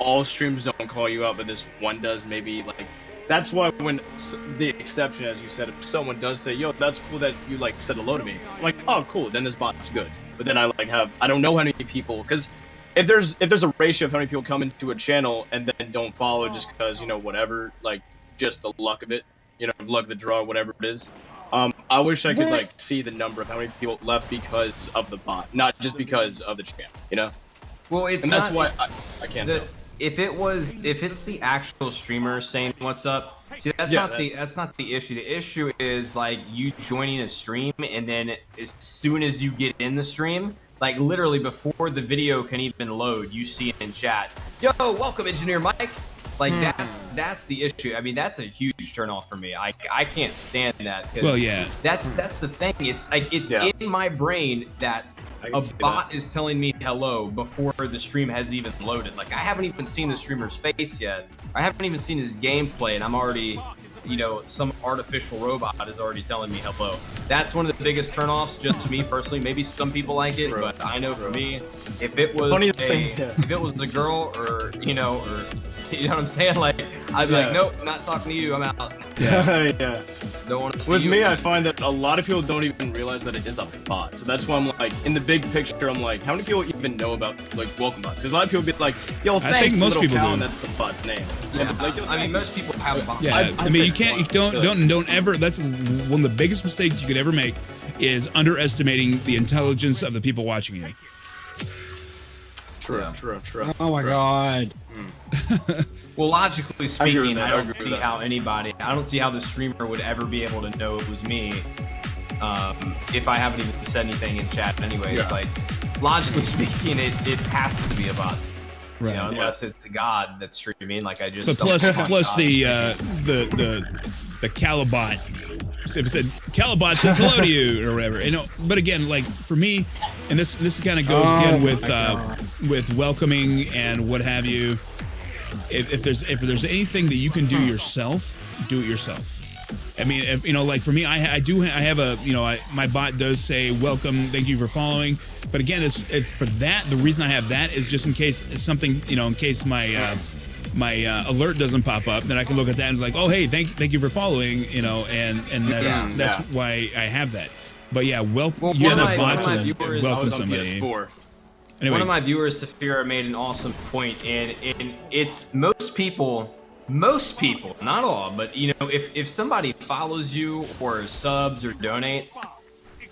All streams don't call you out, but this one does. Maybe like that's why when the exception, as you said, if someone does say, "Yo, that's cool that you like said hello to me," I'm like, "Oh, cool." Then this bot's good. But then I don't know how many people, because if there's a ratio of how many people come into a channel and then don't follow just because whatever, like just the luck of it, luck of the draw, whatever it is. I wish I could like see the number of how many people left because of the bot, not just because of the channel, Well, it's and that's not, why I can't. If it's the actual streamer saying what's up, see that's not the issue. The issue is like you joining a stream and then as soon as you get in the stream, like literally before the video can even load, you see it in chat. Yo, welcome Engineer Mike. Like that's the issue. I mean, that's a huge turnoff for me. I can't stand that. Well, yeah. That's the thing. It's like it's in my brain that a bot is telling me hello before the stream has even loaded. Like I haven't even seen the streamer's face yet. I haven't even seen his gameplay, and I'm already, some artificial robot is already telling me hello. That's one of the biggest turnoffs, just to me personally. Maybe some people like it, but I know for me, if it was a girl or you know what I'm saying? Like I'd be like, nope, I'm not talking to you. I'm out. Yeah. Don't want to see With you. me, I find that a lot of people don't even realize that it is a bot. So that's why I'm like, in the big picture, I'm like, how many people even know about like welcome bots? Because a lot of people be like, yo, thanks, I think most people do. And that's the bot's name. Yeah, Like, I mean, most people have bots. Yeah, I mean, don't ever. That's one of the biggest mistakes you could ever make, is underestimating the intelligence of the people watching you. True. Oh my god. Well, logically speaking, I don't agree with see that. how I don't see how the streamer would ever be able to know it was me if I haven't even said anything in chat anyway. It's like, logically speaking, it has to be a bot. Right. Unless it's a god that's streaming, like I just. But plus the Calibot. If it said Calibot says hello to you or whatever, But again, like for me, and this kind of goes again with welcoming and what have you. If there's anything that you can do yourself, do it yourself. I mean, like for me, I have my bot does say welcome, thank you for following. But again, it's for that. The reason I have that is just in case it's something, in case my alert doesn't pop up, then I can look at that and it's like, oh hey, thank you for following, and that's why I have that. But yeah, using a bot to welcome somebody. Anyway. One of my viewers, Safira, made an awesome point, and it's most people, not all, but if somebody follows you or subs or donates,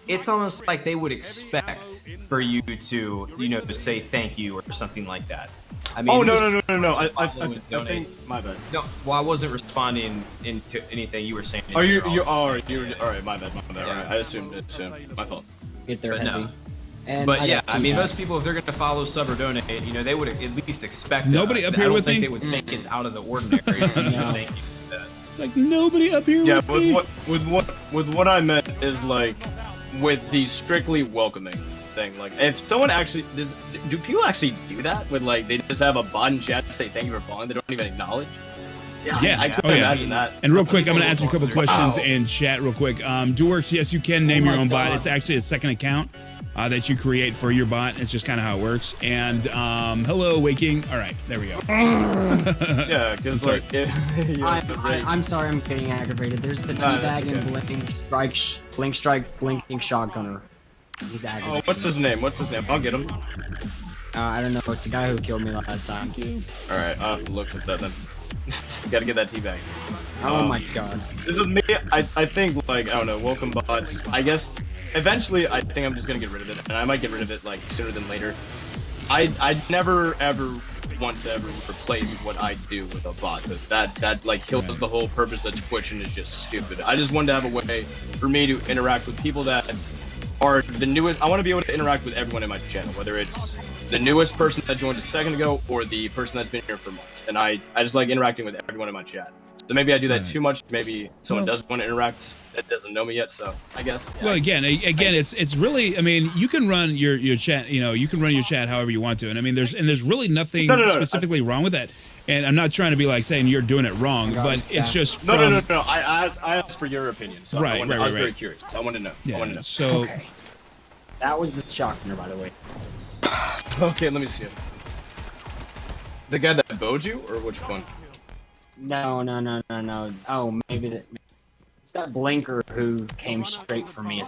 it's almost like they would expect for you to, say thank you or something like that. I mean, no. I think my bad. No, well, I wasn't responding into anything you were saying. All right, my bad. Yeah. All right, I assumed, my fault. Get there But heavy. no. And But yeah, got I mean, T-Bag. most people, if they're going to follow, sub, or donate, they would at least expect Nobody that. up here I don't with think me? they would think it's out of the ordinary. Thank you for that. It's like nobody up here Yeah, with me. with what I meant is like with the strictly welcoming thing. Like, if someone actually do people actually do that? With like they just have a bot in chat to say thank you for following, they don't even acknowledge. Yeah. I couldn't imagine that. And real quick, I'm going to ask you a couple questions Wow. in chat real quick. DoWorks, yes, you can name your own bot. It's actually a second account that you create for your bot. It's just kind of how it works. And hello, Waking. All right, there we go. Yeah, because sorry. like I'm sorry, I'm getting aggravated. There's the No, that's teabag and blinking strike, blinking shotgunner. He's aggravated. Oh, what's his name? I'll get him. I don't know. It's the guy who killed me last time. All right, I'll have to look at that then. Gotta get that teabag. Oh my god. This is me. I think like I don't know. Welcome bots. I guess eventually I think I'm just gonna get rid of it, and I might get rid of it like sooner than later. I'd never ever want to ever replace what I do with a bot. That like kills the whole purpose of Twitch and is just stupid. I just wanted to have a way for me to interact with people that are the newest. I want to be able to interact with everyone in my channel, whether it's the newest person that joined a second ago or the person that's been here for months. And I just like interacting with everyone in my chat. So maybe I do that too much. Maybe someone doesn't want to interact that doesn't know me yet. So I guess. Yeah. Well, again, it's really. I mean, you can run your chat. You know, you can run your chat however you want to, and I mean, there's really nothing specifically wrong with that. And I'm not trying to be like saying you're doing it wrong, but it's just from, no. I asked for your opinion. So I was very curious. I want to know. Yeah, I want to know. So Okay. That was the shocker, by the way. Okay, let me see it. The guy that bowed you, or which one? No. Oh, maybe it's that blinker who came straight for me.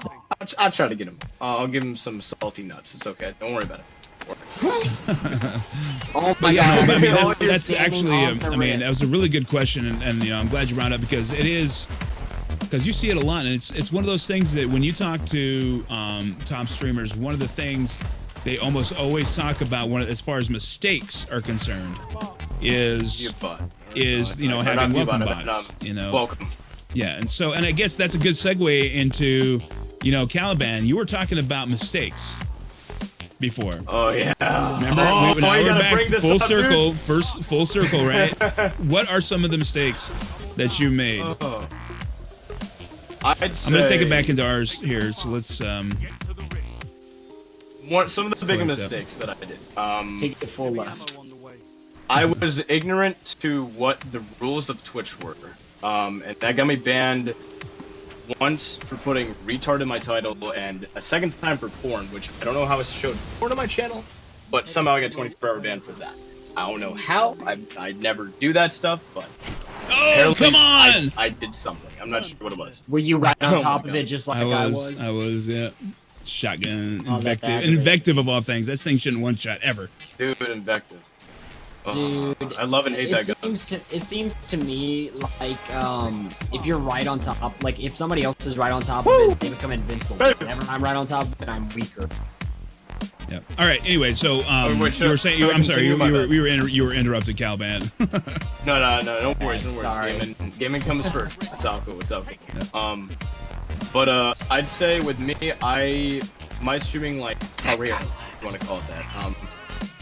I'll try to get him. I'll give him some salty nuts. It's okay. Don't worry about it. Oh my But yeah, god. no, I mean You're that's standing actually on the I mean rim. that was a really good question, and you know I'm glad you brought it up because it is because you see it a lot, and it's one of those things that when you talk to top streamers, one of the things they almost always talk about as far as mistakes are concerned is you know having welcome bots, you know. Welcome. Yeah, and I guess that's a good segue into you know Caliban. You were talking about mistakes before. Oh yeah. Remember, now we're back to full circle, full circle, right? What are some of the mistakes that you made? I'm gonna take it back into ours here, so let's some of the bigger mistakes that I did. Take the full left. I was ignorant to what the rules of Twitch were, and that got me banned once for putting retard in my title, and a second time for porn, which I don't know how it showed porn on my channel, but somehow I got 24-hour ban for that. I don't know how. I never do that stuff, but oh come on! I did something. I'm not sure what it was. Were you right on Oh my top of God. it just like I was, yeah. Shotgun, Oh, that invective, aggravates. invective of all things. That thing shouldn't one shot ever. Dude, invective. Dude, I love and hate that gun. it seems to me like if you're right on top, like if somebody else is right on top of it, they become invincible. Whenever I'm right on top of it, I'm weaker. Yeah. All right. Anyway, so wait, you were saying I'm sorry. You continue, were interrupted, Caliban. No, don't worry, don't Sorry. worry. Gaming comes first. It's all cool. It's all cool. But I'd say with me, my streaming like career, if you want to call it that.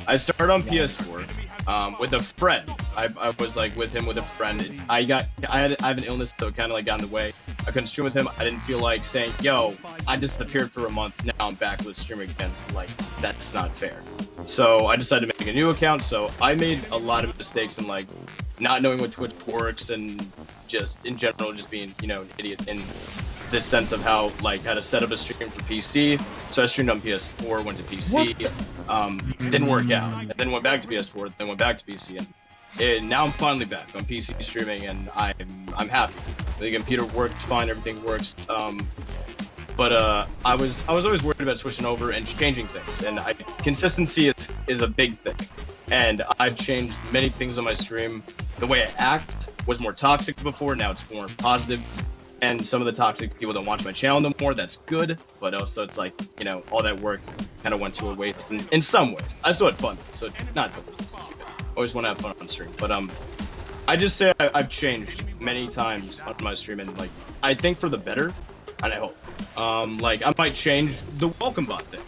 I started on PS4 with a friend. I was like with him with a friend. I have an illness, so it kind of like got in the way. I couldn't stream with him. I didn't feel like saying, "Yo, I disappeared for a month. Now I'm back with streaming again." Like that's not fair. So I decided to make a new account. So I made a lot of mistakes in like not knowing what Twitch works and just in general just being an idiot in the sense of how to set up a stream for PC. So I streamed on PS4, went to PC, didn't work out, and then went back to PS4, then went back to PC, and now I'm finally back on PC streaming, and I'm happy. The computer works fine, everything works. But I was always worried about switching over and changing things, and consistency is a big thing. And I've changed many things on my stream. The way I act was more toxic before, now it's more positive. And some of the toxic people don't watch my channel no more. That's good, but also it's like all that work kind of went to a waste in some ways. I still had fun, so not totally. Always want to have fun on stream, but I just say I've changed many times on my stream, and like I think for the better, and I hope. Like I might change the welcome bot thing,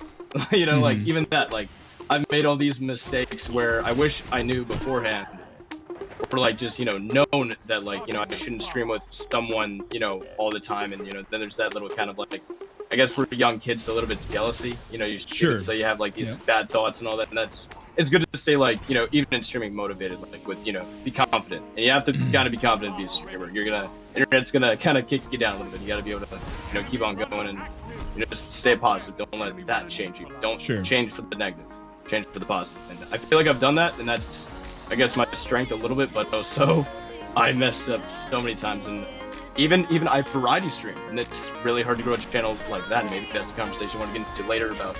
like even that. Like I've made all these mistakes where I wish I knew beforehand. Or like just known that I shouldn't stream with someone all the time, and then there's that little kind of like I guess for young kids a little bit jealousy, you're stupid, so you have like these bad thoughts and all that, and it's good to stay like even in streaming motivated, like with be confident, and you have to kind of be confident to be a streamer. Internet's gonna kind of kick you down a little bit. You got to be able to keep on going and just stay positive. Don't let that change you. Don't change for the negative. Change for the positive. And I feel like I've done that, and that's I guess my strength a little bit, but also I messed up so many times, and even I variety stream, and it's really hard to grow a channel like that. And maybe that's a conversation I want to get into later about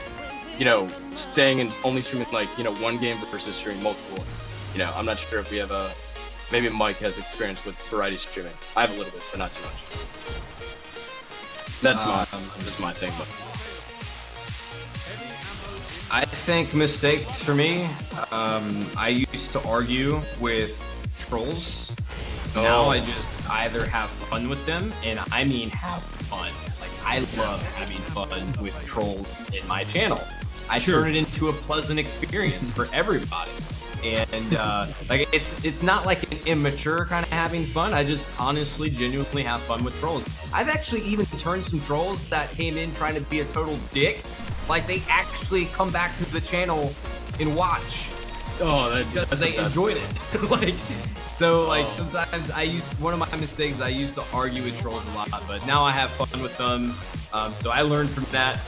staying and only streaming like one game versus streaming multiple. I'm not sure if we have maybe Mike has experience with variety streaming. I have a little bit, but not too much. That's my thing. But I think mistakes for me. I used to argue with trolls. Now I just either have fun with them, and I mean have fun. Like, I love having fun with trolls in my channel. I turn it into a pleasant experience for everybody. And like it's not like an immature kind of having fun. I just honestly, genuinely have fun with trolls. I've actually even turned some trolls that came in trying to be a total dick. Like, they actually come back to the channel and watch. Oh, because they enjoyed it. Like, so like sometimes one of my mistakes, I used to argue with trolls a lot, but now I have fun with them. So I learned from that.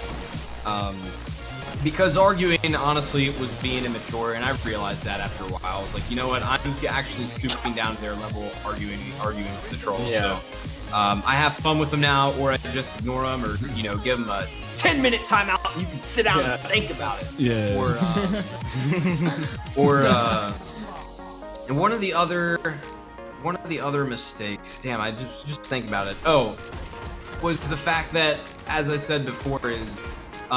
Because arguing, honestly, was being immature, and I realized that after a while. I was like, you know what, I'm actually stooping down to their level, arguing with the trolls. Yeah. So I have fun with them now, or I just ignore them, or, you know, give them a 10-minute timeout, and you can sit down and think about it. Yeah. And one of the other mistakes, damn, I just think about it. Oh, was the fact that, as I said before, is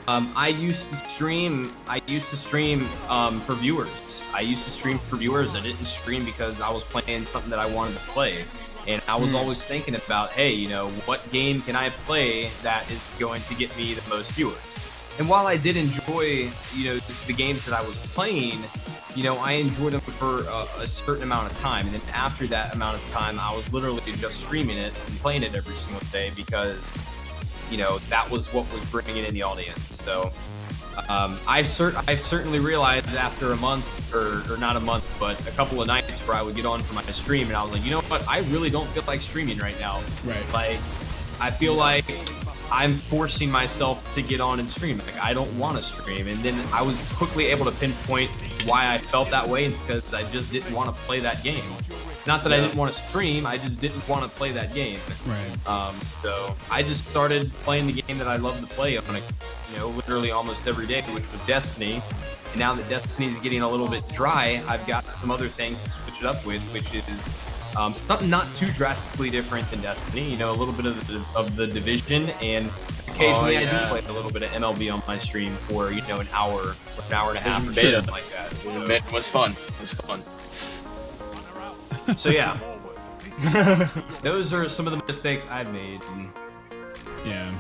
I used to stream for viewers. I used to stream for viewers. I didn't stream because I was playing something that I wanted to play. And I was always thinking about, hey, you know, what game can I play that is going to get me the most viewers? And while I did enjoy, you know, the games that I was playing, you know, I enjoyed them for a certain amount of time. And then after that amount of time, I was literally just streaming it and playing it every single day because, you know, that was what was bringing in the audience. So I've certainly realized after a month, or not a month, but a couple of nights where I would get on for my stream and I was like, you know what, I really don't feel like streaming right now. Right. Like, I feel like I'm forcing myself to get on and stream. Like, I don't want to stream. And then I was quickly able to pinpoint why I felt that way. It's because I just didn't want to play that game. Not that I didn't want to stream, I just didn't want to play that game. Right. So I just started playing the game that I love to play on literally almost every day, which was Destiny. And now that Destiny's getting a little bit dry, I've got some other things to switch it up with, which is something not too drastically different than Destiny. You know, a little bit of the Division, and occasionally I do play a little bit of MLB on my stream for, you know, an hour and a half or something like that. So, it was fun. It was fun. So yeah, those are some of the mistakes I've made. Yeah,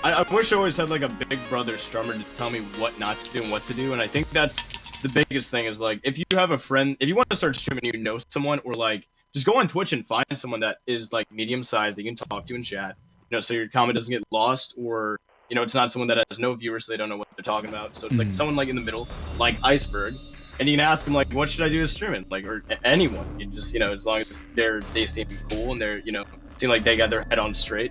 I wish I always had like a big brother strummer to tell me what not to do and what to do. And I think that's the biggest thing is, like, if you have a friend, if you want to start streaming, you know someone, or like just go on Twitch and find someone that is like medium sized that you can talk to and chat. You know, so your comment doesn't get lost, or, you know, it's not someone that has no viewers, so they don't know what they're talking about. So it's like someone like in the middle, like Iceberg. And you can ask them, like, what should I do to streaming? Like, or anyone. You just, you know, as long as they seem cool and they're, you know, seem like they got their head on straight.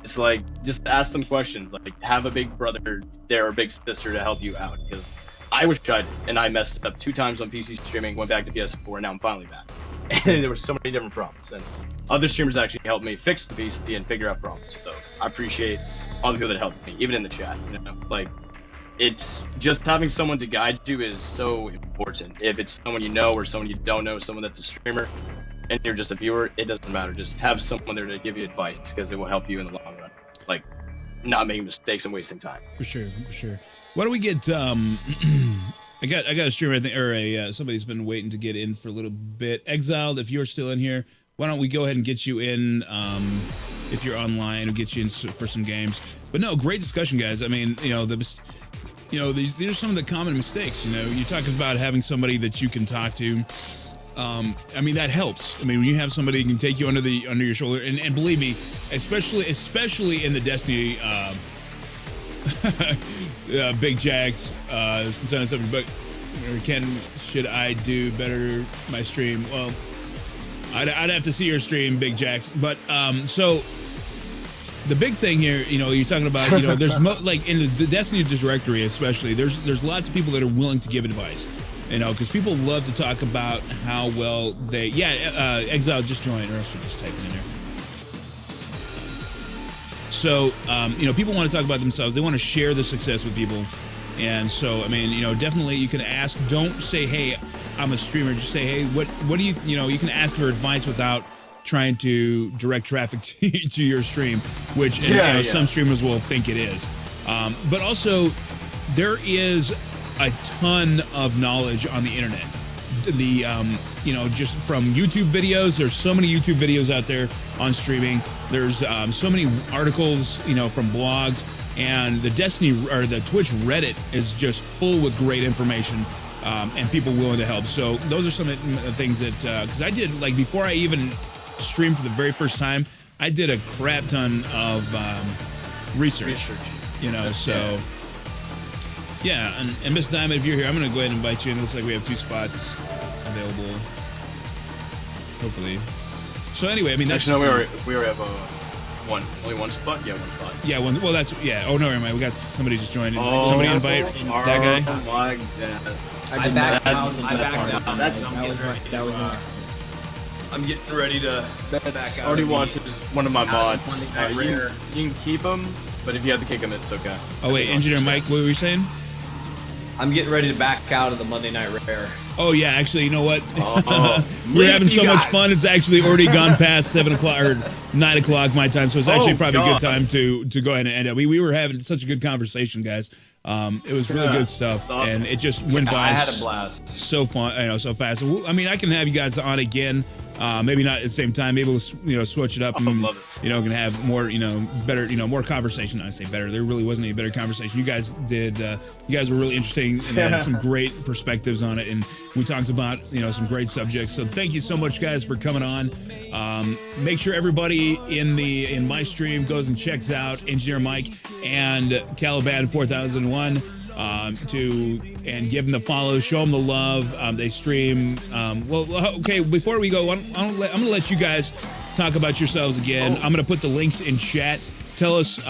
It's like, just ask them questions. Like, have a big brother there or big sister to help you out. Because I wish I messed up 2 times on PC streaming, went back to PS4, and now I'm finally back. And there were so many different problems. And other streamers actually helped me fix the PC and figure out problems. So I appreciate all the people that helped me, even in the chat, you know, like, it's just having someone to guide you is so important. If it's someone you know or someone you don't know, someone that's a streamer, and you're just a viewer, it doesn't matter. Just have someone there to give you advice, because it will help you in the long run. Like, not making mistakes and wasting time. For sure. Why don't we get I got a streamer, I think, or somebody's been waiting to get in for a little bit. Exiled, if you're still in here, why don't we go ahead and get you in? If you're online, we'll get you in for some games. But no, great discussion, guys. I mean, you know, these are some of the common mistakes. You know, you talk about having somebody that you can talk to. I mean, that helps. I mean, when you have somebody who can take you under your shoulder, and believe me, especially in the Destiny Big Jacks, sometimes something, but should I do better my stream? Well, I'd have to see your stream, Big Jacks. But so the big thing here, you know, you're talking about, you know, there's like in the Destiny directory, especially, there's lots of people that are willing to give advice, you know, because people love to talk about how well they. Exile just joined, or else you're just typing in there. So, you know, people want to talk about themselves. They want to share the success with people. And so, I mean, you know, definitely you can ask. Don't say, hey, I'm a streamer, just say, hey, what do you, you can ask for advice without trying to direct traffic to your stream, which some streamers will think it is. But also, there is a ton of knowledge on the internet. Just from YouTube videos, there's so many YouTube videos out there on streaming. There's so many articles, from blogs, and the Twitch Reddit is just full with great information and people willing to help. So those are some of the things that, because I did, like, before I even streamed for the very first time, I did a crap ton of research. So. Yeah, and Miss Diamond, if you're here, I'm going to go ahead and invite you in. It looks like we have 2 spots available. Hopefully. So anyway, I mean, that's... Actually, no, we already have only one spot? Yeah, one spot. Yeah, one. Well, that's... Yeah. Oh, no, never mind. We got somebody just joined. Somebody invite that guy? Oh, my God. I backed out. That was an accident. I'm getting ready to back out. Already wants one of my mods. Monday Night Rare. You can keep him, but if you have to kick him, it's okay. Oh, wait, Engineer Mike, what were you saying? I'm getting ready to back out of the Monday Night Rare. Oh, yeah, actually, you know what? We're having so much fun, it's actually already gone past 7 o'clock or 9 o'clock my time, so it's actually probably a good time to go ahead and end it. We were having such a good conversation, guys. It was really good stuff, awesome. And it just went by I had a blast. so fun, so fast. I mean, I can have you guys on again, maybe not at the same time. Maybe we'll, switch it up and, can have more, better, more conversation. I say better. There really wasn't any better conversation. You guys did. You guys were really interesting and had some great perspectives on it, and we talked about, some great subjects. So thank you so much, guys, for coming on. Make sure everybody in my stream goes and checks out Engineer Mike and Caliban 4001 and give them the follow, show them the love. They stream. Okay, before we go, I'm gonna let you guys talk about yourselves again. I'm gonna put the links in chat. Tell us